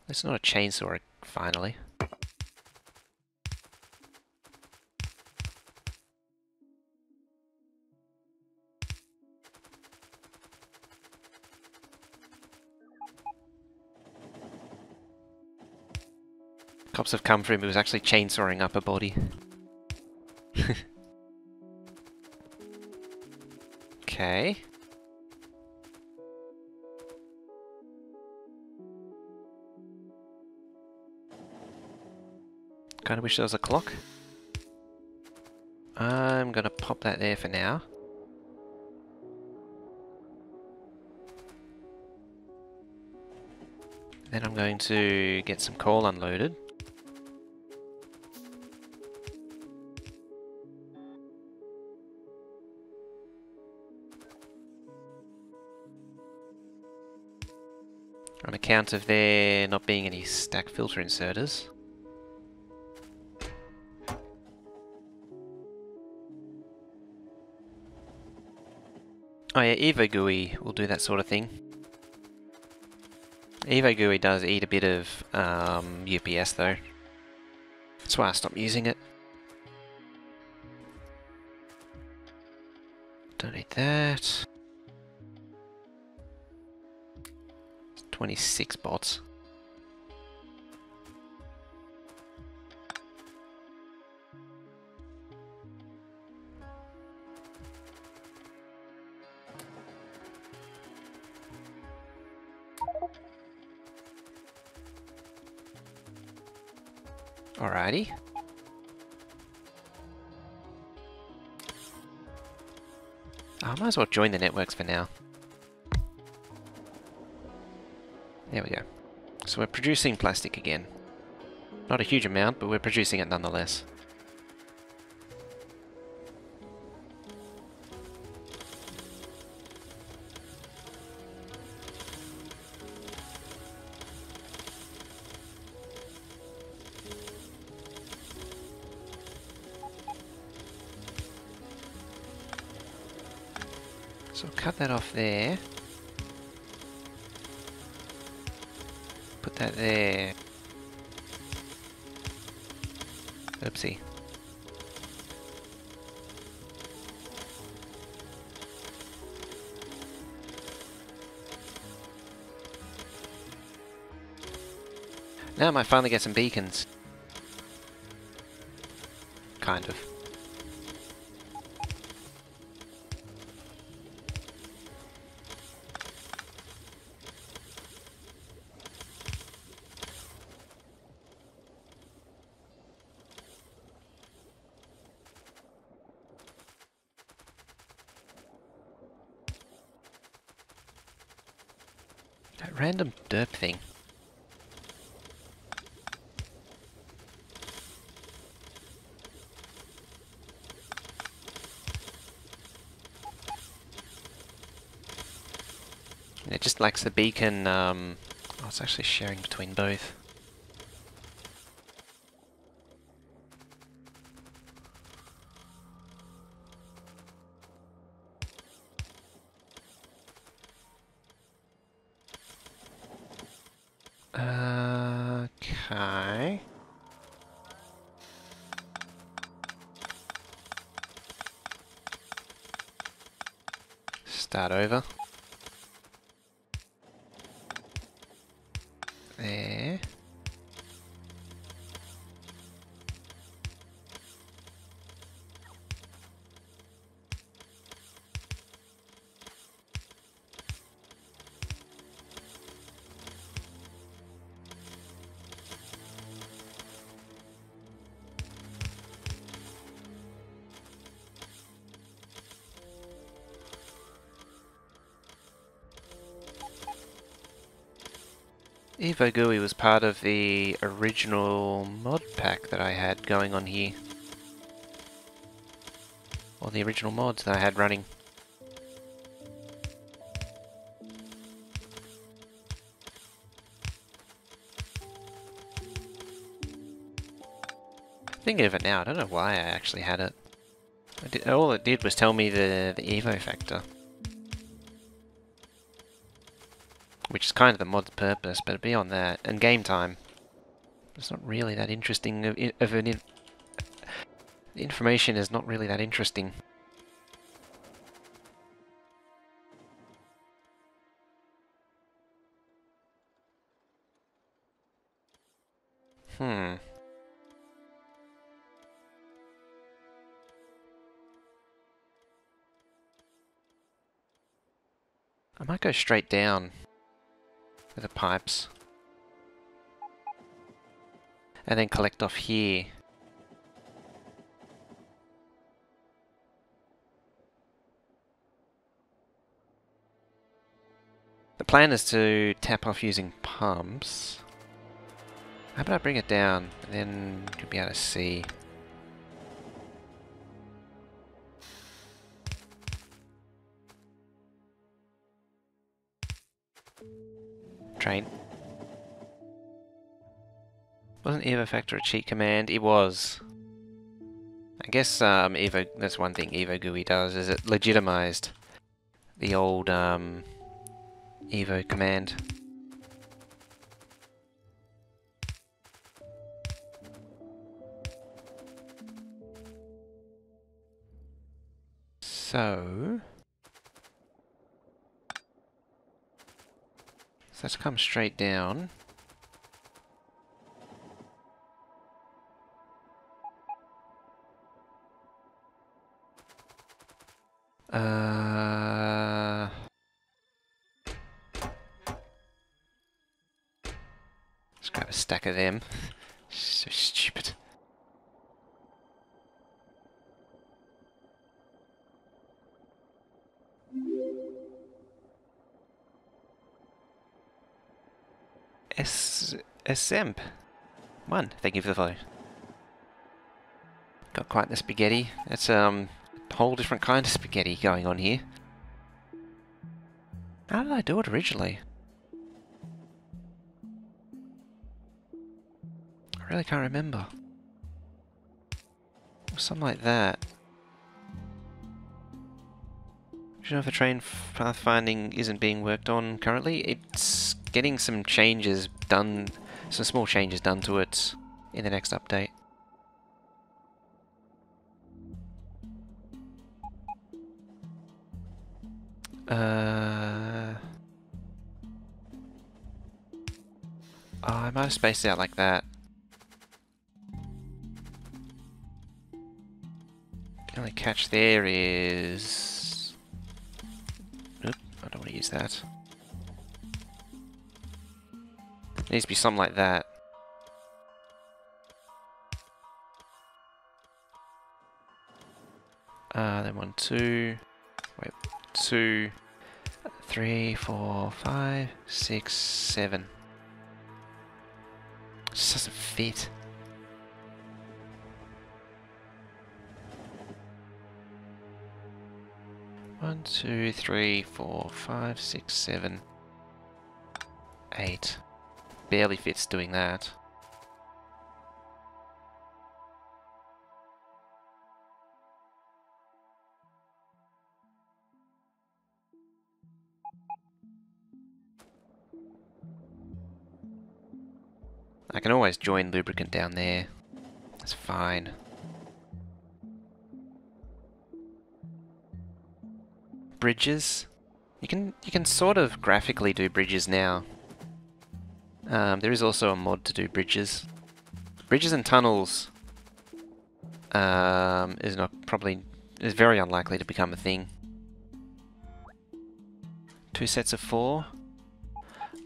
It's not a chainsaw, finally. Cops have come for him, he was actually chainsawing up a body. Okay. Kinda wish there was a clock. I'm gonna pop that there for now. Then I'm going to get some coal unloaded. On account of there not being any stack filter inserters. Oh yeah, Evo GUI will do that sort of thing. Evo GUI does eat a bit of UPS though. That's why I stopped using it. Don't need that. 26 bots. Alrighty. I might as well join the networks for now. There we go. So we're producing plastic again. Not a huge amount, but we're producing it nonetheless. So I'll cut that off there. Put that there. Oopsie. Now I might finally get some beacons. Kind of. That random derp thing. It just lacks the beacon, oh, it's actually sharing between both. Okay. Start over. There. Evo GUI was part of the original mod pack that I had going on here. Or the original mods that I had running. Thinking of it now, I don't know why I actually had it. All it did was tell me the Evo factor. Which is kind of the mod's purpose, but beyond that, and game time, it's not really that interesting. The information is not really that interesting. I might go straight down with the pipes. And then collect off here. The plan is to tap off using pumps. How about I bring it down, and then you'll be able to see. Train. Wasn't Evo Factor a cheat command? It was. I guess Evo. That's one thing Evo GUI does, is it legitimized the old Evo command. So let's come straight down. Let's grab a stack of them. So stupid. Semp. One. Thank you for the follow. Got quite the spaghetti. That's a whole different kind of spaghetti going on here. How did I do it originally? I really can't remember. Something like that. Do you know if the train pathfinding isn't being worked on currently? It's getting some changes done, some small changes done to it in the next update. Oh, I might have spaced it out like that. The only catch there is... Oop, I don't want to use that. It needs to be something like that. Then 1, 2... Wait, 2... 3, 4, 5, 6, 7. It just doesn't fit. One, 2, 3, 4, 5, 6, 7, 8. Barely fits doing that. I can always join lubricant down there. That's fine. Bridges. You can sort of graphically do bridges now. There is also a mod to do bridges. Bridges and tunnels is very unlikely to become a thing. 2 sets of 4.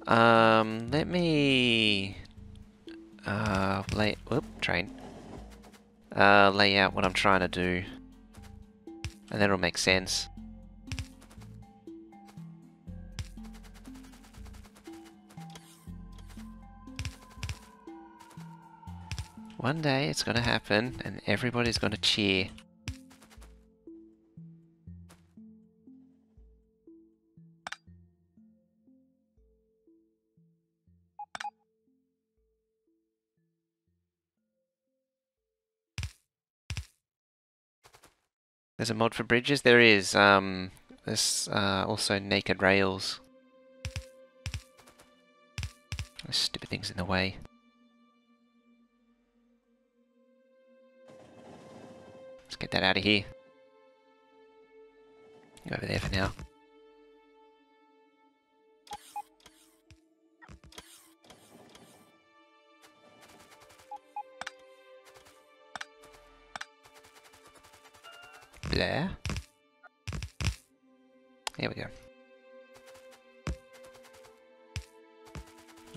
Let me lay out what I'm trying to do, and then it'll make sense. One day it's gonna happen, and everybody's gonna cheer. There's a mod for bridges? There is. There's also naked rails. Those stupid things in the way. Let's get that out of here. Go over there for now. There. There we go.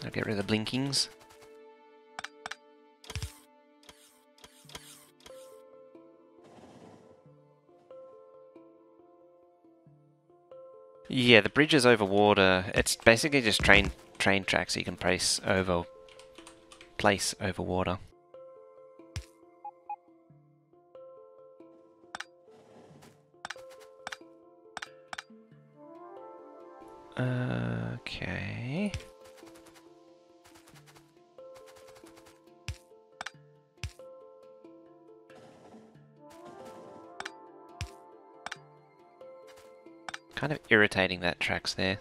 I'll get rid of the blinkings. Yeah, the bridge is over water. It's basically just train tracks you can place over water. Okay. Kind of irritating that track's there.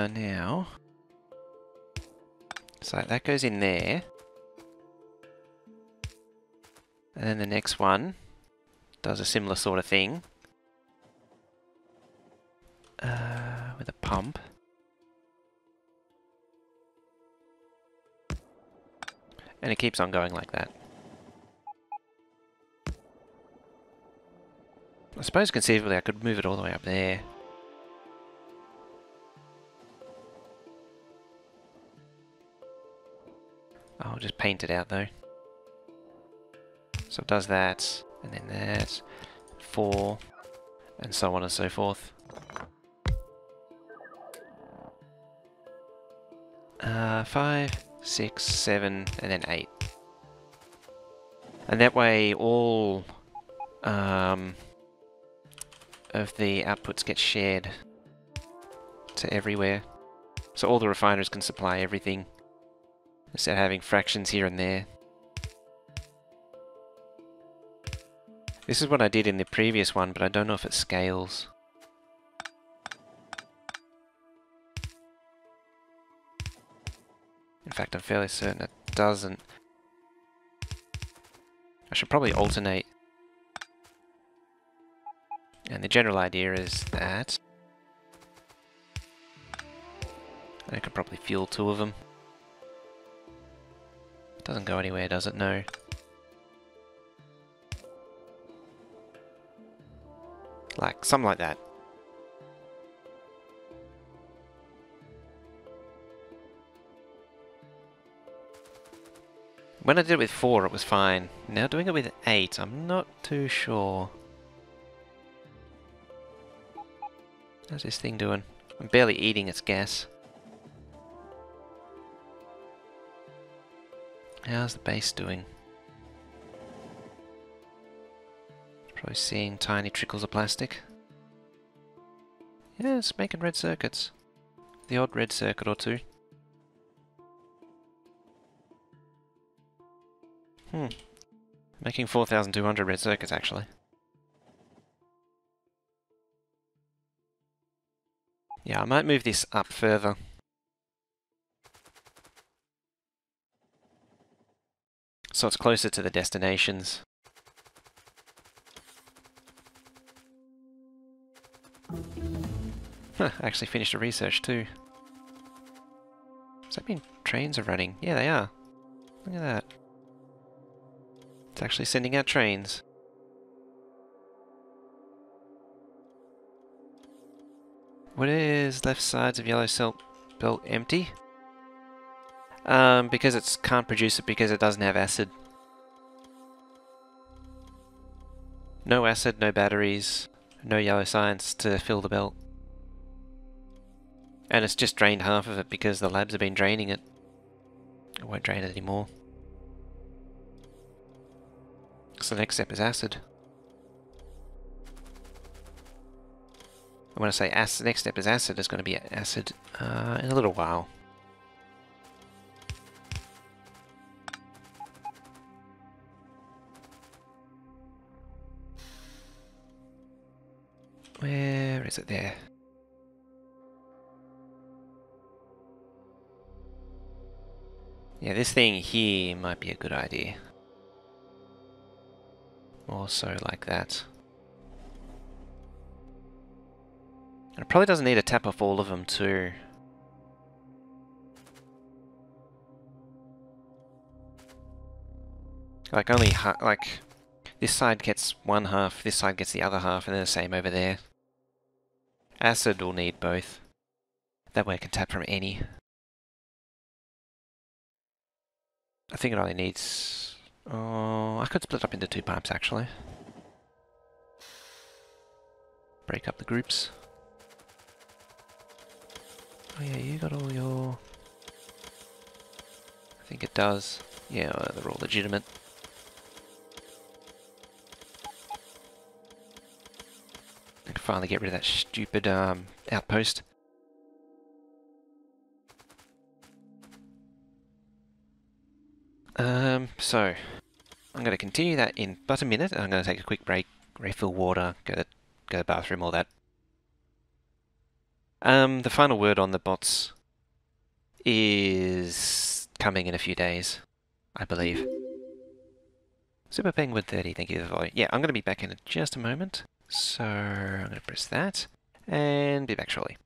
Now, so that goes in there, and then the next one does a similar sort of thing with a pump. And it keeps on going like that. I suppose conceivably I could move it all the way up there. I'll just paint it out though. So it does that, and then that, 4, and so on and so forth. 5, 6, 7, and then 8. And that way all of the outputs get shared to everywhere. So all the refiners can supply everything, instead of having fractions here and there. This is what I did in the previous one, but I don't know if it scales. In fact, I'm fairly certain it doesn't. I should probably alternate. And the general idea is that I could probably fuel 2 of them. Doesn't go anywhere, does it? No. Like, something like that. When I did it with 4, it was fine. Now doing it with 8, I'm not too sure. How's this thing doing? I'm barely eating its gas. How's the base doing? Probably seeing tiny trickles of plastic. Yeah, it's making red circuits. The odd red circuit or 2. Making 4,200 red circuits actually. Yeah, I might move this up further. So it's closer to the destinations. Huh, I actually finished a research too. Does that mean trains are running? Yeah, they are. Look at that. It's actually sending out trains. What is left sides of yellow cell belt empty? Because it can't produce it because it doesn't have acid. No acid, no batteries, no yellow science to fill the belt. And it's just drained half of it because the labs have been draining it. It won't drain it anymore. So the next step is acid. And when I say acid, next step is acid, it's going to be acid in a little while. Where is it there? Yeah, this thing here might be a good idea. Also like that. And it probably doesn't need to tap off all of them too. Like only like this side gets one half, this side gets the other half, and then the same over there. Acid will need both. That way I can tap from any. I think it only needs... Oh, I could split up into 2 pipes actually. Break up the groups. Oh yeah, you got all your... I think it does. Yeah, they're all legitimate. I can finally get rid of that stupid outpost. So I'm going to continue that in but a minute. I'm going to take a quick break, refill water, go to the bathroom, all that. The final word on the bots is coming in a few days, I believe. Super Penguin 30, thank you for the follow. Yeah, I'm going to be back in just a moment. So I'm going to press that and be back shortly.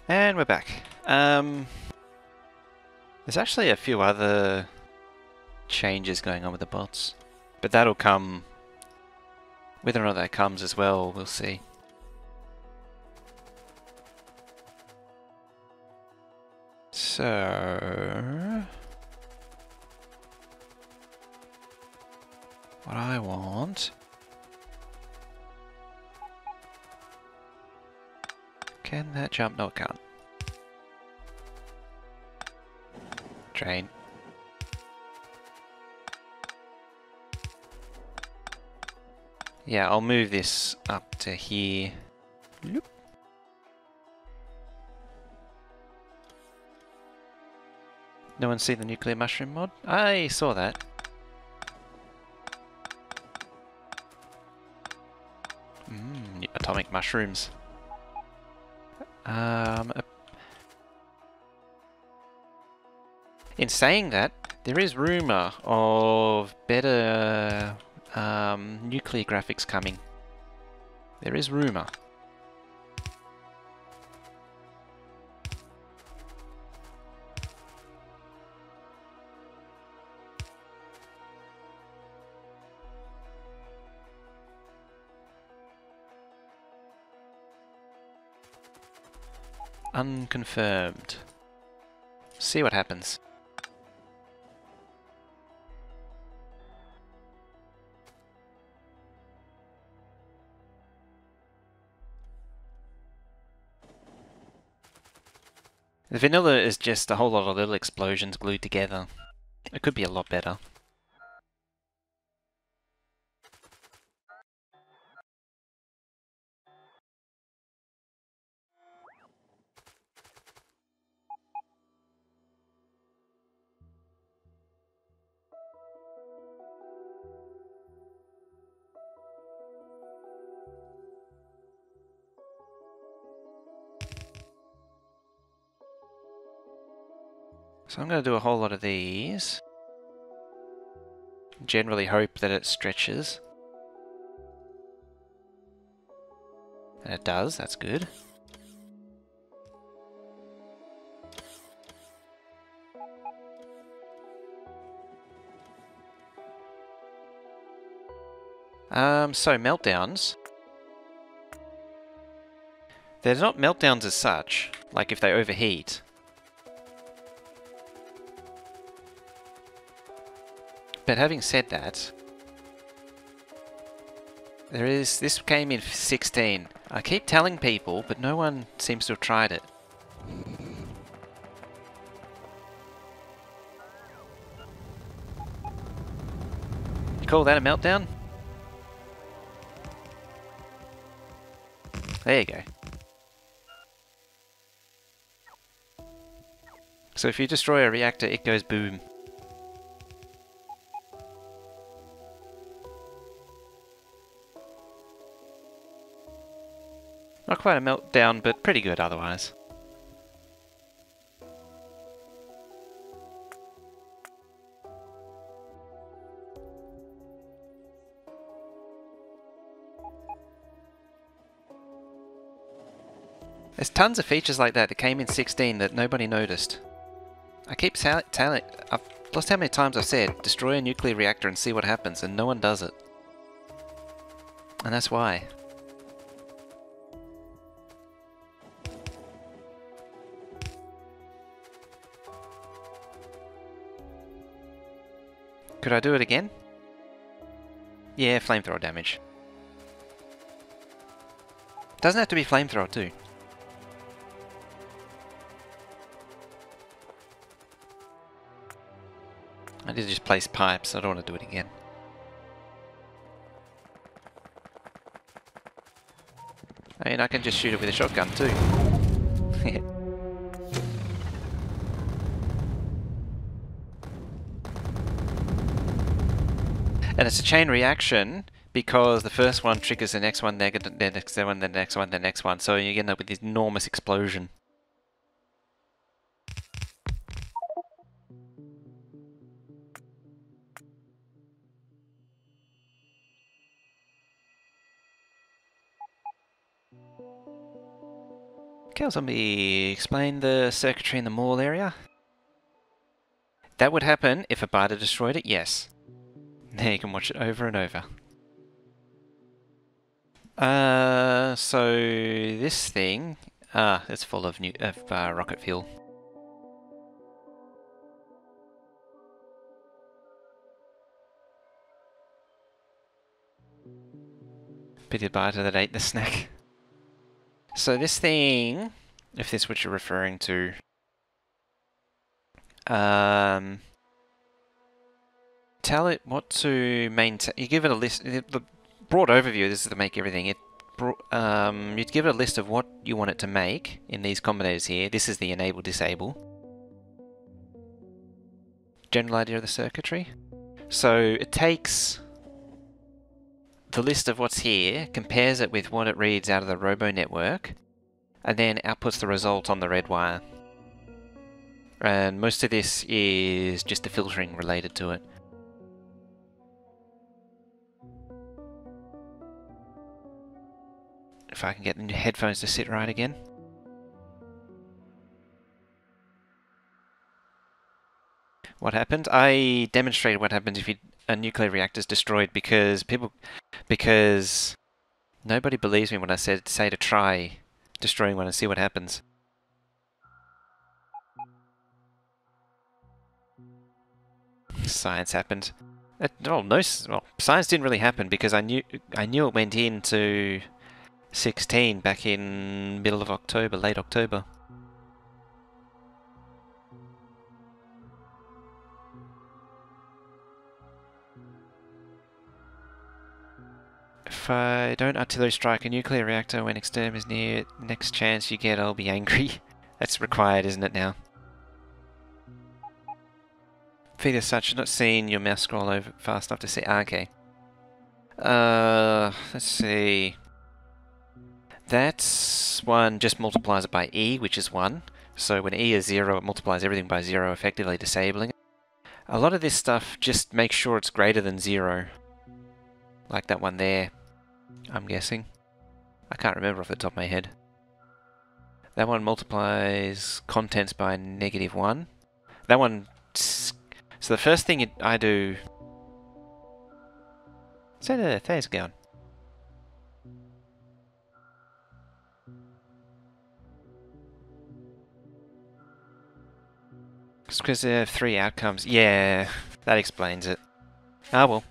And we're back. There's actually a few other changes going on with the bots, but that'll come. Whether or not that comes as well, we'll see. So, what I want. Can that jump? No, it can't. Train. Yeah, I'll move this up to here. Loop. No one see the nuclear mushroom mod? I saw that. Atomic mushrooms. In saying that, there is rumour of better nuclear graphics coming. There is rumour. Unconfirmed. See what happens. The vanilla is just a whole lot of little explosions glued together. It could be a lot better. So I'm going to do a whole lot of these. Generally hope that it stretches. And it does, that's good. So meltdowns. They're not meltdowns as such, like if they overheat. But having said that, this came in 16. I keep telling people, but no one seems to have tried it. You call that a meltdown? There you go. So if you destroy a reactor, it goes boom. Not quite a meltdown, but pretty good otherwise. There's tons of features like that that came in 16 that nobody noticed. I keep Lost how many times I've said, destroy a nuclear reactor and see what happens, and no one does it. And that's why. Could I do it again? Yeah, flamethrower damage. Doesn't have to be flamethrower too. I did just place pipes, I don't want to do it again. I mean, I can just shoot it with a shotgun too. And it's a chain reaction because the first one triggers the next one, the next one, the next one, the next one. So you end up with this enormous explosion. Kill zombie, explain the circuitry in the Moar area. That would happen if a biter destroyed it, yes. There you can watch it over and over. So this thing, it's full of rocket fuel. Pity the biter that ate the snack. So this thing, if this is what you're referring to, tell it what to maintain. You give it a list. The broad overview. This is to make everything. You'd give it a list of what you want it to make in these combinators here. This is the enable disable. General idea of the circuitry. So it takes the list of what's here, compares it with what it reads out of the robo network, and then outputs the result on the red wire. And most of this is just the filtering related to it. If I can get the headphones to sit right again. What happened? I demonstrated what happens if a nuclear reactor is destroyed because nobody believes me when I say to try destroying one and see what happens. Science happened. Science didn't really happen because I knew it went into 16 back in middle of October, late October. If I don't artillery strike a nuclear reactor when exterm is near, next chance you get I'll be angry. That's required, isn't it now? Feed as such, not seeing your mouse scroll over fast enough to see. Okay. Let's see. That one just multiplies it by E, which is 1. So when E is 0, it multiplies everything by 0, effectively disabling it. A lot of this stuff just makes sure it's greater than 0. Like that one there, I'm guessing. I can't remember off the top of my head. That one multiplies contents by -1. That one... So the first thing I do... So there's going. It's because there are 3 outcomes. Yeah, that explains it. Ah well.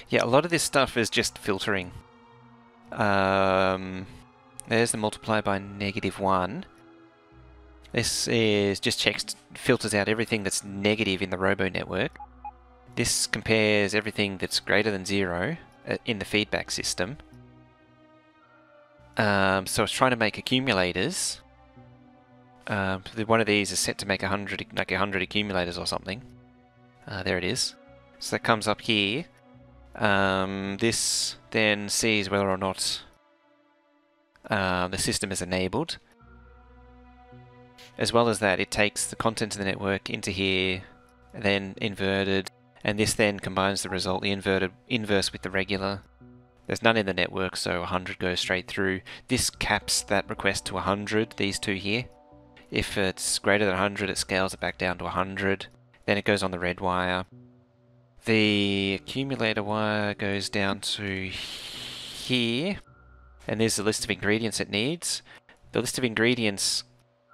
Yeah, a lot of this stuff is just filtering. There's the multiply by -1. This is just filters out everything that's negative in the robo network. This compares everything that's greater than 0 in the feedback system. So it's trying to make accumulators. One of these is set to make 100 accumulators or something. There it is. So that comes up here. This then sees whether or not the system is enabled. As well as that, it takes the content of the network into here, then inverted, and this then combines the result, the inverse with the regular. There's none in the network, so 100 goes straight through. This caps that request to 100, these two here. If it's greater than 100, it scales it back down to 100. Then it goes on the red wire. The accumulator wire goes down to here. And there's the list of ingredients it needs. The list of ingredients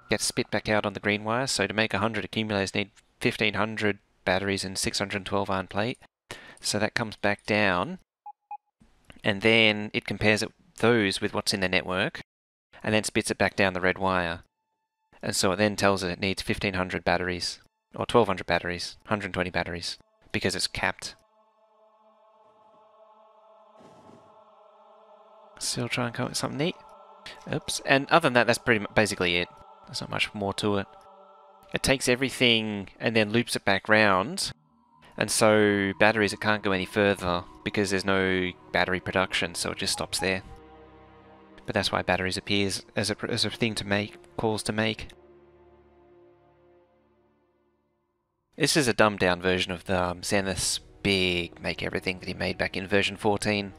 gets spit back out on the green wire. So to make 100 accumulators, need 1500 batteries and 612 iron plate. So that comes back down. And then it compares those with what's in the network. And then spits it back down the red wire. And so it then tells it needs 1500 batteries. Or 1200 batteries. 120 batteries. Because it's capped. Still try and come up with something neat. Oops. And other than that, that's pretty much basically it. There's not much more to it. It takes everything and then loops it back round. And so batteries, it can't go any further because there's no battery production, so it just stops there. But that's why batteries appears as a thing to make, calls to make. This is a dumbed down version of the Zenith's big make everything that he made back in version 14.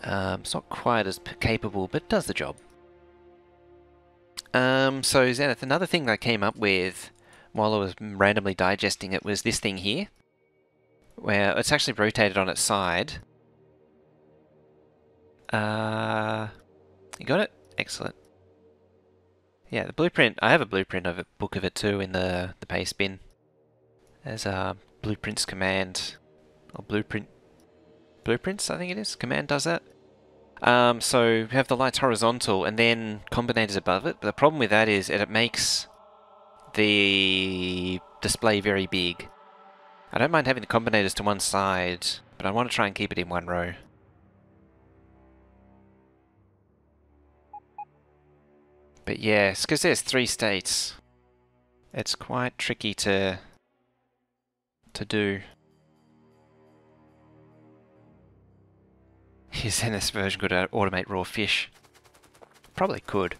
It's not quite as capable, but does the job. So Zenith, another thing that I came up with while I was randomly digesting it was this thing here, where it's actually rotated on its side. You got it? Excellent. Yeah, the blueprint, I have a blueprint of it, book of it too in the paste bin. There's a blueprints command, or blueprints I think it is, command does that. So we have the lights horizontal and then combinators above it, but the problem with that is that it makes the display very big. I don't mind having the combinators to one side, but I want to try and keep it in one row. But yeah, it's because there's 3 states. It's quite tricky to do. Is this version could automate raw fish? Probably could.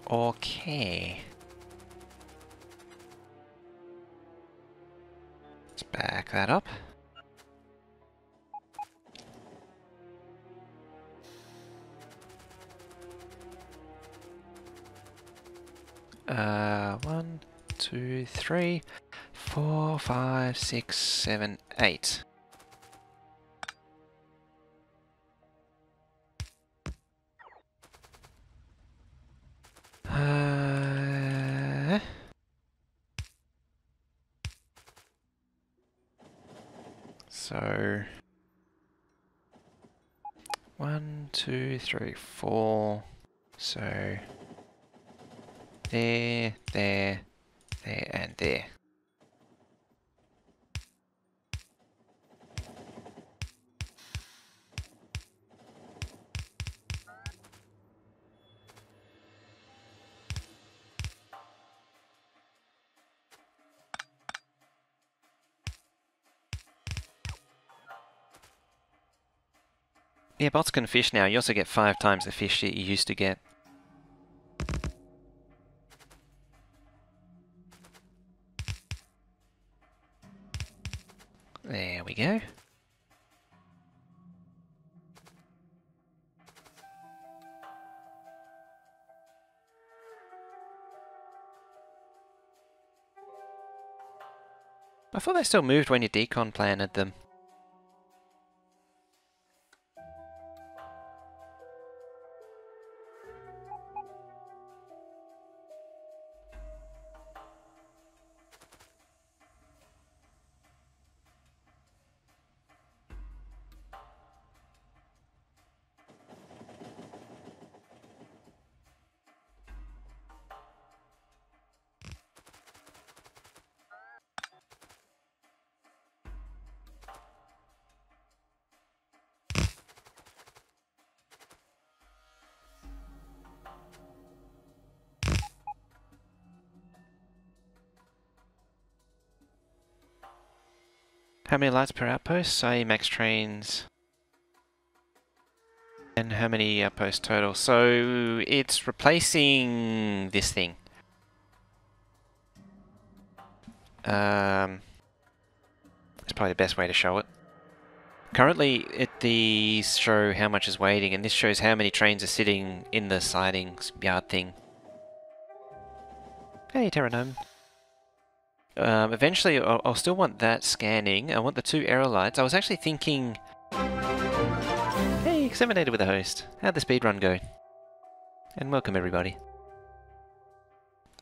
Okay. Let's back that up. One, 2, 3, 4, 5, 6, 7, 8. So 1, 2, 3, 4. So there, there, there, and there. Yeah, bots can fish now. You also get 5 times the fish that you used to get. There we go. I thought they still moved when you decon planted them. How many lights per outpost? Say max trains. And how many outposts total? So it's replacing this thing. It's probably the best way to show it. Currently, these show how much is waiting, and this shows how many trains are sitting in the sidings yard thing. Hey, Terranome. Eventually, I'll still want that scanning. I want the 2 error lights. I was actually thinking... Hey, Examinator with a host. How'd the speedrun go? And welcome, everybody.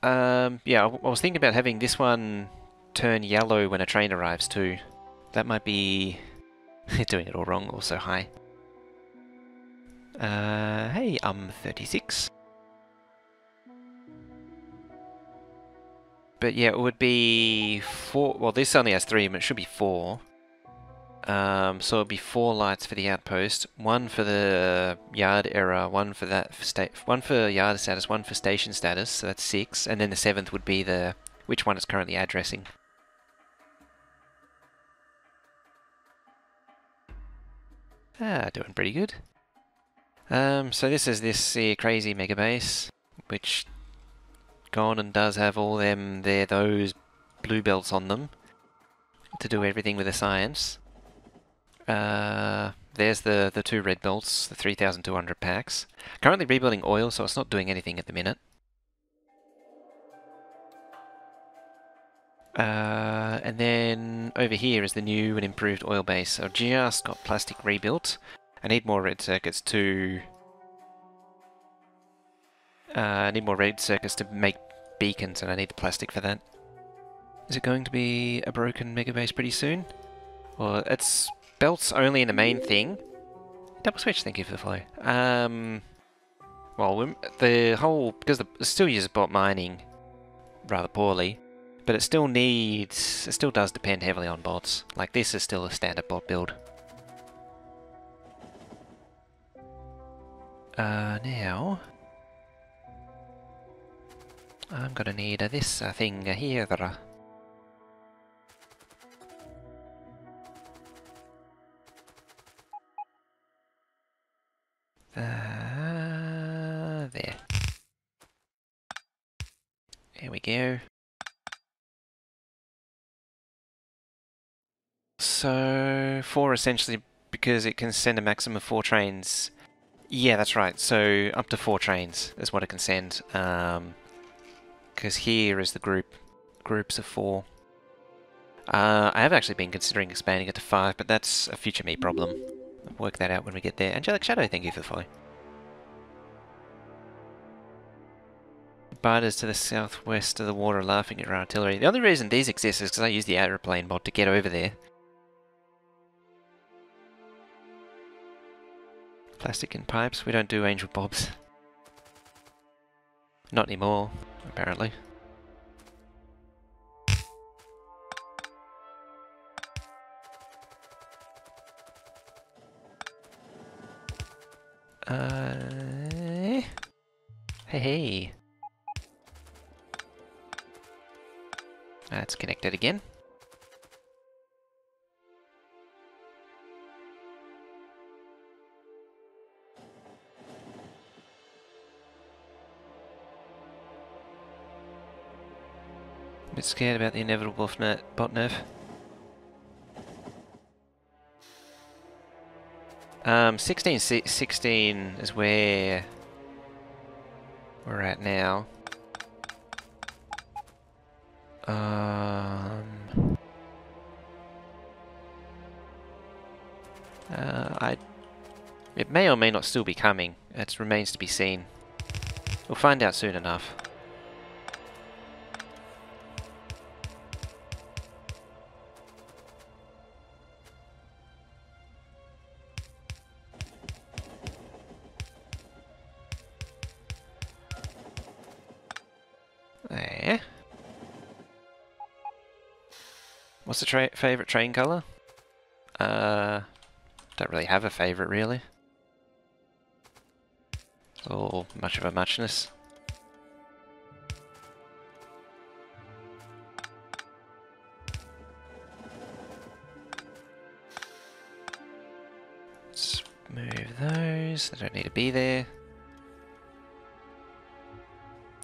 Yeah, I was thinking about having this one turn yellow when a train arrives, too. That might be... doing it all wrong, also hi. Hey, I'm 36. But yeah, it would be 4... Well, this only has 3, but it should be 4. So it'd be 4 lights for the outpost, 1 for the yard error, 1 for that, 1 for yard status, 1 for station status, so that's 6, and then the 7th would be the which one it's currently addressing. Doing pretty good. So this is this crazy mega base, which gone and does have all those blue belts on them to do everything with the science. There's the 2 red belts, the 3,200 packs. Currently rebuilding oil, so it's not doing anything at the minute. And then over here is the new and improved oil base. I've just got plastic rebuilt. I need more red circuits to... I need more red circuits to make beacons, and I need the plastic for that. Is it going to be a broken mega base pretty soon? Well, it's belts only in the main thing. Double switch, thank you for the flow. Well, the whole... because it still uses bot mining rather poorly, but it still needs... it still does depend heavily on bots. Like, this is still a standard bot build. Now... I'm gonna need this thing here. There. There we go. So, 4 essentially because it can send a maximum of 4 trains. Yeah, that's right. So, up to 4 trains is what it can send. Because here is the groups of 4. I have actually been considering expanding it to 5, but that's a future me problem. I'll work that out when we get there. Angelic Shadow, thank you for the follow. Biters to the southwest of the water laughing at our artillery. The only reason these exist is because I use the aeroplane bot to get over there. Plastic and pipes, we don't do angel bobs. Not anymore, apparently. Hey. That's connected again. A bit scared about the inevitable bot nerf. 16 is where we're at now. It may or may not still be coming. It remains to be seen. We'll find out soon enough. There. What's the favourite train colour? Don't really have a favourite, really. It's all much of a muchness. Let's move those. They don't need to be there.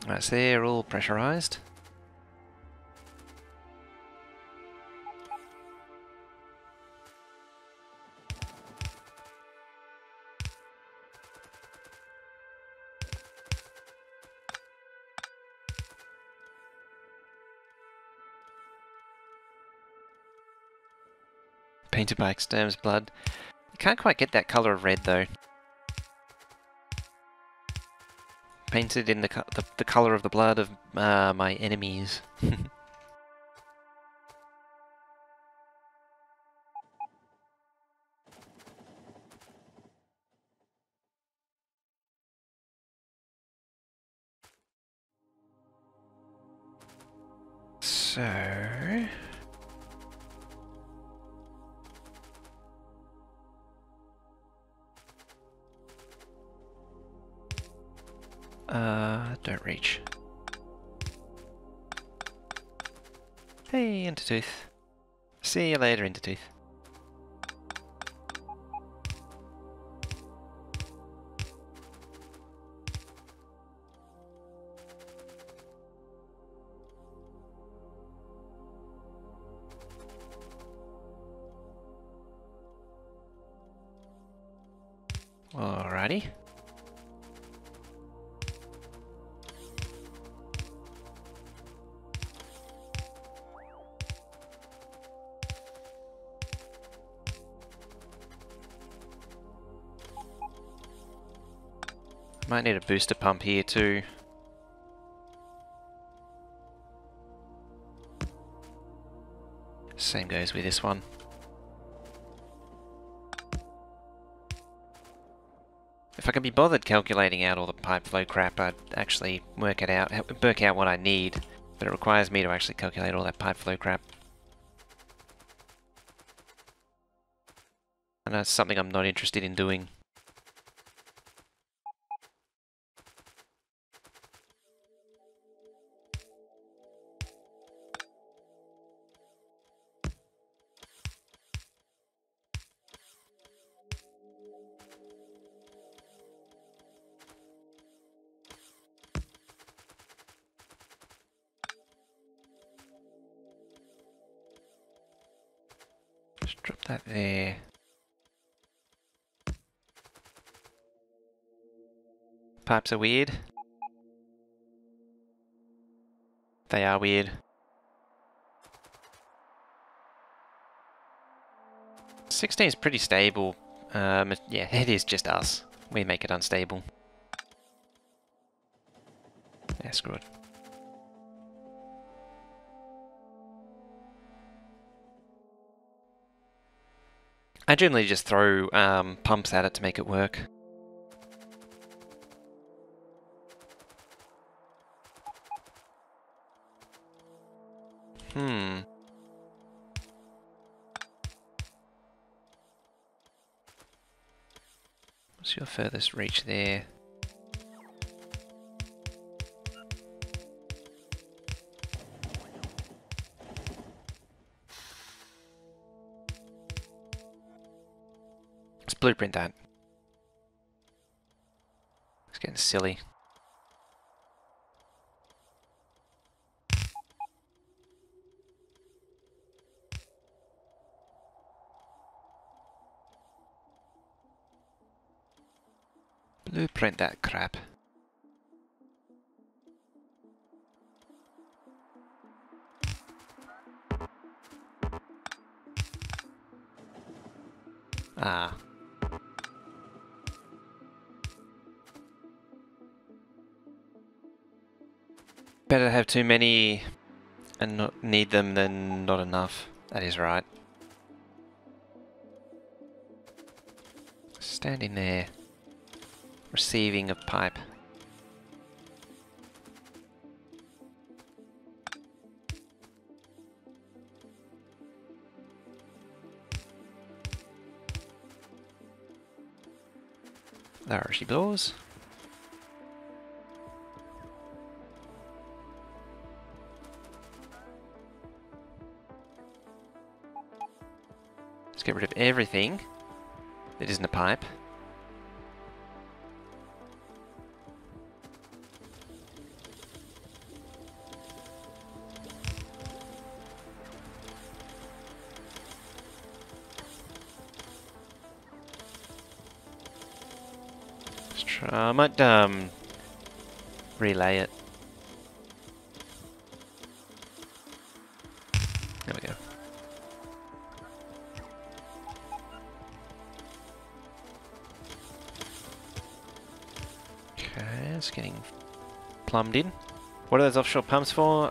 Right, so they're all pressurised. painted by Exterm's blood. You can't quite get that colour of red though. Painted in the colour of the blood of my enemies. So... don't reach. Hey, Intertooth. See you later, Intertooth. Alrighty. Might need a booster pump here too. Same goes with this one. If I could be bothered calculating out all the pipe flow crap, I'd actually work out what I need, but it requires me to actually calculate all that pipe flow crap. And that's something I'm not interested in doing. Just drop that there. Pipes are weird. They are weird. 16 is pretty stable. Yeah, it is just us. We make it unstable. Yeah, screw it. I generally just throw pumps at it to make it work. What's your furthest reach there? Let's blueprint that. It's getting silly. Blueprint that crap. Ah. Better have too many and not need them than not enough. That is right. Standing there. Receiving a pipe. There she goes. Let's get rid of everything that isn't a pipe. I might relay it. There we go. it's getting plumbed in. What are those offshore pumps for?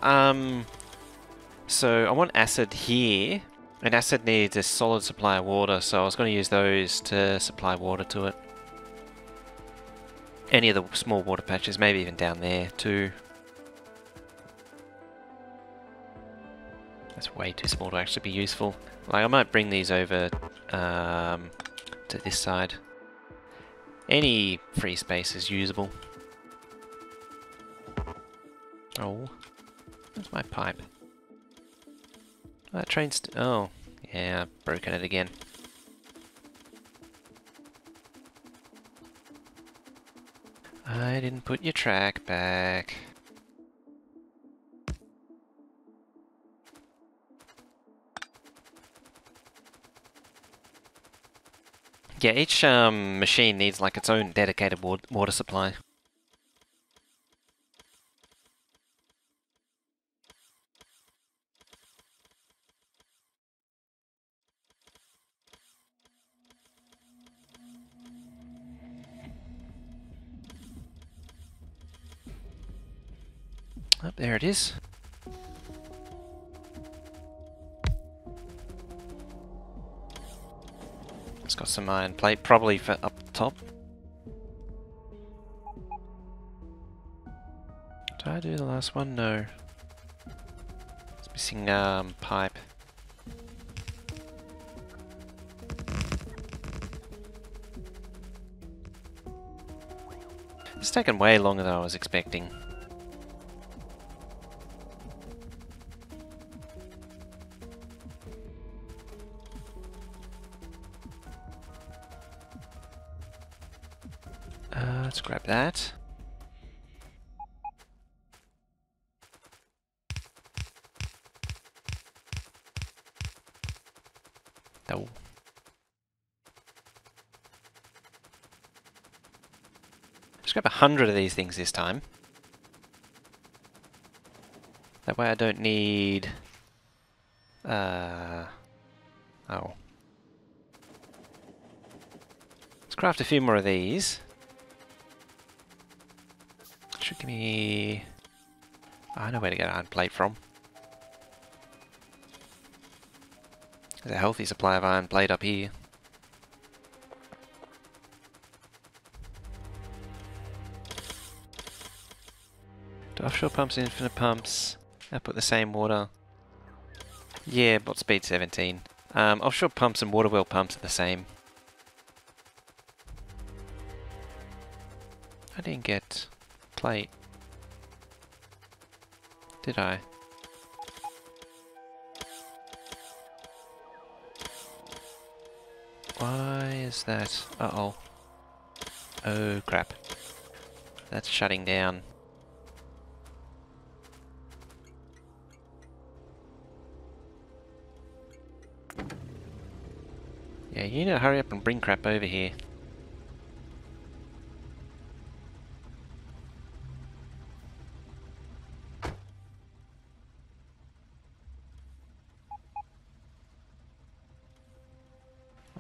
So I want acid here, and acid needs a solid supply of water, so I was going to use those to supply water to it. Any of the small water patches, maybe even down there too. That's way too small to actually be useful. Like, I might bring these over to this side. Any free space is usable. Oh, where's my pipe? That train's... oh, yeah, I've broken it again. I didn't put your track back. Yeah, each machine needs like its own dedicated water supply. Oh, there it is. It's got some iron plate, probably for up top. Did I do the last one? No. It's missing pipe. It's taken way longer than I was expecting. Let's grab that. Oh. Let's grab 100 of these things this time. That way I don't need... oh. Let's craft a few more of these. Should give me... I know where to get iron plate from. There's a healthy supply of iron plate up here. Do offshore pumps, infinite pumps, output the same water. Yeah, but speed 17. Offshore pumps and water well pumps are the same. I didn't get plate. Did I? Why is that? Uh-oh. Oh, crap. That's shutting down. Yeah, you need to hurry up and bring crap over here.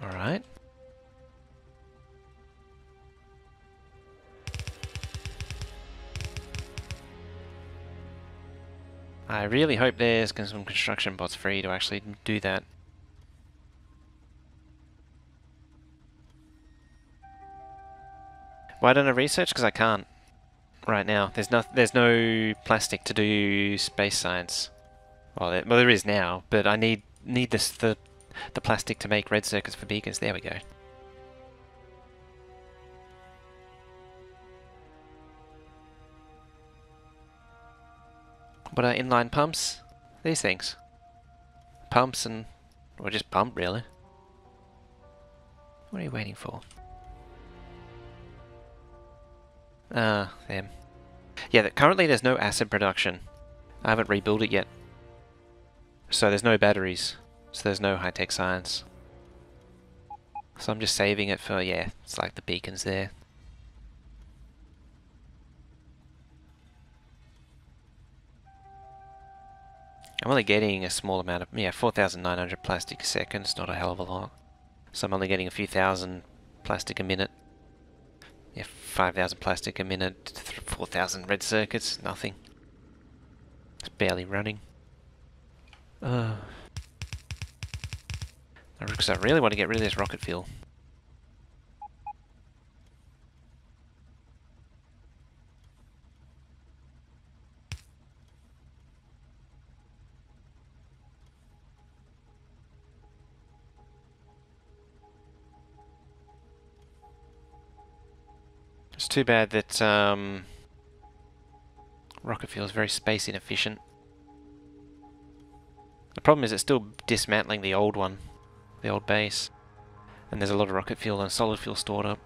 Alright. I really hope there's some construction bots free to actually do that. Why don't I research? Because I can't right now. There's no plastic to do space science. Well, there is now, but I need the plastic to make red circuits for beacons. There we go. What are inline pumps? These things. Pumps and... or just pump, really. What are you waiting for? Them. Yeah, currently there's no acid production. I haven't rebuilt it yet. So there's no batteries. So there's no high-tech science. So I'm just saving it for, yeah, it's like the beacons there. I'm only getting a small amount of, yeah, 4,900 plastic a second. It's not a hell of a lot. So I'm only getting a few thousand plastic a minute. Yeah, 5,000 plastic a minute, 4,000 red circuits, nothing. It's barely running. Because I really want to get rid of this rocket fuel. It's too bad that rocket fuel is very space inefficient. The problem is it's still dismantling the old one, the old base, and there's a lot of rocket fuel and solid fuel stored up.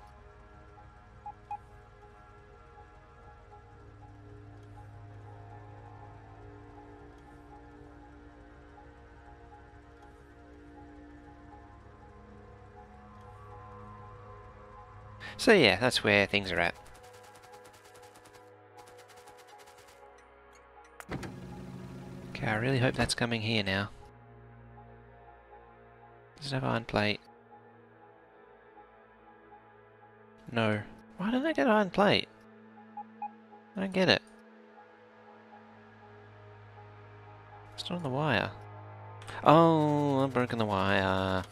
So yeah, that's where things are at. Okay, I really hope that's coming here now. Does it have iron plate? No. Why don't I get iron plate? I don't get it. It's not on the wire. Oh, I've broken the wire.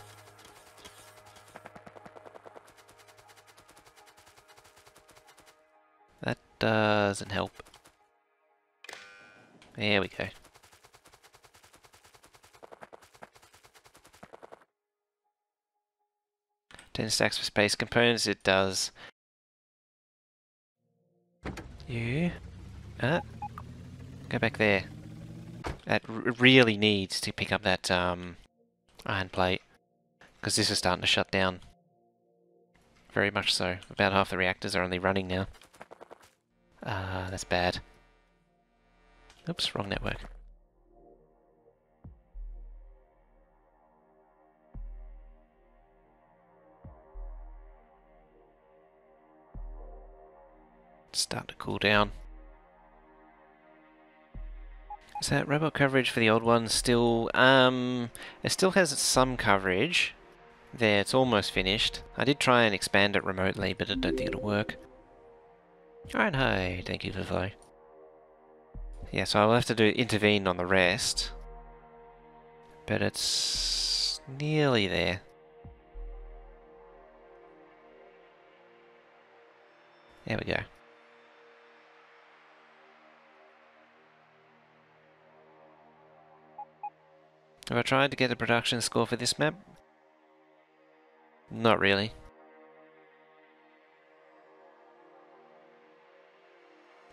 That doesn't help. There we go. 10 stacks for space components, it does. You... go back there. That really needs to pick up that iron plate, because this is starting to shut down. Very much so. About half the reactors are only running now. That's bad. Oops, wrong network. Start to cool down. Is that robot coverage for the old one still... it still has some coverage. There, it's almost finished. I did try and expand it remotely, but I don't think it'll work. Alright, hi, thank you for the follow. Yeah, so I'll have to intervene on the rest. But it's nearly there. There we go. Have I tried to get a production score for this map? Not really.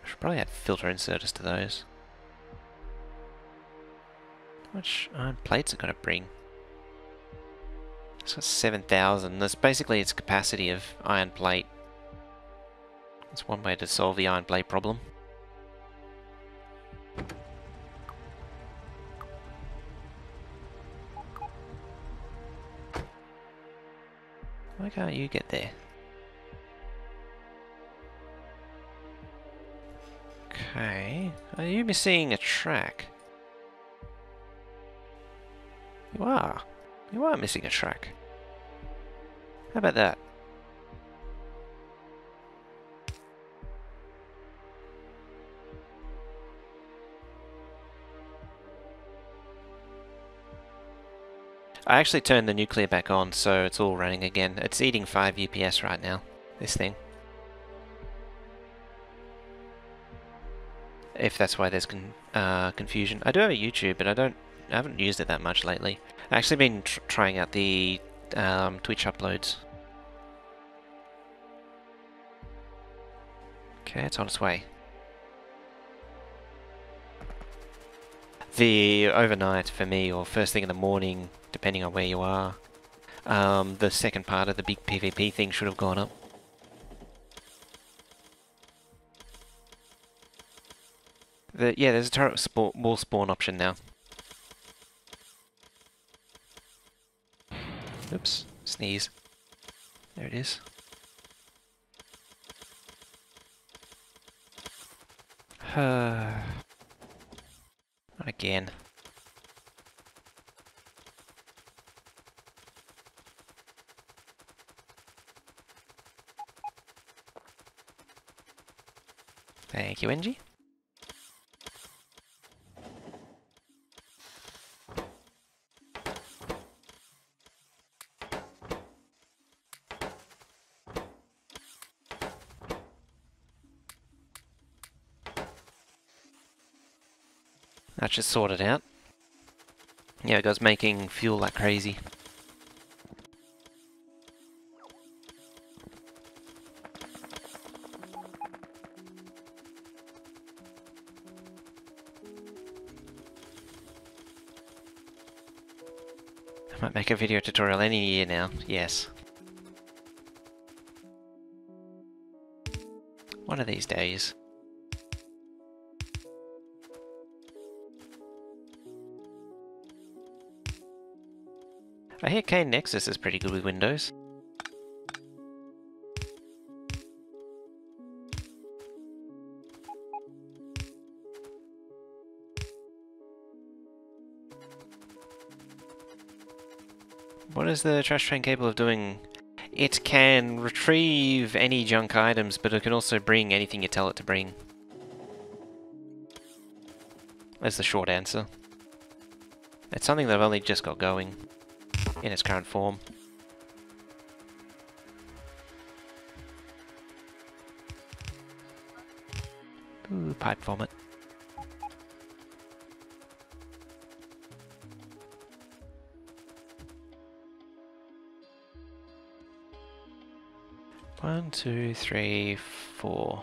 I should probably add filter inserters to those. How much iron plates are going to bring? It's got 7,000. That's basically its capacity of iron plate. That's one way to solve the iron plate problem. Why can't you get there? Okay. Are you missing a track? You are. You are missing a track. How about that? I actually turned the nuclear back on, so it's all running again. It's eating 5 UPS right now, this thing. If that's why there's confusion. I do have a YouTube, but I haven't used it that much lately. I've actually been trying out the Twitch uploads. Okay, it's on its way. The overnight for me, or first thing in the morning, depending on where you are, the second part of the big PvP thing should have gone up. Yeah, there's a turret wall spawn option now. Oops, sneeze. There it is. Not again. Thank you, Angie. That's just sorted out. Yeah, it goes making fuel like crazy. I might make a video tutorial any year now, yes. One of these days. I hear Kane Nexus is pretty good with Windows. What is the trash train capable of doing? It can retrieve any junk items, but it can also bring anything you tell it to bring. That's the short answer. It's something that I've only just got going in its current form. Ooh, pipe vomit. One, two, three, four.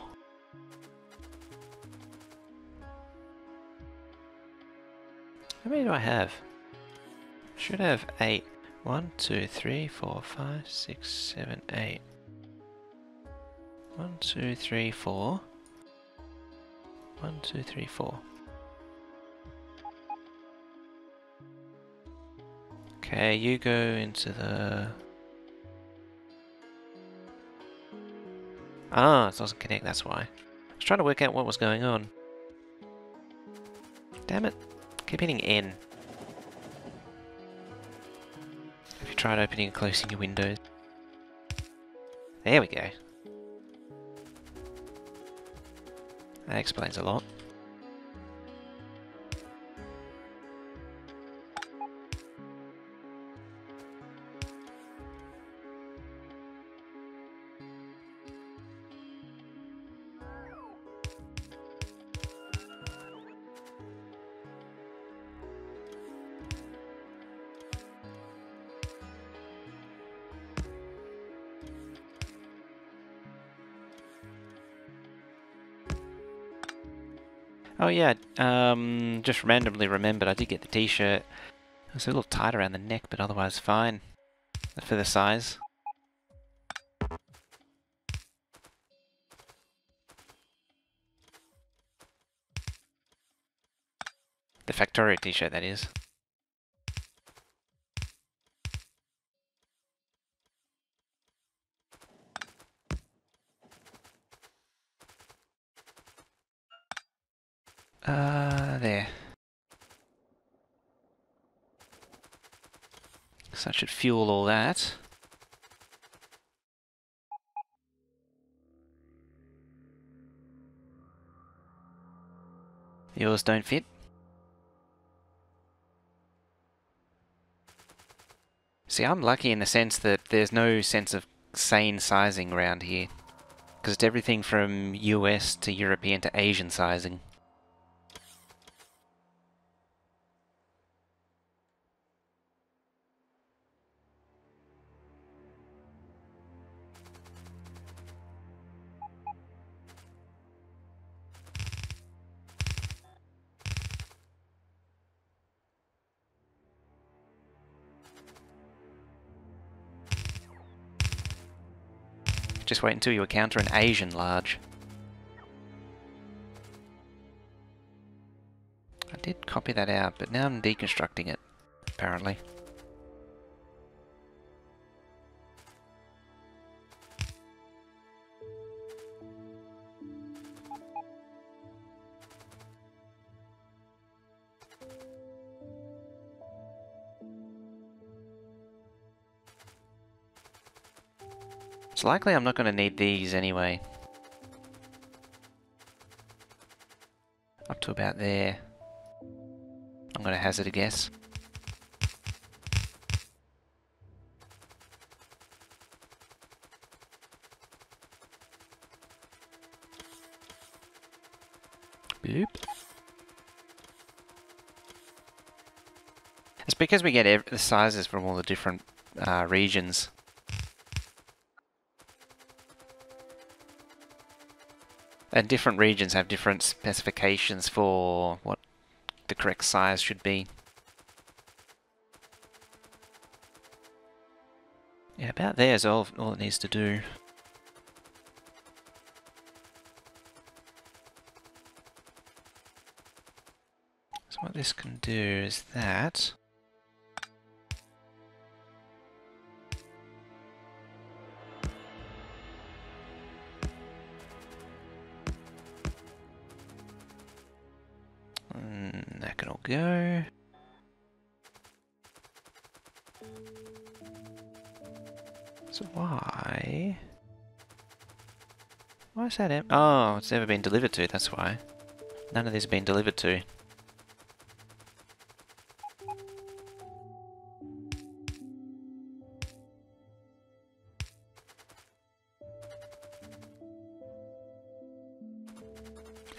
How many do I have? Should have 8. 1, 2, 3, 4, 5, 6, 7, 8. 1, 2, 3, 4. 1, 2, 3, 4. Okay, you go into the... Ah, it doesn't connect, that's why. I was trying to work out what was going on. Damn it. Keep hitting N. Have you tried opening and closing your windows? There we go. That explains a lot. Oh yeah, just randomly remembered I did get the t-shirt. It was a little tight around the neck, but otherwise fine for the size. The Factorio t-shirt, that is. There. So that should fuel all that. Yours don't fit? See, I'm lucky in the sense that there's no sense of sane sizing around here. Because it's everything from US to European to Asian sizing. Just wait until you encounter an Asian large. I did copy that out, but now I'm deconstructing it, apparently. It's likely I'm not going to need these anyway. to about there. I'm going to hazard a guess. Boop. It's because we get the sizes from all the different regions. And different regions have different specifications for what the correct size should be. Yeah, about there's all it needs to do. So what this can do is that. That can all go. So why is that oh, it's never been delivered to, that's why. None of this has been delivered to.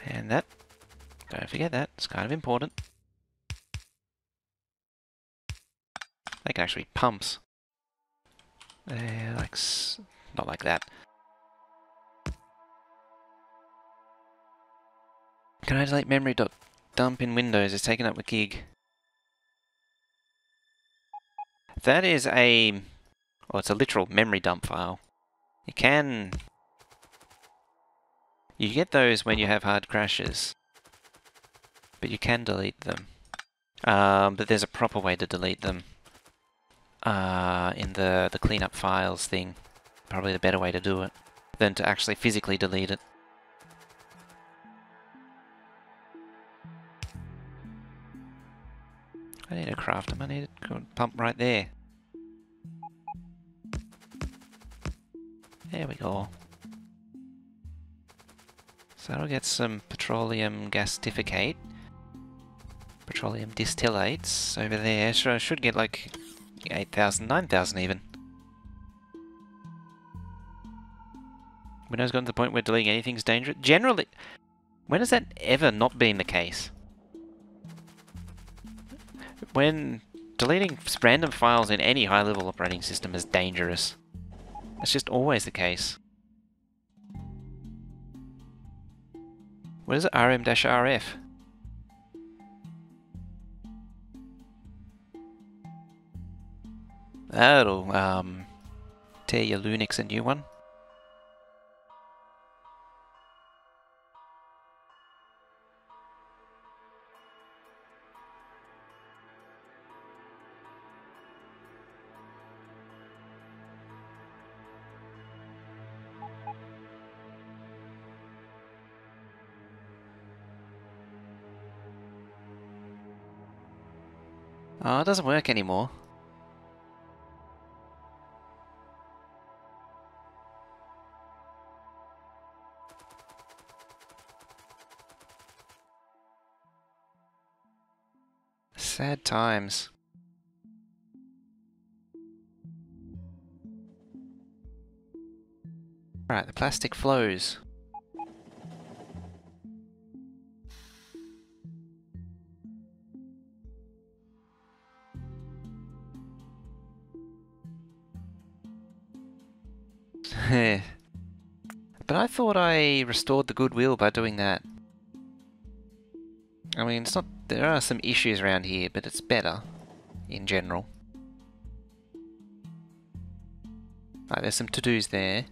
And that, don't forget that, it's kind of important. They can actually pumps. They're like, not like that. Can I delete memory.dump in Windows? It's taken up a gig. That is a, well, it's a literal memory dump file. You get those when you have hard crashes, but you can delete them. But there's a proper way to delete them. In the cleanup files thing. Probably the better way to do it than to actually physically delete it. I need to craft them. I need to pump right there. There we go. So that'll get some petroleum gasificate. Petroleum distillates over there. So I should get like 8,000, 9,000 even. Windows gotten to the point where deleting anything's dangerous? Generally, when has that ever not been the case? When deleting random files in any high-level operating system is dangerous. That's just always the case. What is it? RM-RF? That'll tear your Linux a new one. Oh, it doesn't work anymore. Sad times. Right, the plastic flows. But I thought I restored the goodwill by doing that. I mean, it's not. There are some issues around here, but it's better in general. Right, there's some to-dos there.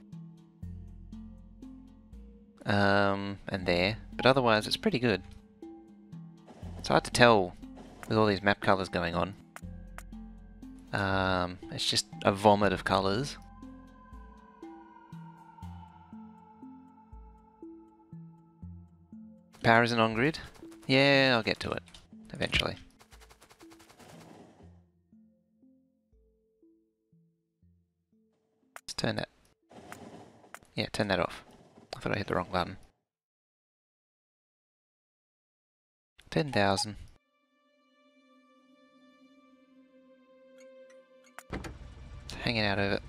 And there. But otherwise, it's pretty good. It's hard to tell with all these map colours going on. It's just a vomit of colours. Power isn't on grid? Yeah, I'll get to it eventually. Let's turn that. Yeah, turn that off. I thought I hit the wrong button. 10,000. Hanging out over...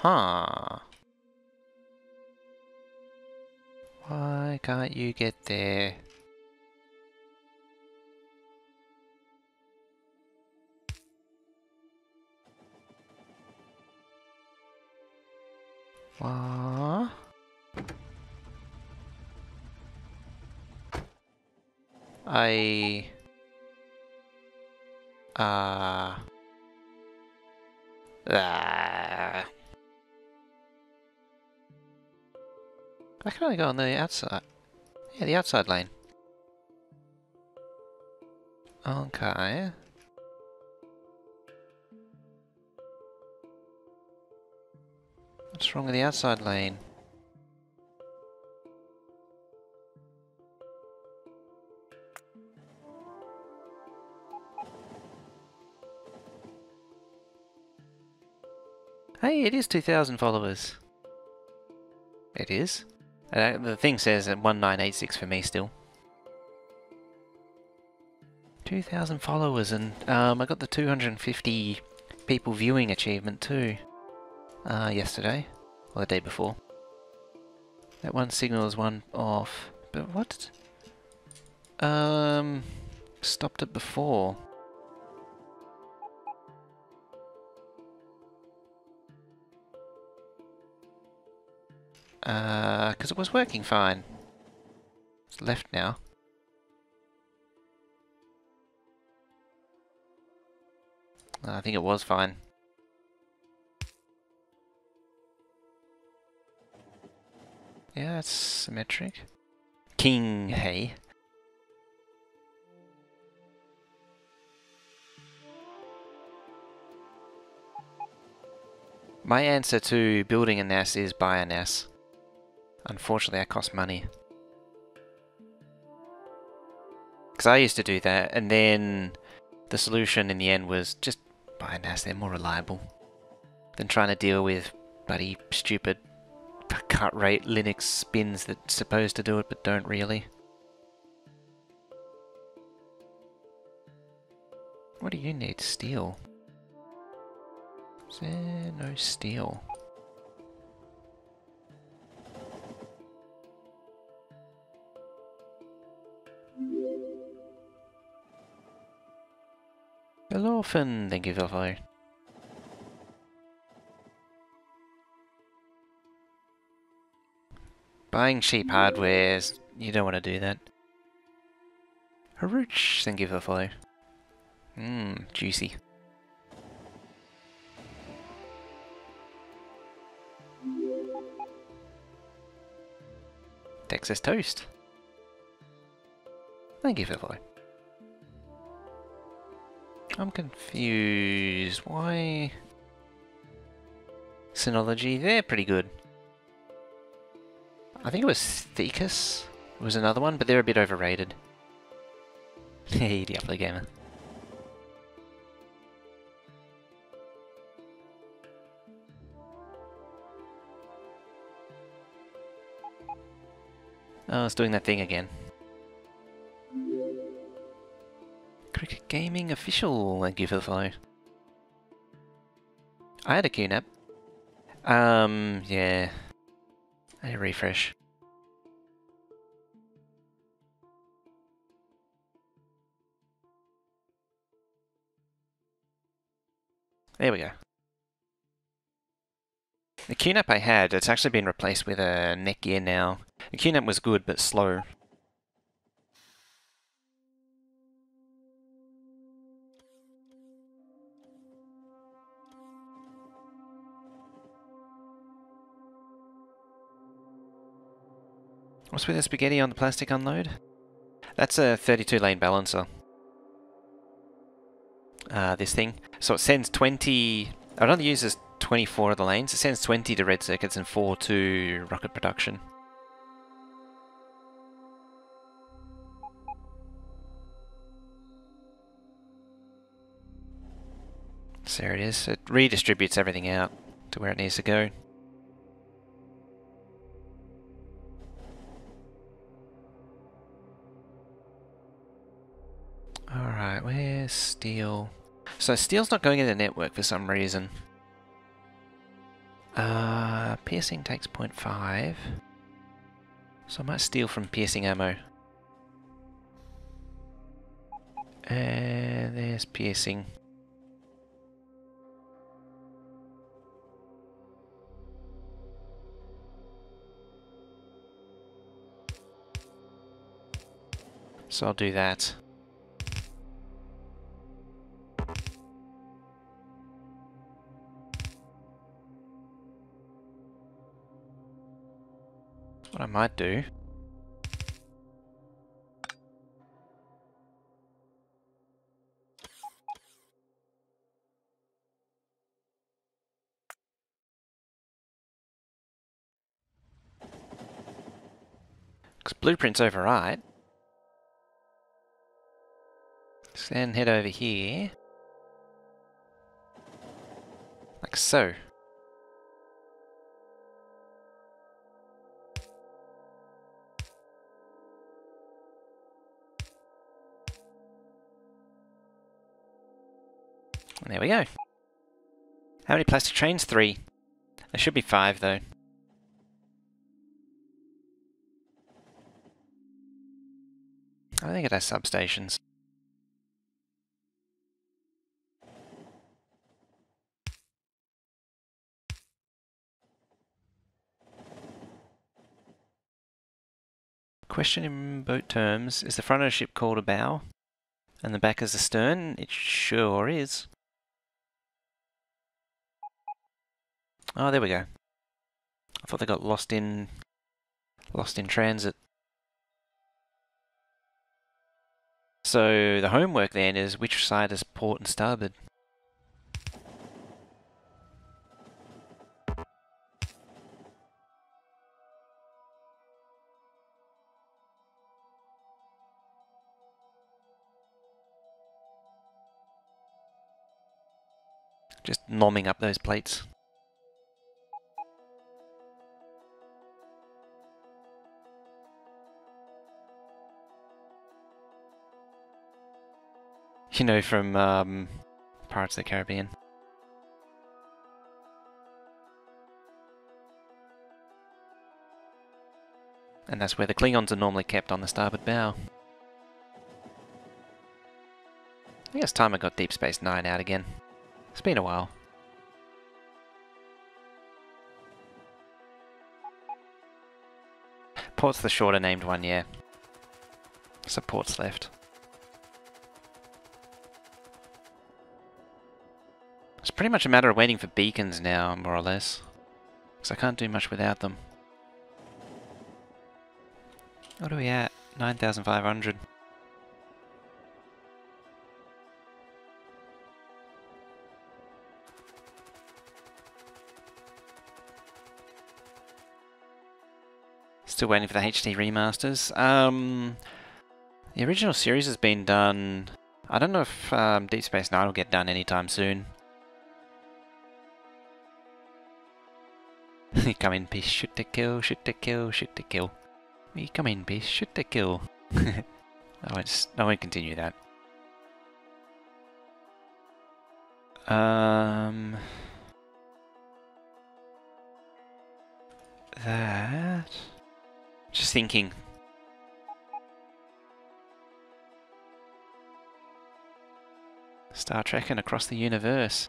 Huh. Why can't you get there? What? I can only go on the outside. Yeah, the outside lane. Okay. What's wrong with the outside lane? Hey, it is 2,000 followers. It is. The thing says at 1986 for me still. 2,000 followers, and I got the 250 people viewing achievement too. Yesterday, or the day before. That one signal is one off. But what? Stopped it before. Because it was working fine. It's left now. I think it was fine. Yeah, it's symmetric. King, hey. My answer to building a NAS is buy a NAS. Unfortunately, that costs money. Because I used to do that, and then the solution in the end was just buy a NAS, they're more reliable than trying to deal with bloody stupid cut rate Linux spins that's supposed to do it but don't really. What do you need? Steel? Is there no steel? Hello, orphan. Thank you for the follow. Buying cheap hardware, you don't want to do that. Harooch, thank you for the follow. Juicy. Texas toast. Thank you for the follow. I'm confused. Why? Synology, they're pretty good. I think it was Thecus was another one, but they're a bit overrated. Hey, Diablo Gamer. Oh, it's doing that thing again. Cricket Gaming Official, thank you for the follow. I had a QNAP. Yeah. I refresh. There we go. The QNAP I had, it's actually been replaced with a Netgear now. The QNAP was good, but slow. What's with the spaghetti on the plastic unload? That's a 32-lane balancer. This thing. So it sends 20... It only uses 24 of the lanes. It sends 20 to red circuits and 4 to rocket production. So there it is. It redistributes everything out to where it needs to go. steel. So steel's not going in the network for some reason. Piercing takes 0.5. So I might steal from piercing ammo. And there's piercing. So I'll do that. What I might do. Because blueprints override. So then head over here. Like so. And there we go. How many plastic trains? 3. There should be 5 though. I think it has substations. Question in boat terms, is the front of the ship called a bow? And the back is the stern? It sure is. Oh, there we go. I thought they got lost in transit. So the homework then is which side is port and starboard? Just nomming up those plates. You know, from Pirates of the Caribbean. And that's where the Klingons are normally kept, on the starboard bow. I think it's time I got Deep Space Nine out again. It's been a while. Port's the shorter named one, yeah. So Port's left. It's pretty much a matter of waiting for beacons now, more or less. Because I can't do much without them. What are we at? 9,500. Still waiting for the HD remasters. The original series has been done. I don't know if Deep Space Nine will get done anytime soon. Come in peace, shoot to kill, shoot to kill, shoot to kill. We come in peace, shoot to kill. I won't continue that. That. Just thinking. Star Trek and across the universe.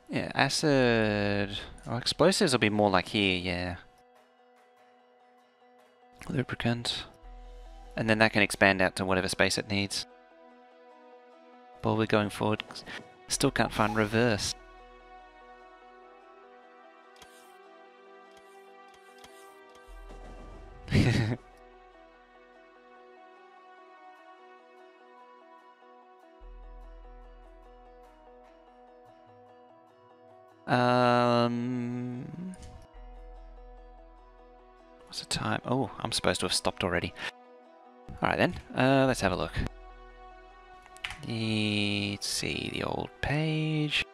Yeah, acid. Oh, explosives will be more like here, yeah. Lubricant. And then that can expand out to whatever space it needs. But we're going forward. Still can't find reverse. What's the time? Oh, I'm supposed to have stopped already. Alright then, let's have a look. Let's see the old page.